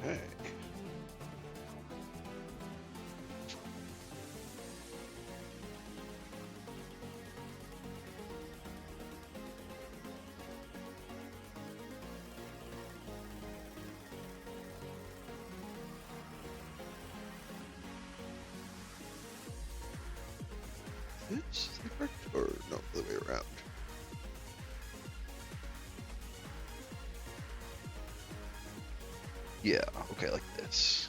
Okay. This the correct, or no, the other way around. Yeah, okay, like this.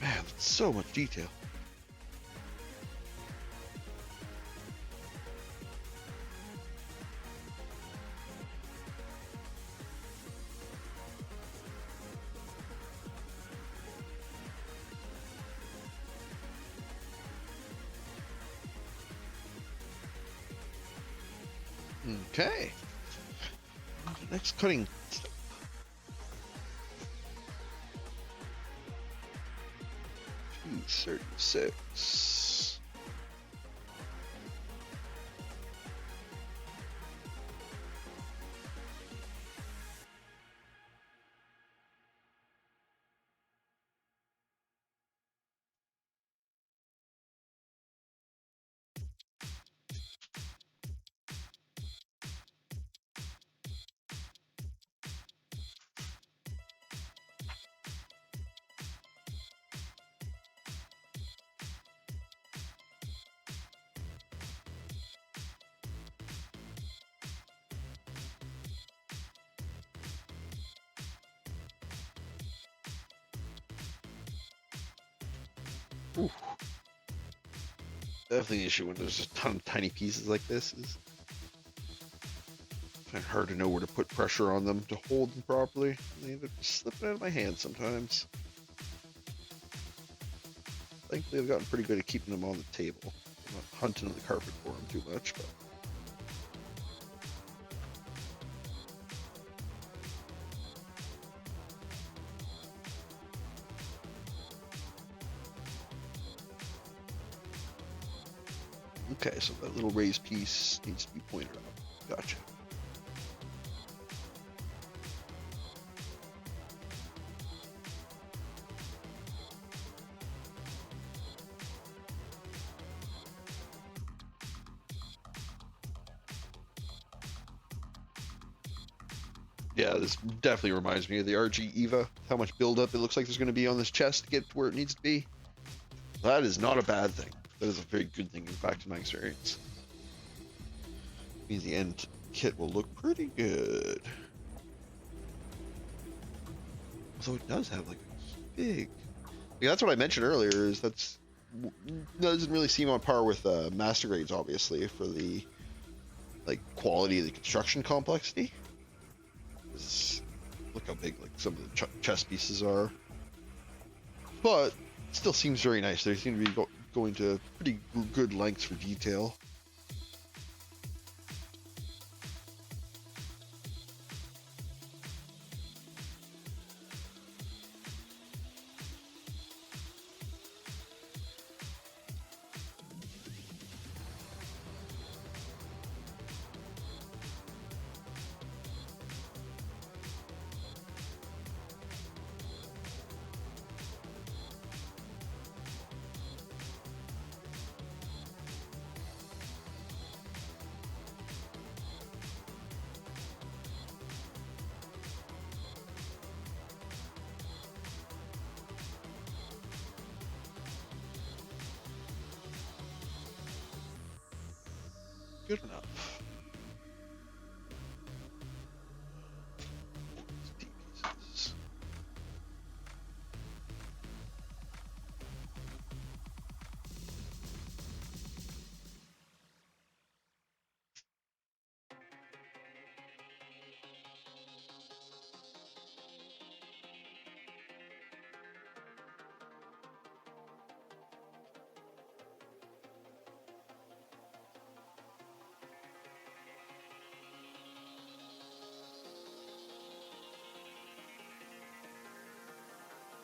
Man, that's so much detail. Okay. Next cutting step. 236. Ooh. Definitely the issue when there's a ton of tiny pieces like this is kind of hard to know where to put pressure on them to hold them properly. They end up just slipping out of my hand sometimes. Thankfully, I've gotten pretty good at keeping them on the table. I'm not hunting the carpet for them too much, but. Okay, so that little raised piece needs to be pointed out. Gotcha. Yeah, this definitely reminds me of the RG Eva. How much buildup it looks like there's going to be on this chest to get to where it needs to be. That is not a bad thing. That is a very good thing, in fact, in my experience. Means the end kit will look pretty good. Although it does have like a big. Yeah, that's what I mentioned earlier. Is that doesn't really seem on par with master grades, obviously, for the like quality of the construction complexity. Look how big like some of the chest pieces are, but it still seems very nice. They seem to be going to pretty good lengths for detail. good enough. D pieces.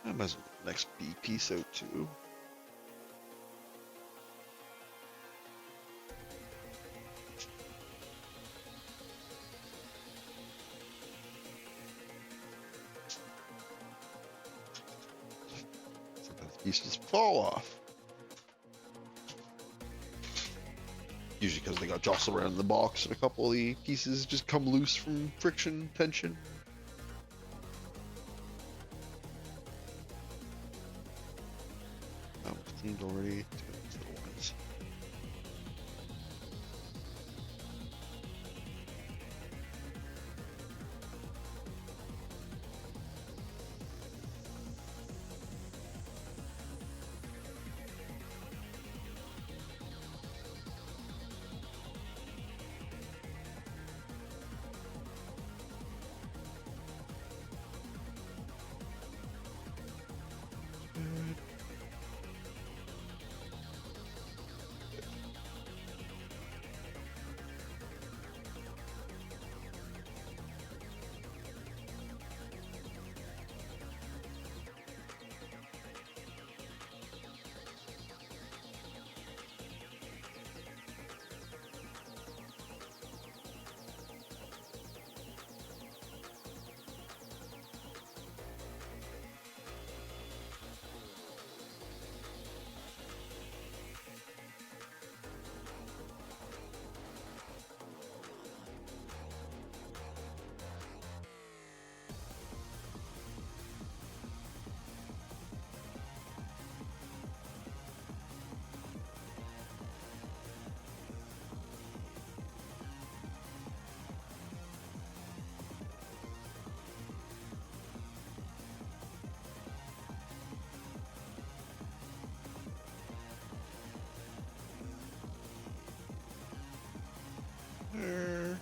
I might as well get the next B piece out too. Sometimes pieces fall off. Usually because they got jostled around in the box and a couple of the pieces just come loose from friction, tension. Oh, cleaned already. Two little ones. There.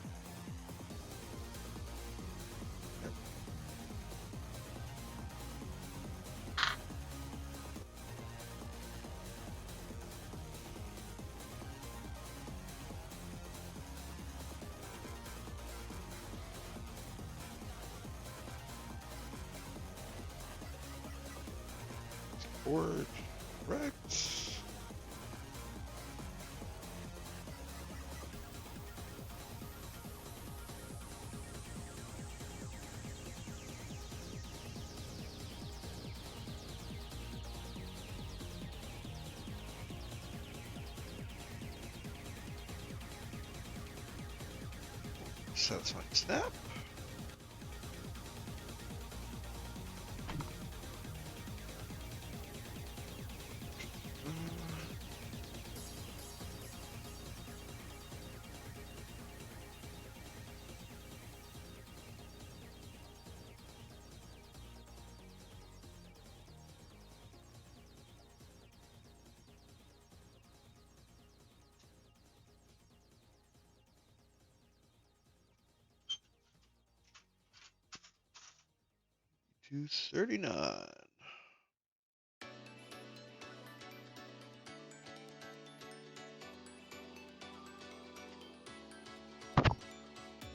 Forward, correct. Satisfying snap. $239.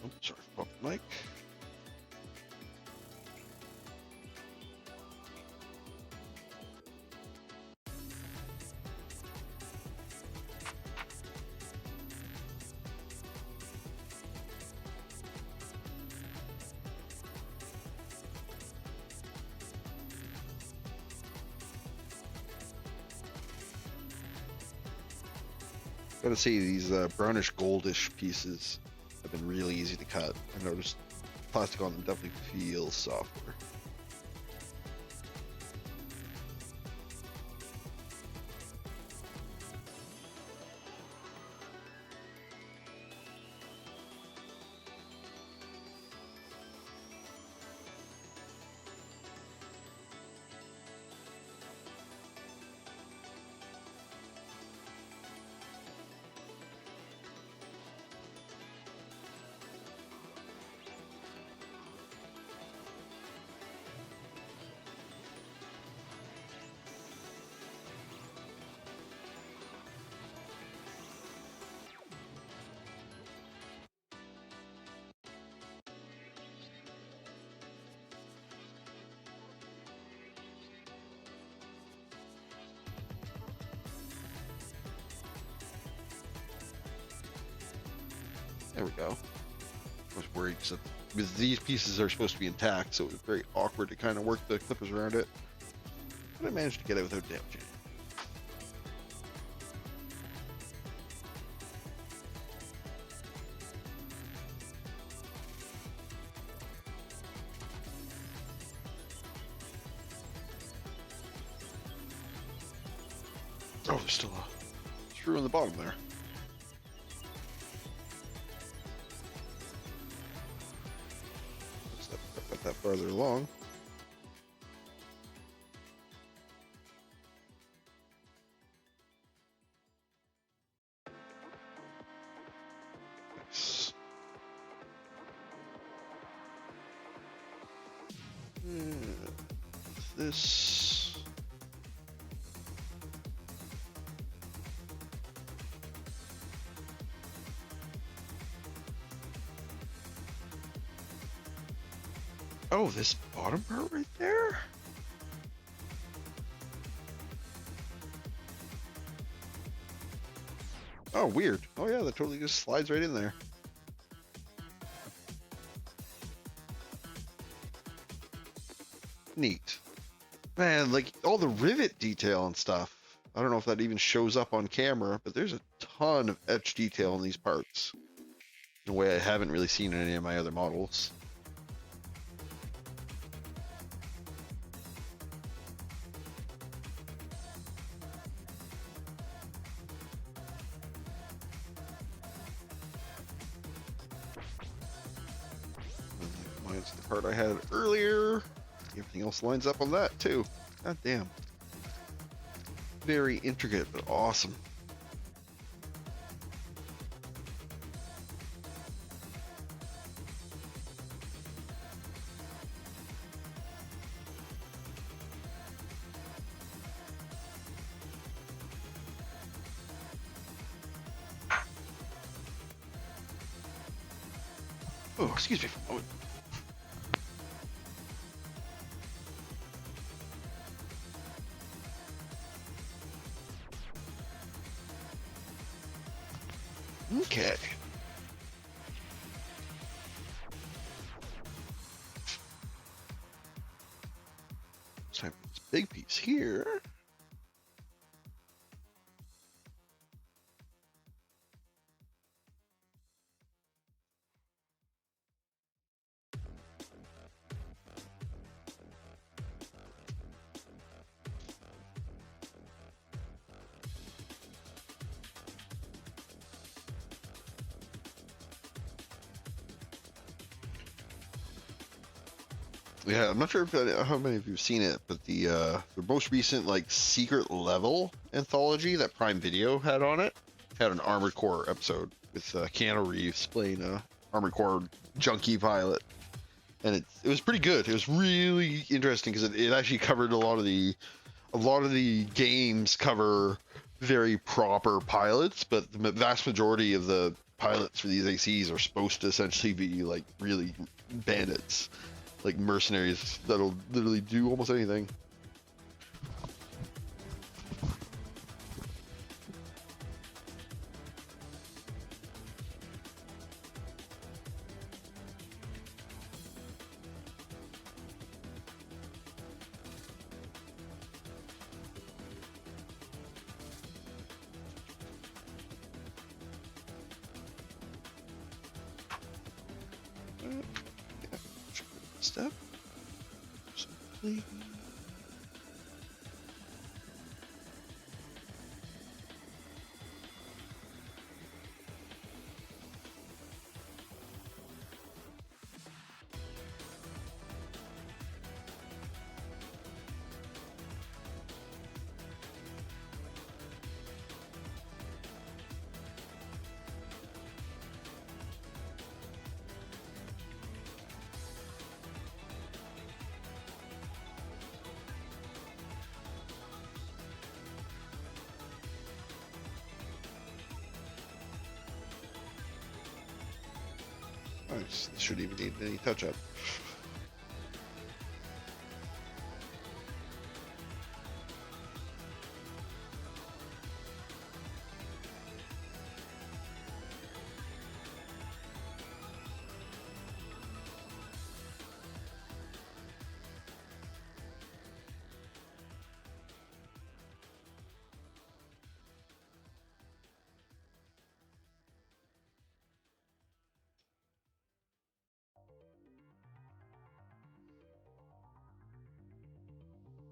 Oh, sorry, bump the mic. Gotta say, these brownish goldish pieces have been really easy to cut. I noticed plastic on them definitely feels softer. There we go. I was worried because these pieces are supposed to be intact, so it was very awkward to kind of work the clippers around it. But I managed to get it without damaging it. Oh, there's still a screw in the bottom there. Got that farther along. Nice. This. Oh, this bottom part right there? Oh, weird. Oh yeah, that totally just slides right in there. Neat. Man, like all the rivet detail and stuff. I don't know if that even shows up on camera, but there's a ton of etch detail in these parts. In a way I haven't really seen in any of my other models. Mine's the part I had earlier. Everything else lines up on that too. God damn. Very intricate, but awesome. Oh, excuse me for a moment. Okay. It's time for this big piece here. Yeah, I'm not sure if how many of you have seen it, but the most recent like secret level anthology that Prime Video had on it had an Armored Core episode with Keanu Reeves playing a Armored Core junkie pilot, and it was pretty good. It was really interesting because it actually covered a lot of the games cover very proper pilots, but the vast majority of the pilots for these ACs are supposed to essentially be like really bandits. Like mercenaries that'll literally do almost anything. Step. Simply. Nice. This shouldn't even need any touch-up.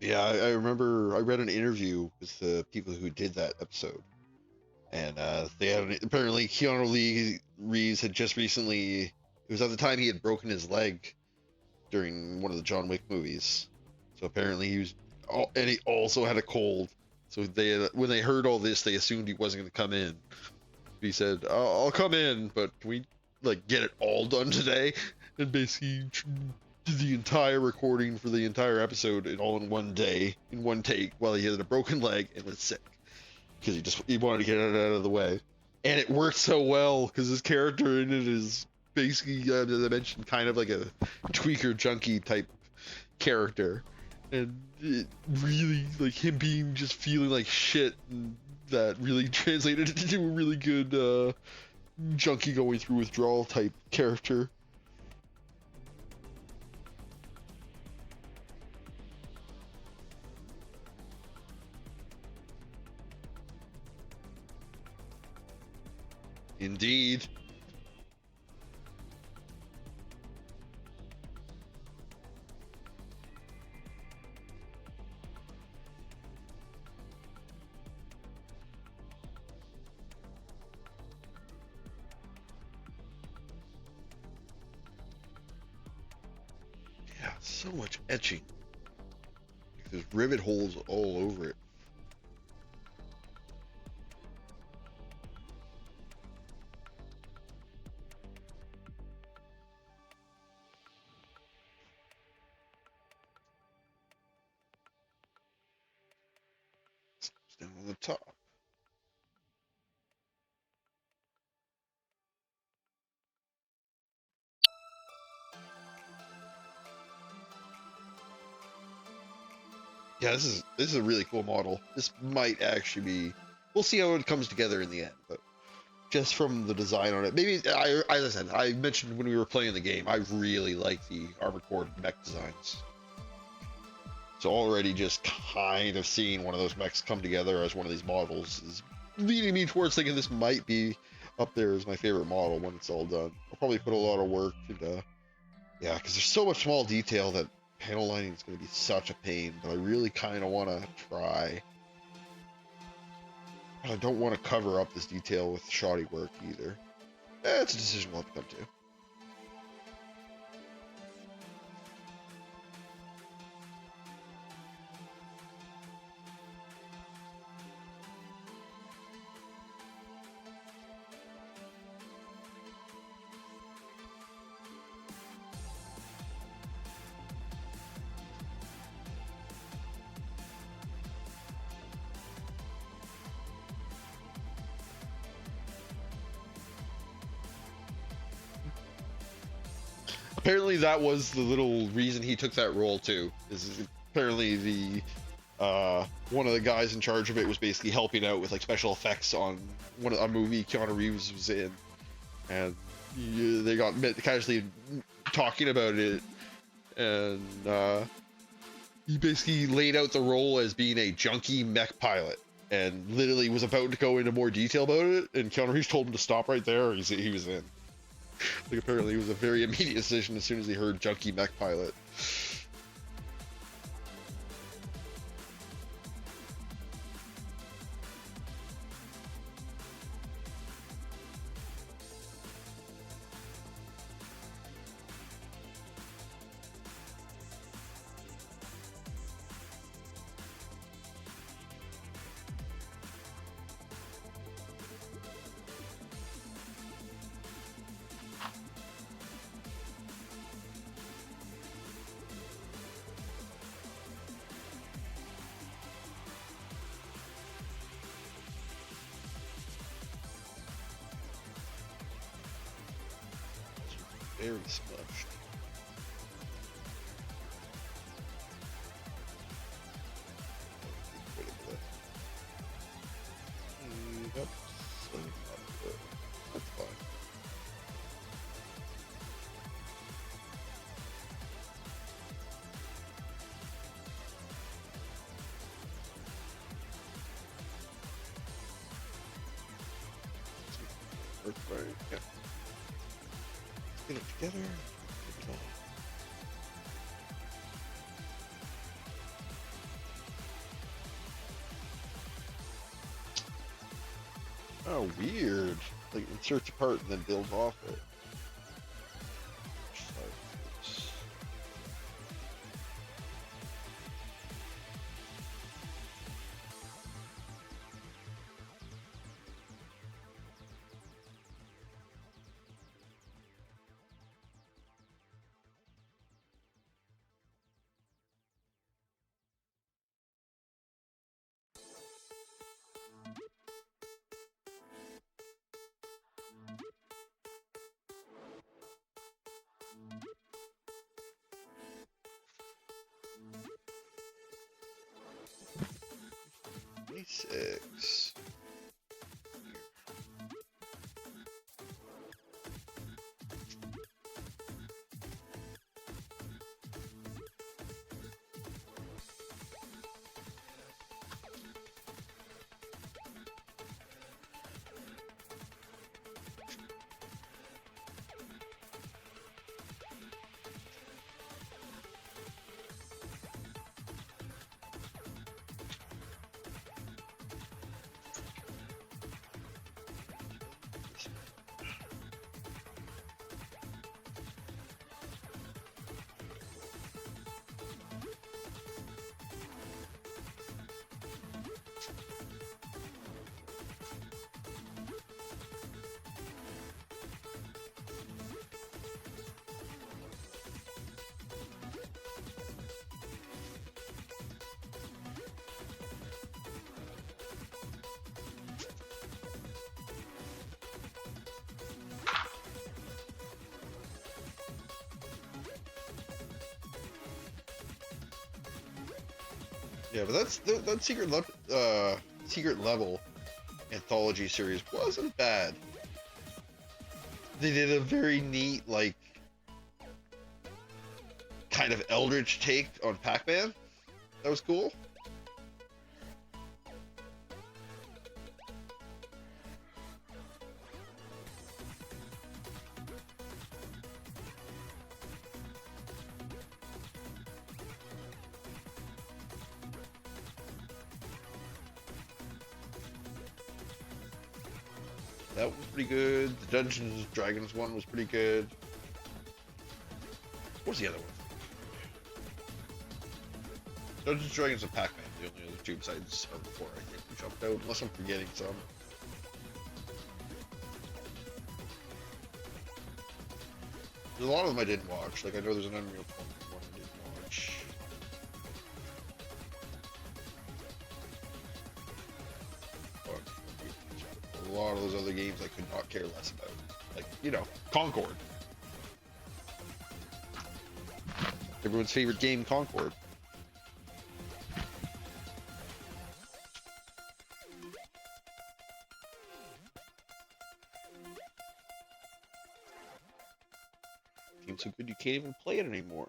Yeah, I remember I read an interview with the people who did that episode, and they had apparently Keanu Reeves had just recently. It was at the time he had broken his leg during one of the John Wick movies, so apparently he was, and he also had a cold. So they when they heard all this, they assumed he wasn't going to come in. He said, I'll come in, but can we like get it all done today?" And basically did the entire recording for the entire episode all in one day, in one take, while he had a broken leg and was sick because he wanted to get it out of the way. And it worked so well because his character in it is basically, as I mentioned, kind of like a tweaker junkie type character, and it really, like, him being just feeling like shit, and that really translated into a really good junkie going through withdrawal type character. Indeed. Yeah, so much etching. Like, there's rivet holes all over it. Down on the top. Yeah, this is a really cool model. This might actually be. We'll see how it comes together in the end, but just from the design on it, maybe as I said, I mentioned when we were playing the game, I really like the Armored Core mech designs. So already just kind of seeing one of those mechs come together as one of these models is leading me towards thinking this might be up there as my favorite model when it's all done. I'll probably put a lot of work into, yeah, because there's so much small detail that panel lining is going to be such a pain, but I really kind of want to try. But I don't want to cover up this detail with shoddy work either. It's a decision we'll have to come to. Apparently that was the little reason he took that role too. Is apparently the one of the guys in charge of it was basically helping out with like special effects on a movie Keanu Reeves was in, and they got casually talking about it, and he basically laid out the role as being a junkie mech pilot, and literally was about to go into more detail about it, and Keanu Reeves told him to stop right there. He was in. Like, apparently it was a very immediate decision as soon as he heard junkie mech pilot. Very smushed. Yep. That's fine. Right. Yeah. Get it together. Get it all. Oh, weird. Like inserts a part and then builds off it. Six. Yeah, but that secret level anthology series wasn't bad. They did a very neat, like, kind of eldritch take on Pac-Man. That was cool. That was pretty good. The Dungeons and Dragons one was pretty good. What was the other one? Dungeons and Dragons and Pac-Man, the only other two besides four I think we jumped out, unless I'm forgetting some. There's a lot of them I didn't watch. Like I know there's an Unreal Tournament one I didn't watch. But a lot of those other games I could not care less about. Like, you know, Concord. Everyone's favorite game, Concord. Game's so good you can't even play it anymore.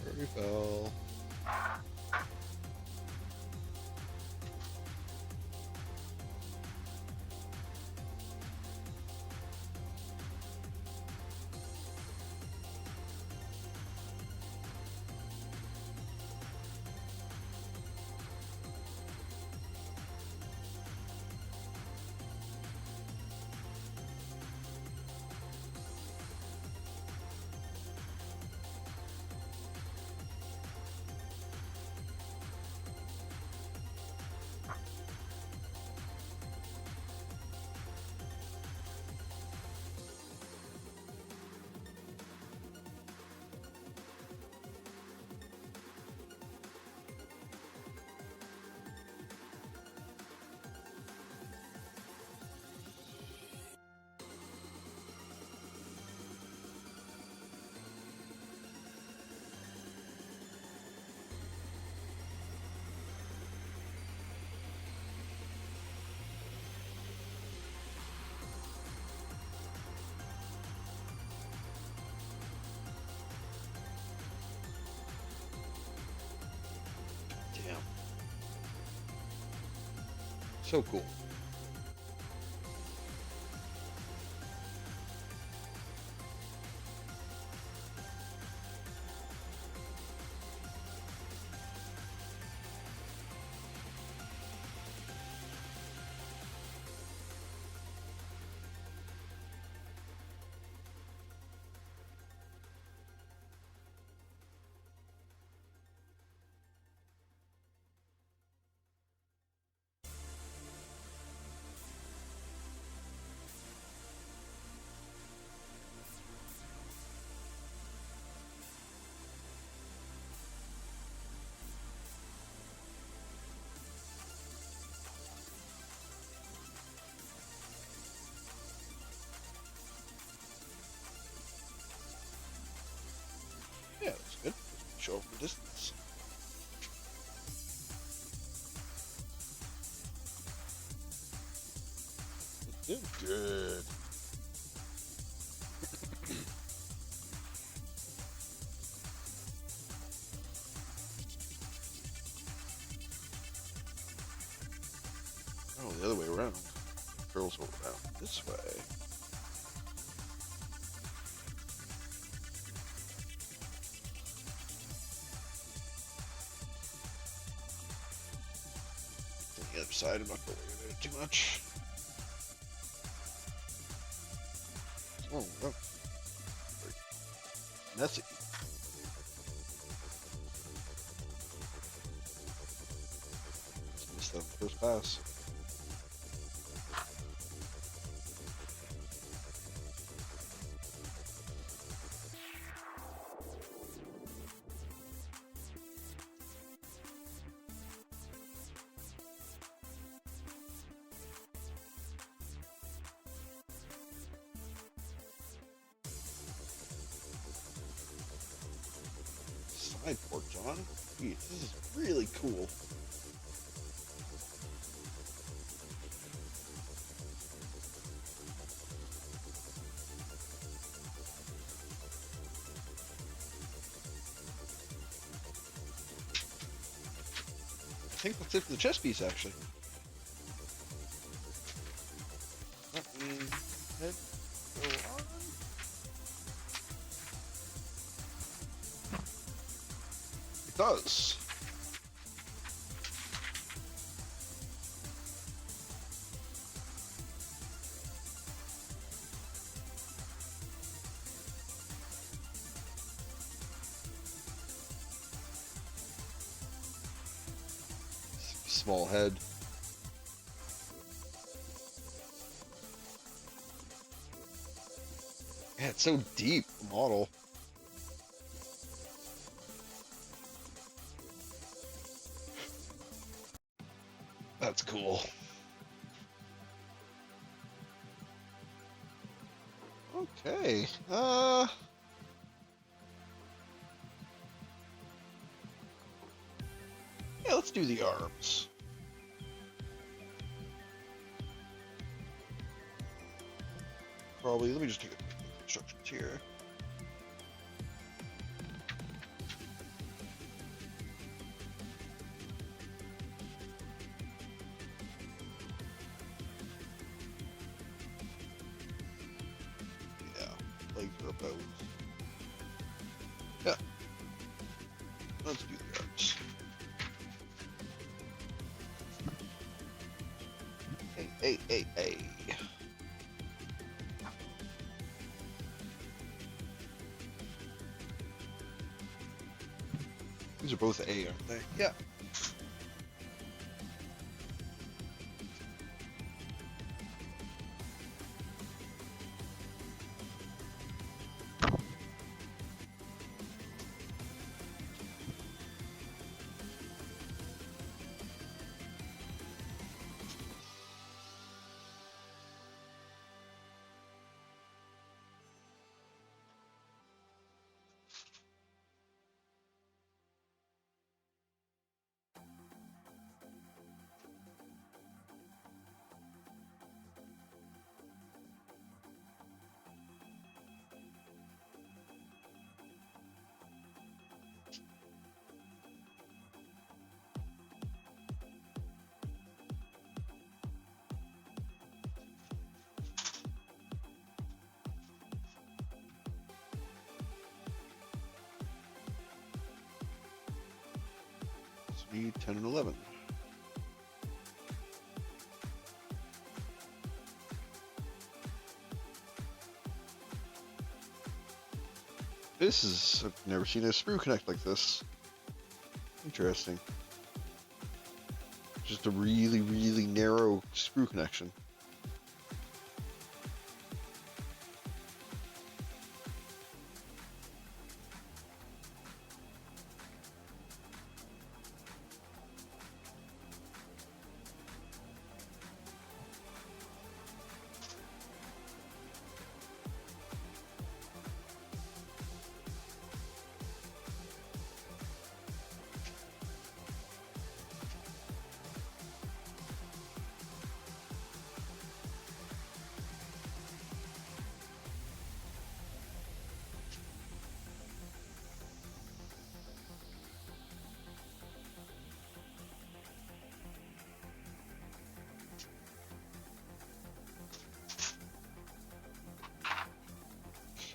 Where we fell. So cool. Yeah, that's good. Show up the distance. Good. Good. Oh, the other way around. Curls around this way. On the other side, I'm not going to worry about it too much. Oh, no. Very messy. Just missed that first pass. Side porch on. Jeez, this is really cool. I think that's it for the chest piece, actually. Let me head go on. It does. Small head. Yeah, it's so deep, the model. That's cool. Okay. Yeah, let's do the arms. Probably, let me just take a look at the instructions here. Yeah, legs are about. Yeah. Let's do the arms. Hey. These are both A, aren't they? Yeah. Need 10 and 11. This is, I've never seen a sprue connect like this. Interesting. Just a really, really narrow screw connection.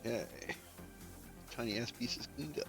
Okay. Tiny ass pieces cleaned up.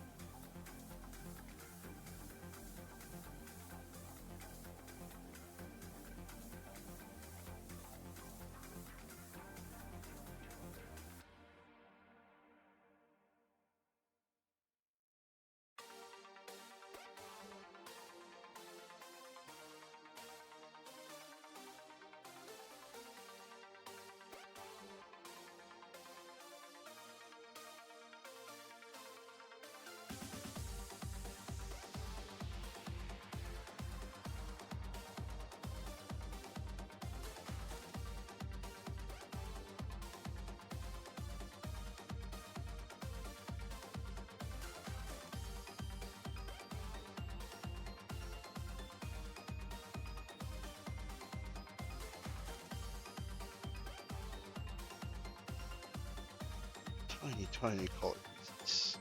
Tiny, tiny color pieces.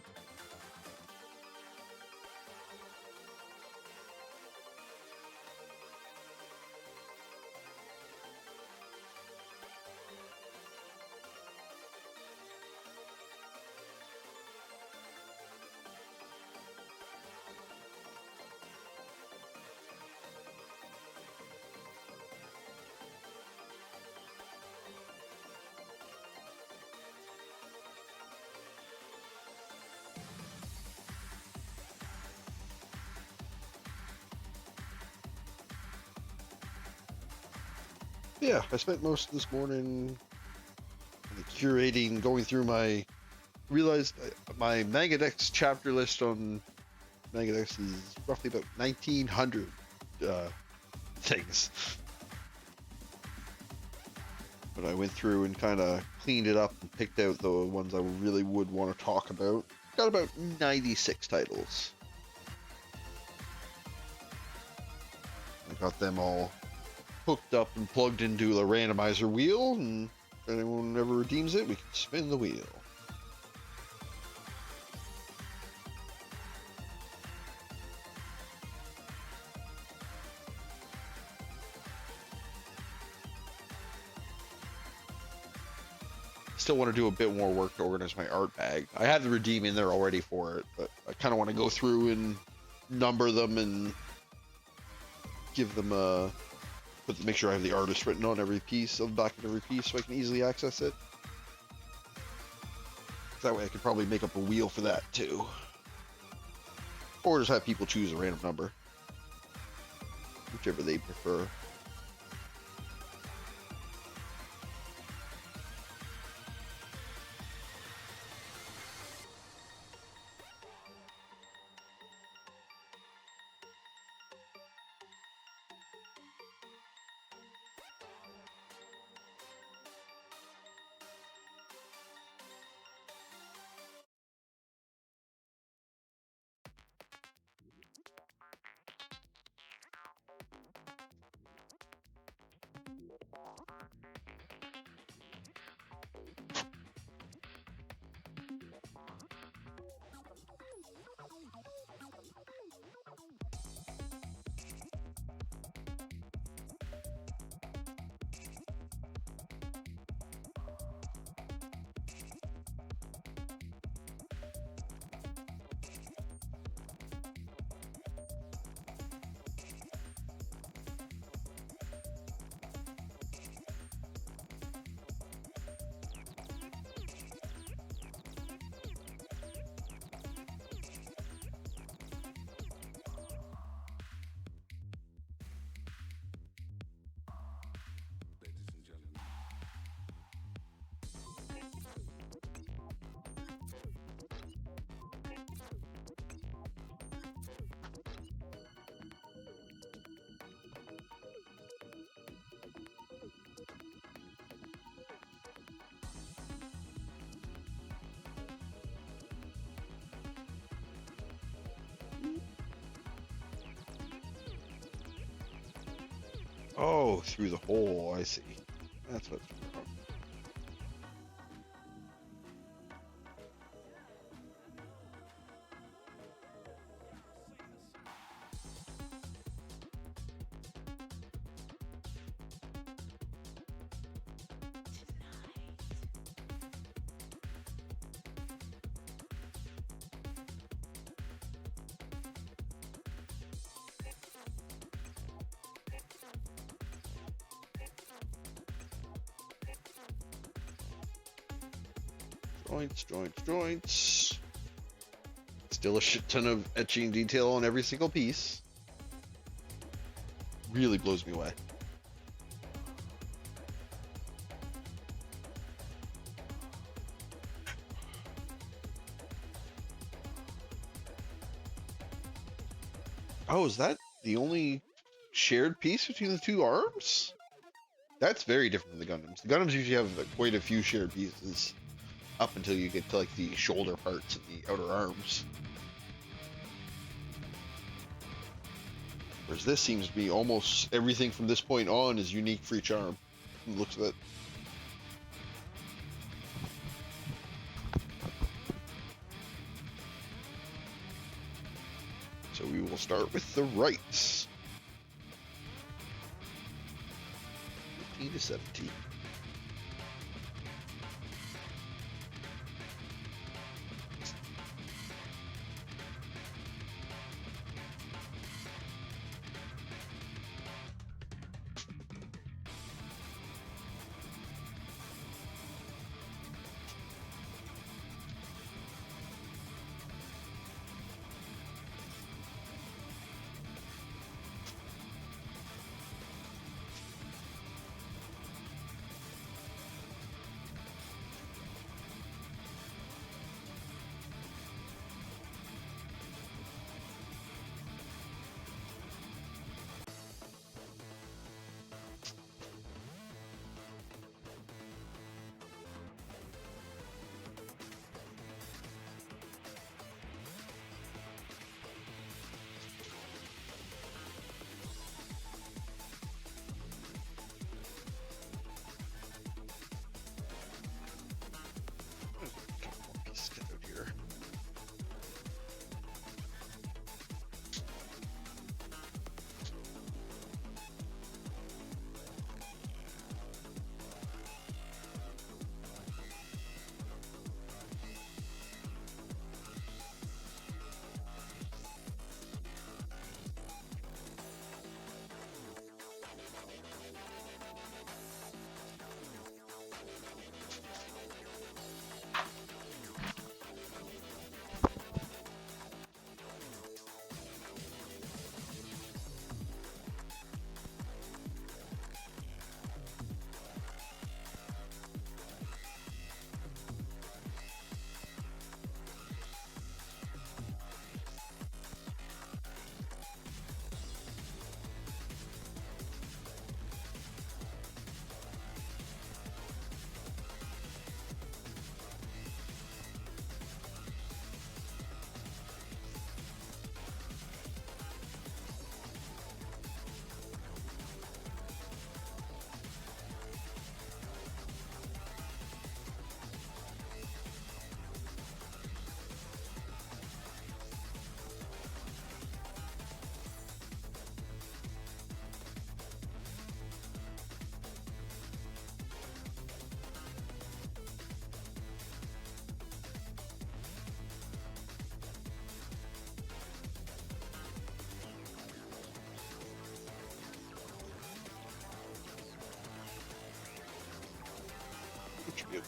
Yeah, I spent most of this morning curating, going through realized my Magadex chapter list on Magadex is roughly about 1900 things. But I went through and kind of cleaned it up and picked out the ones I really would want to talk about. Got about 96 titles. I got them all hooked up and plugged into the randomizer wheel, and if anyone ever redeems it, we can spin the wheel. Still want to do a bit more work to organize my art bag. I have the redeem in there already for it, but I kind of want to go through and number them and give them a make sure I have the artist written on every piece, on the back of every piece, so I can easily access it. That way I could probably make up a wheel for that too. Or just have people choose a random number. Whichever they prefer. Oh, through the hole. I see. That's what. Joints, joints, joints. Still a shit ton of etching detail on every single piece. Really blows me away. Oh, is that the only shared piece between the two arms? That's very different than the Gundams. The Gundams usually have quite a few shared pieces up until you get to like the shoulder parts and the outer arms. Whereas this seems to be almost everything from this point on is unique for each arm. From the looks of it. So we will start with the rights. 15 to 17. Should be okay.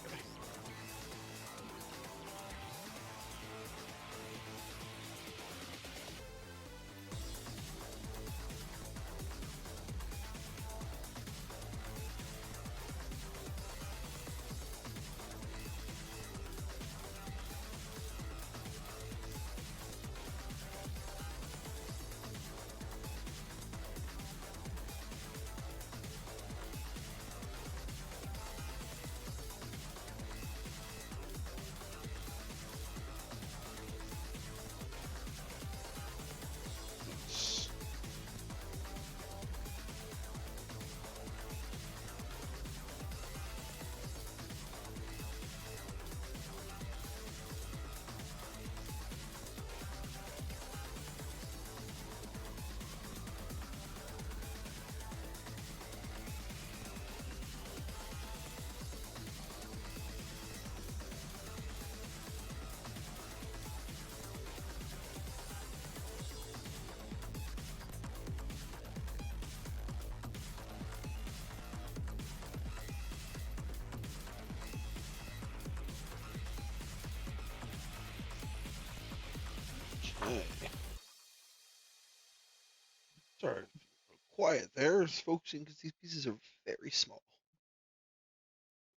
Okay. Sorry, quiet there. Just focusing because these pieces are very small.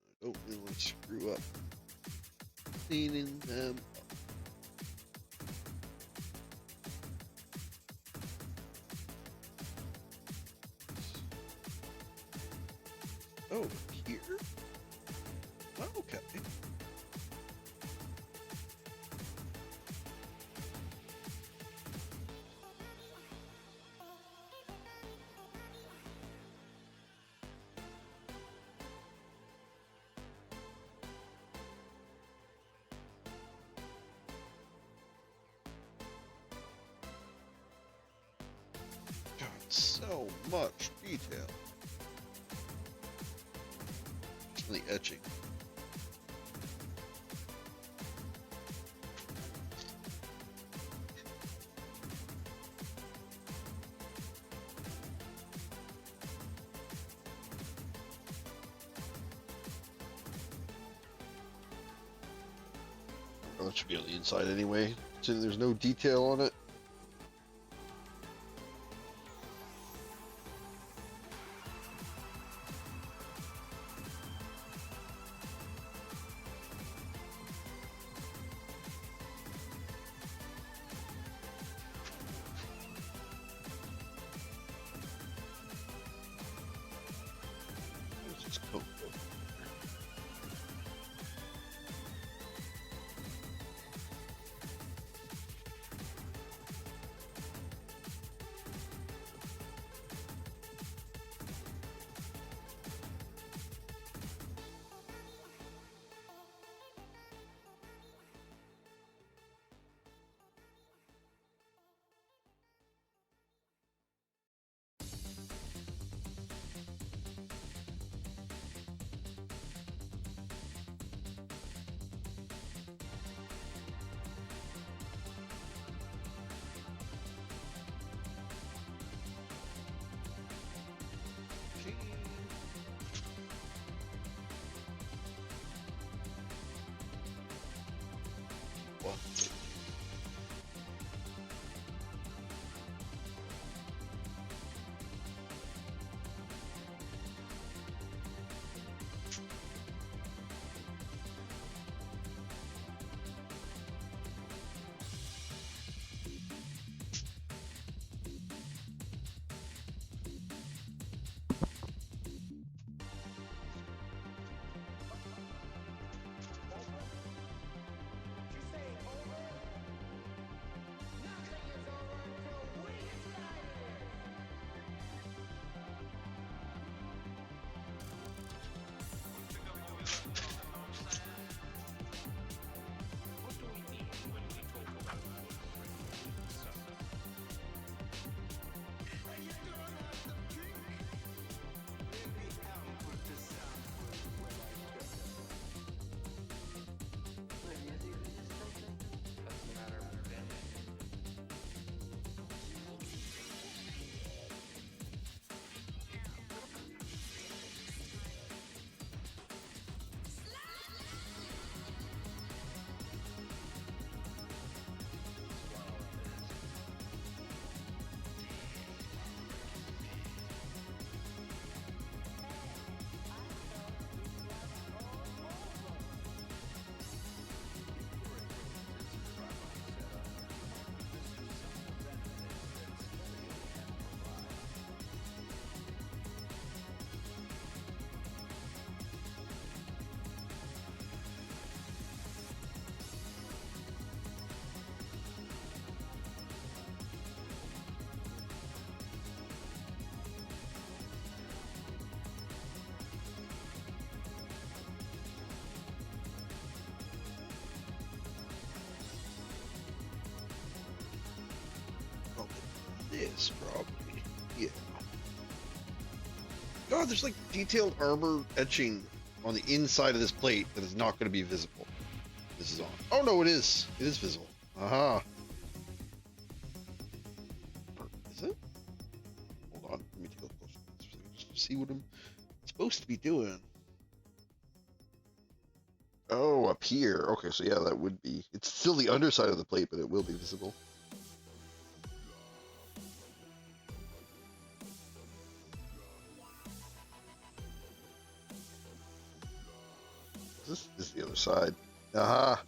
I don't really want to screw up cleaning them up. Oh, here? Oh, okay. God, so much detail. Especially etching. Oh, that should be on the inside anyway. Since there's no detail on it. Let's just coat those. Well, oh, this probably. Yeah. God, there's like detailed armor etching on the inside of this plate that is not going to be visible. This is on. Oh no, it is. It is visible. Aha. Or is it? Hold on. Let me take a look. Just see what I'm supposed to be doing. Oh, up here. Okay, so yeah, that would be. It's still the underside of the plate, but it will be visible. This is the other side. Aha.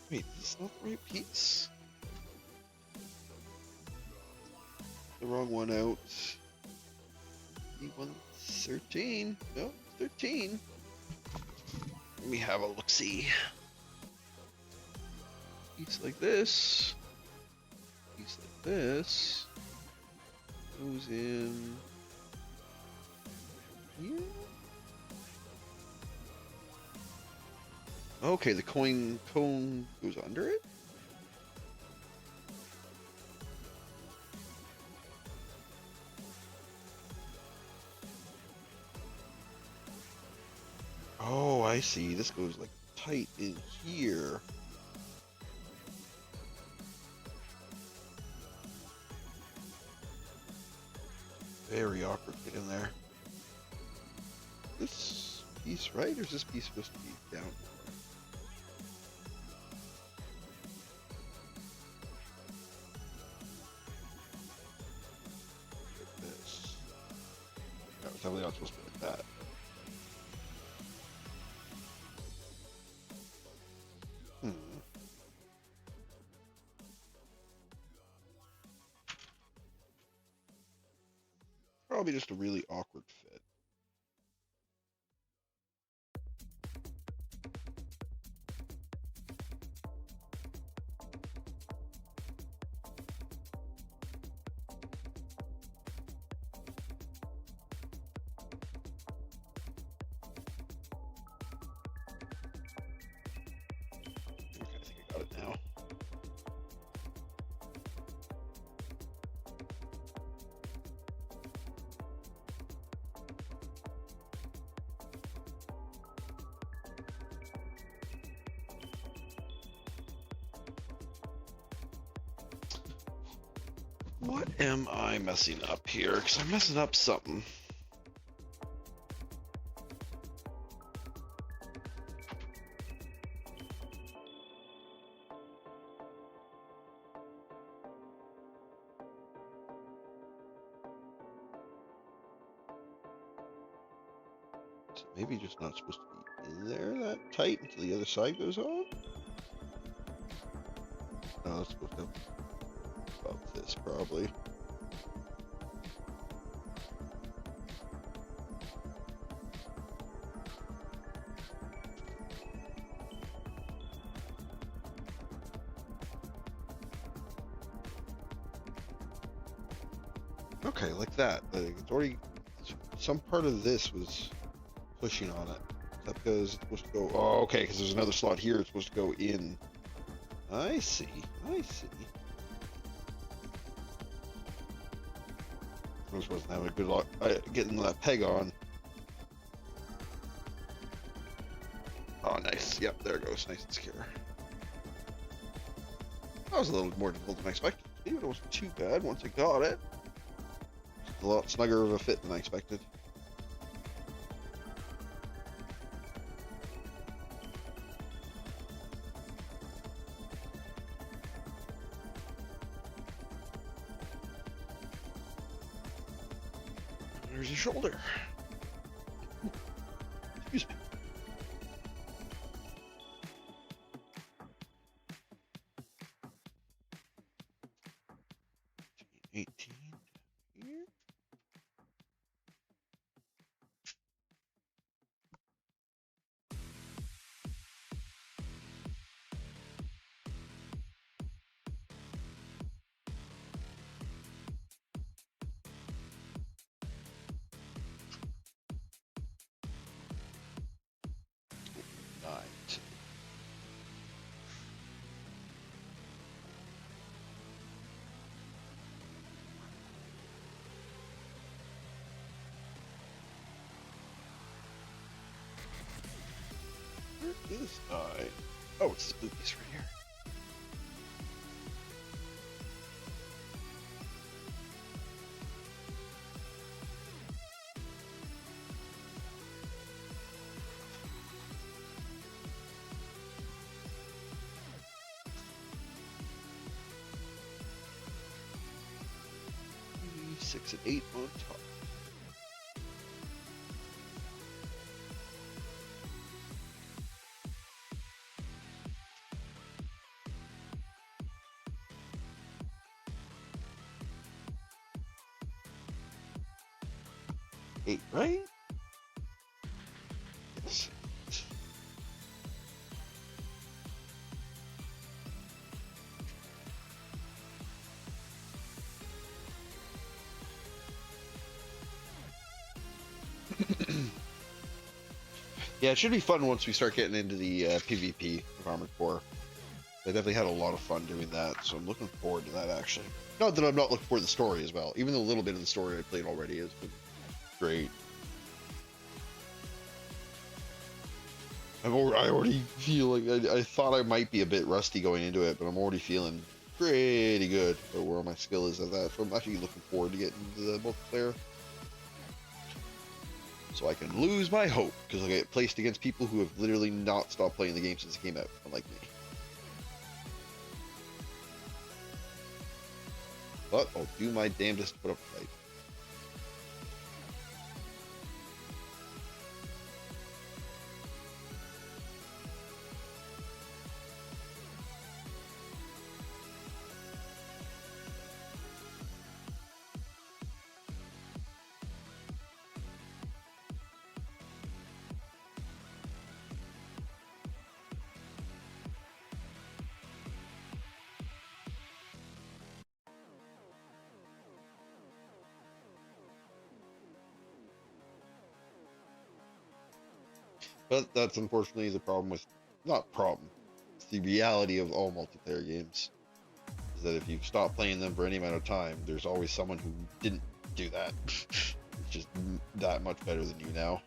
Wait, this is not the right piece? The wrong one out. E113. No, 13. Let me have a look-see. Piece like this. Piece like this. Goes in here. Okay, the cone goes under it. Oh, I see. This goes like tight in here. Very awkward to get in there. This piece right, or is this piece supposed to be down? Like this. No, it's definitely not supposed to be like that. Probably just a really awkward fit. Okay, I think I got it now. What am I messing up here? Because I'm messing up something. So maybe just not supposed to be in there that tight until the other side goes on? No, it's supposed to have about this probably. Okay, like that. It's already, some part of this was pushing on it. Is that because it's supposed to go, oh, okay, because there's another slot here it's supposed to go in. I see, I see. I just wasn't having a good luck getting that peg on. Oh, nice. Yep, there it goes. Nice and secure. That was a little more difficult than I expected. Even it wasn't too bad once I got it. It's a lot snugger of a fit than I expected. There's your shoulder. Excuse me. $18 here. Right. Where is I? Oh, it's this blue piece right here. Six and eight on top. 8, right? Yes. Yeah, it should be fun once we start getting into the PvP of Armored Core. I definitely had a lot of fun doing that, so I'm looking forward to that, actually. Not that I'm not looking forward to the story as well. Even the little bit of the story I played already has been great. I already feel like I thought I might be a bit rusty going into it, but I'm already feeling pretty good about where my skill is at that. So I'm actually looking forward to getting into the multiplayer. So I can lose my hope, because I'll get placed against people who have literally not stopped playing the game since it came out, unlike me. But I'll do my damnedest to put up a fight. But that's unfortunately the problem with, not problem, it's the reality of all multiplayer games. Is that if you stop playing them for any amount of time, there's always someone who didn't do that. It's just that much better than you now.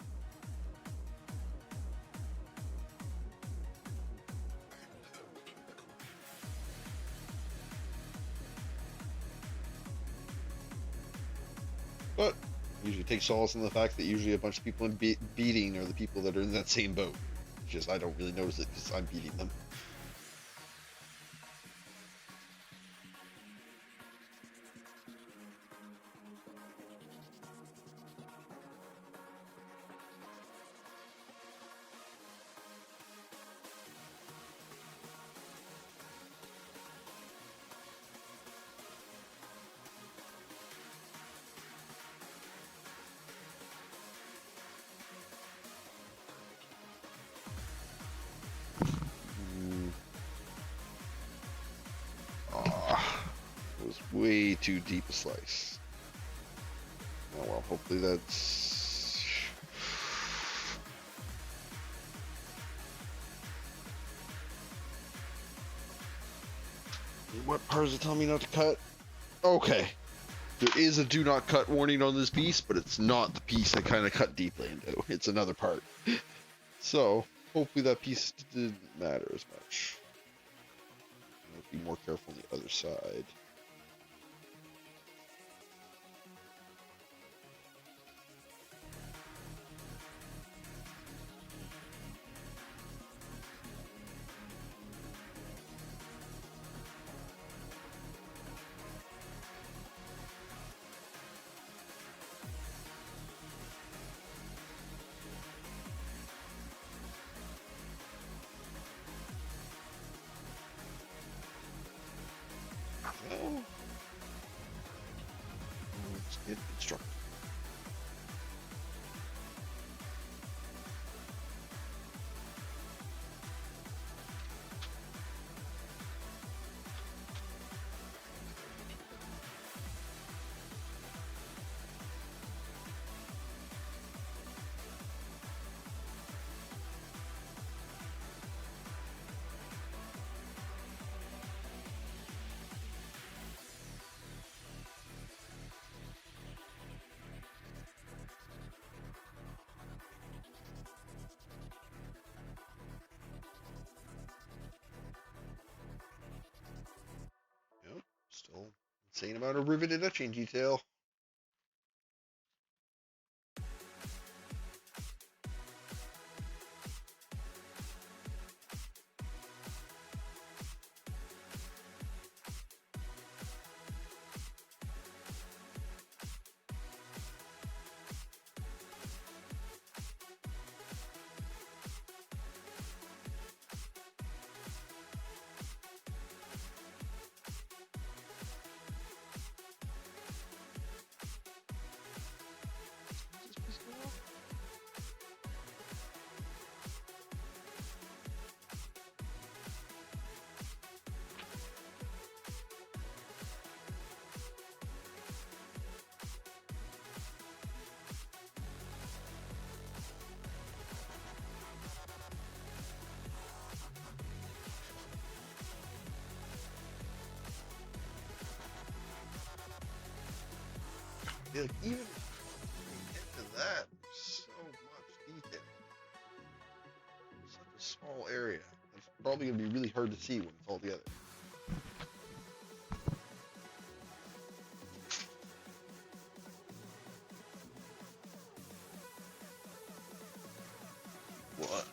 But usually take solace in the fact that usually a bunch of people I'm beating are the people that are in that same boat. It's just I don't really notice it because I'm beating them. It was way too deep a slice. Oh well, hopefully that's... What part is it telling me not to cut? Okay. There is a do not cut warning on this piece, but it's not the piece I kind of cut deeply into. It's another part. So, hopefully that piece didn't matter as much. I'll be more careful on the other side. Well, let's get constructed. Yep, still insane amount of riveted etching detail. Like, even into that, there's so much detail. Such a small area. It's probably gonna be really hard to see when it's all together. What?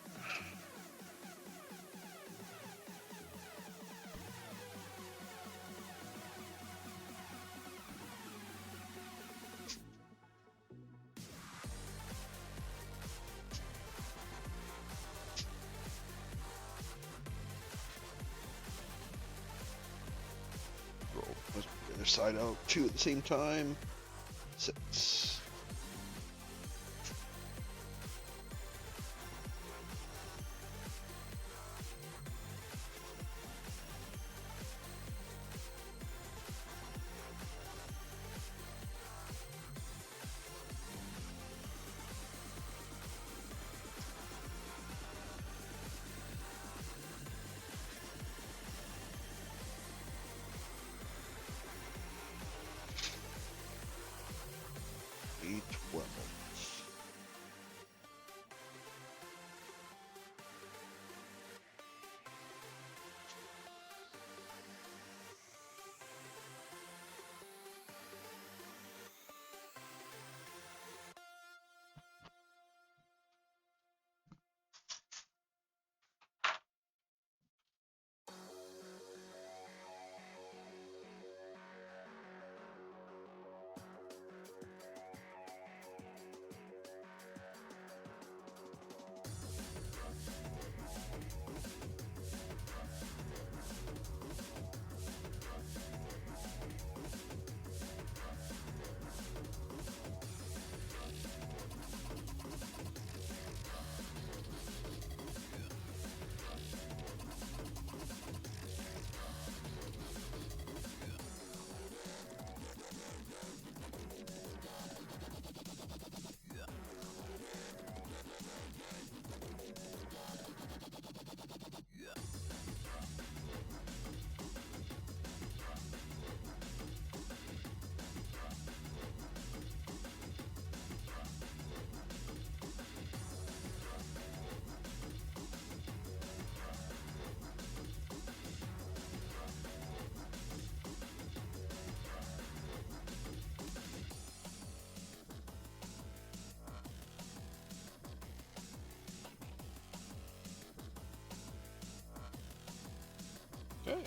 Let's put the other side out too at the same time. 6. E12. Okay.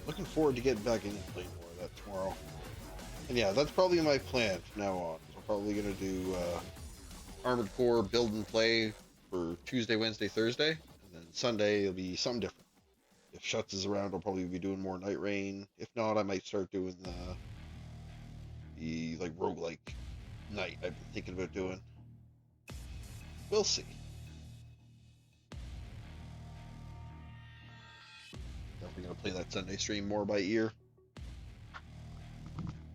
Looking forward to getting back in and playing more of that tomorrow. And yeah, that's probably my plan from now on. I'm probably gonna do Armored Core build and play for Tuesday, Wednesday, Thursday, and then Sunday it'll be something different. If Shuts is around, I'll probably be doing more Night Rain. If not, I might start doing the like roguelike night I've been thinking about doing. We'll see. Definitely gonna play that Sunday stream more by ear.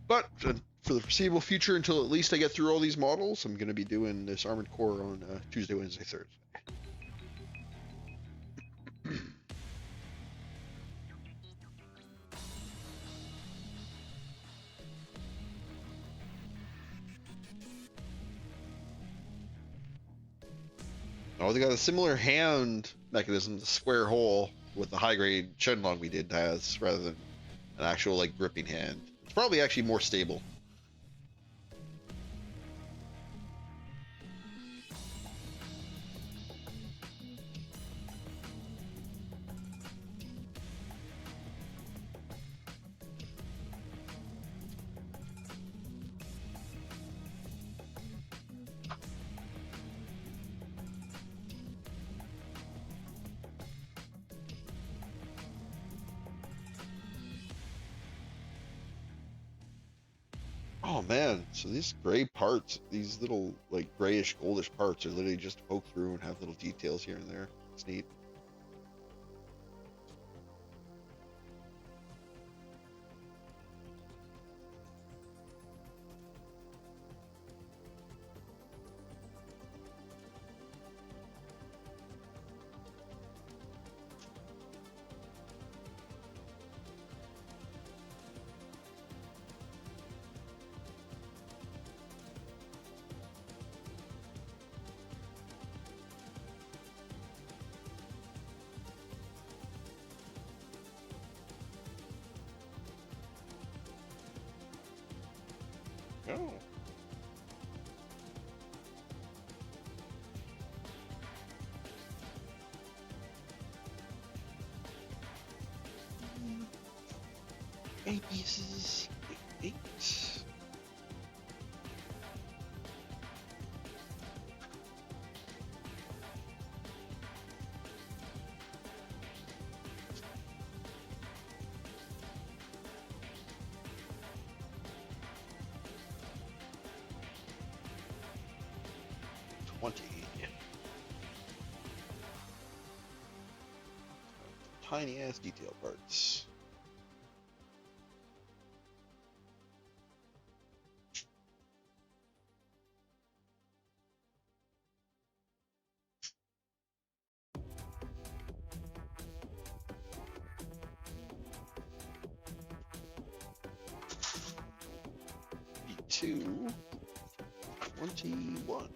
But for the foreseeable future, until at least I get through all these models, I'm going to be doing this Armored Core on Tuesday, Wednesday, Thursday. Oh, they got a similar hand mechanism, the square hole with the high grade Shenlong we did has, rather than an actual like gripping hand. It's probably actually more stable. Oh man, so these gray parts, these little like grayish goldish parts are literally just poke through and have little details here and there. It's neat. Oh. Eight pieces. Eight. Tiny ass detail parts. B2 21.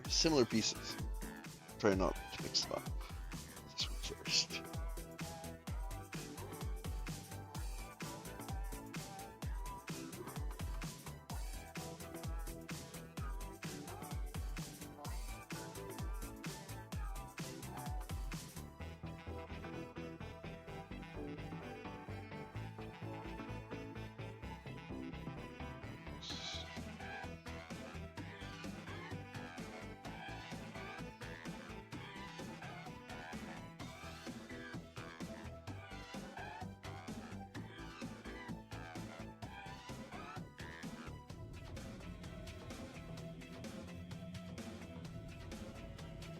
Similar pieces. Try not to mix them up. This one first.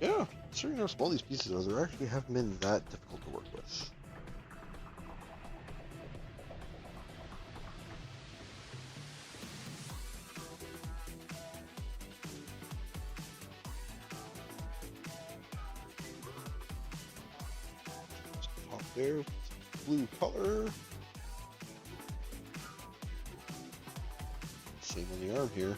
Yeah, considering how small these pieces are, they actually haven't been that difficult to work with. Top there, blue color. Same on the arm here.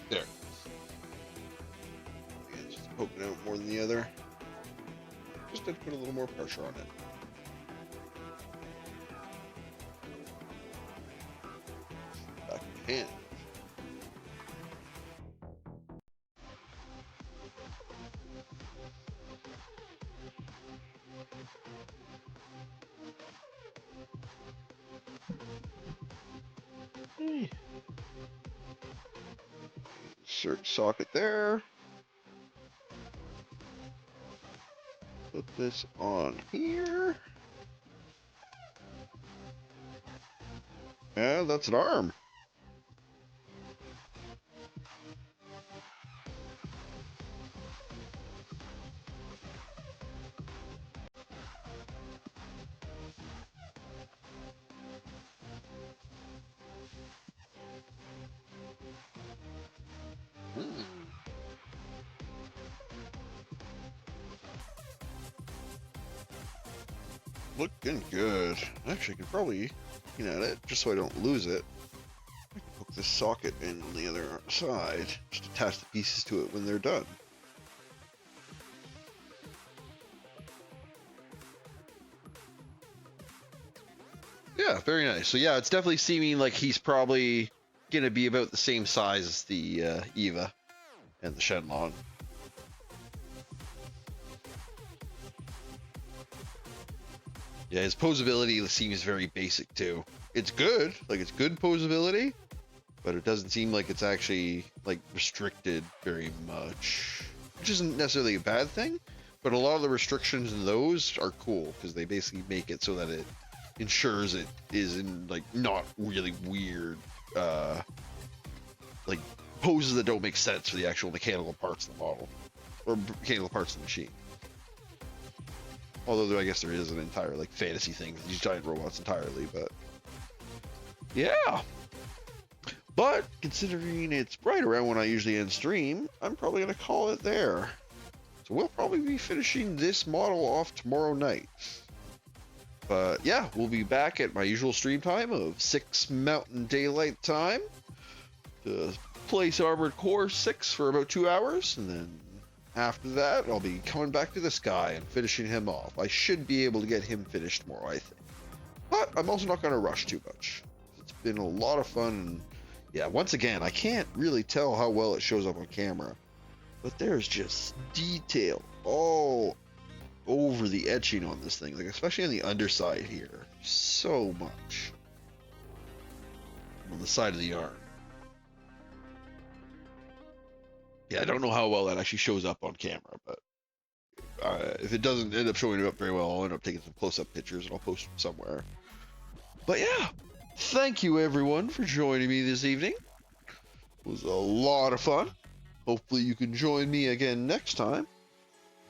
There. Yeah, just poking out more than the other. Just to put a little more pressure on it. Back of the hand. Insert socket there. Put this on here. Yeah, that's an arm. Looking good. Actually, I can probably get at it just so I don't lose it. I can hook this socket in on the other side. Just attach the pieces to it when they're done. Yeah, very nice. So yeah, it's definitely seeming like he's probably gonna be about the same size as the Eva and the Shenlong. Yeah, his posability seems very basic too. It's good, like it's good posability, but it doesn't seem like it's actually like restricted very much, which isn't necessarily a bad thing. But a lot of the restrictions in those are cool because they basically make it so that it ensures it is in like not really weird, like poses that don't make sense for the actual mechanical parts of the model or mechanical parts of the machine. Although I guess there is an entire like fantasy thing with these giant robots entirely, but yeah. But considering it's right around when I usually end stream, I'm probably gonna call it there. So we'll probably be finishing this model off tomorrow night. But yeah, we'll be back at my usual stream time of 6 Mountain Daylight Time to place Armored Core 6 for about 2 hours, and then after that, I'll be coming back to this guy and finishing him off. I should be able to get him finished tomorrow, I think. But I'm also not going to rush too much. It's been a lot of fun. And yeah, once again, I can't really tell how well it shows up on camera, but there's just detail all over the etching on this thing, like especially on the underside here. So much on the side of the arm. Yeah, I don't know how well that actually shows up on camera, but if it doesn't end up showing up very well, I'll end up taking some close-up pictures and I'll post them somewhere. But yeah, thank you everyone for joining me this evening. It was a lot of fun. Hopefully you can join me again next time.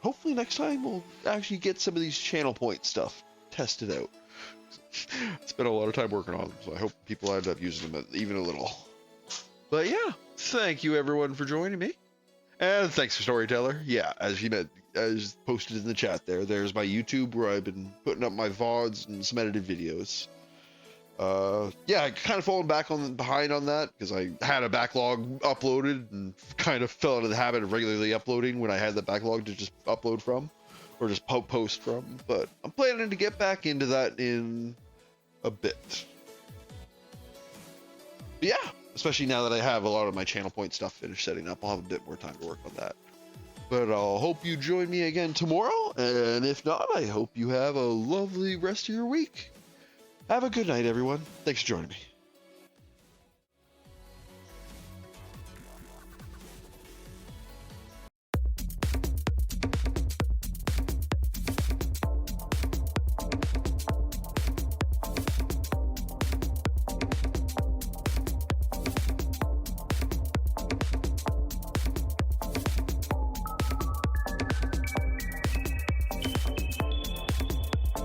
Hopefully next time we'll actually get some of these channel point stuff tested out. Spent a lot of time working on them, so I hope people end up using them even a little. But yeah, thank you everyone for joining me. And thanks for Storyteller. Yeah, as posted in the chat there's my YouTube where I've been putting up my VODs and some edited videos. Yeah, I kind of fallen behind on that because I had a backlog uploaded and kind of fell into the habit of regularly uploading when I had the backlog to just upload from or just post from. But I'm planning to get back into that in a bit. But yeah, especially now that I have a lot of my channel point stuff finished setting up, I'll have a bit more time to work on that. But I'll hope you join me again tomorrow, and if not, I hope you have a lovely rest of your week. Have a good night, everyone. Thanks for joining me.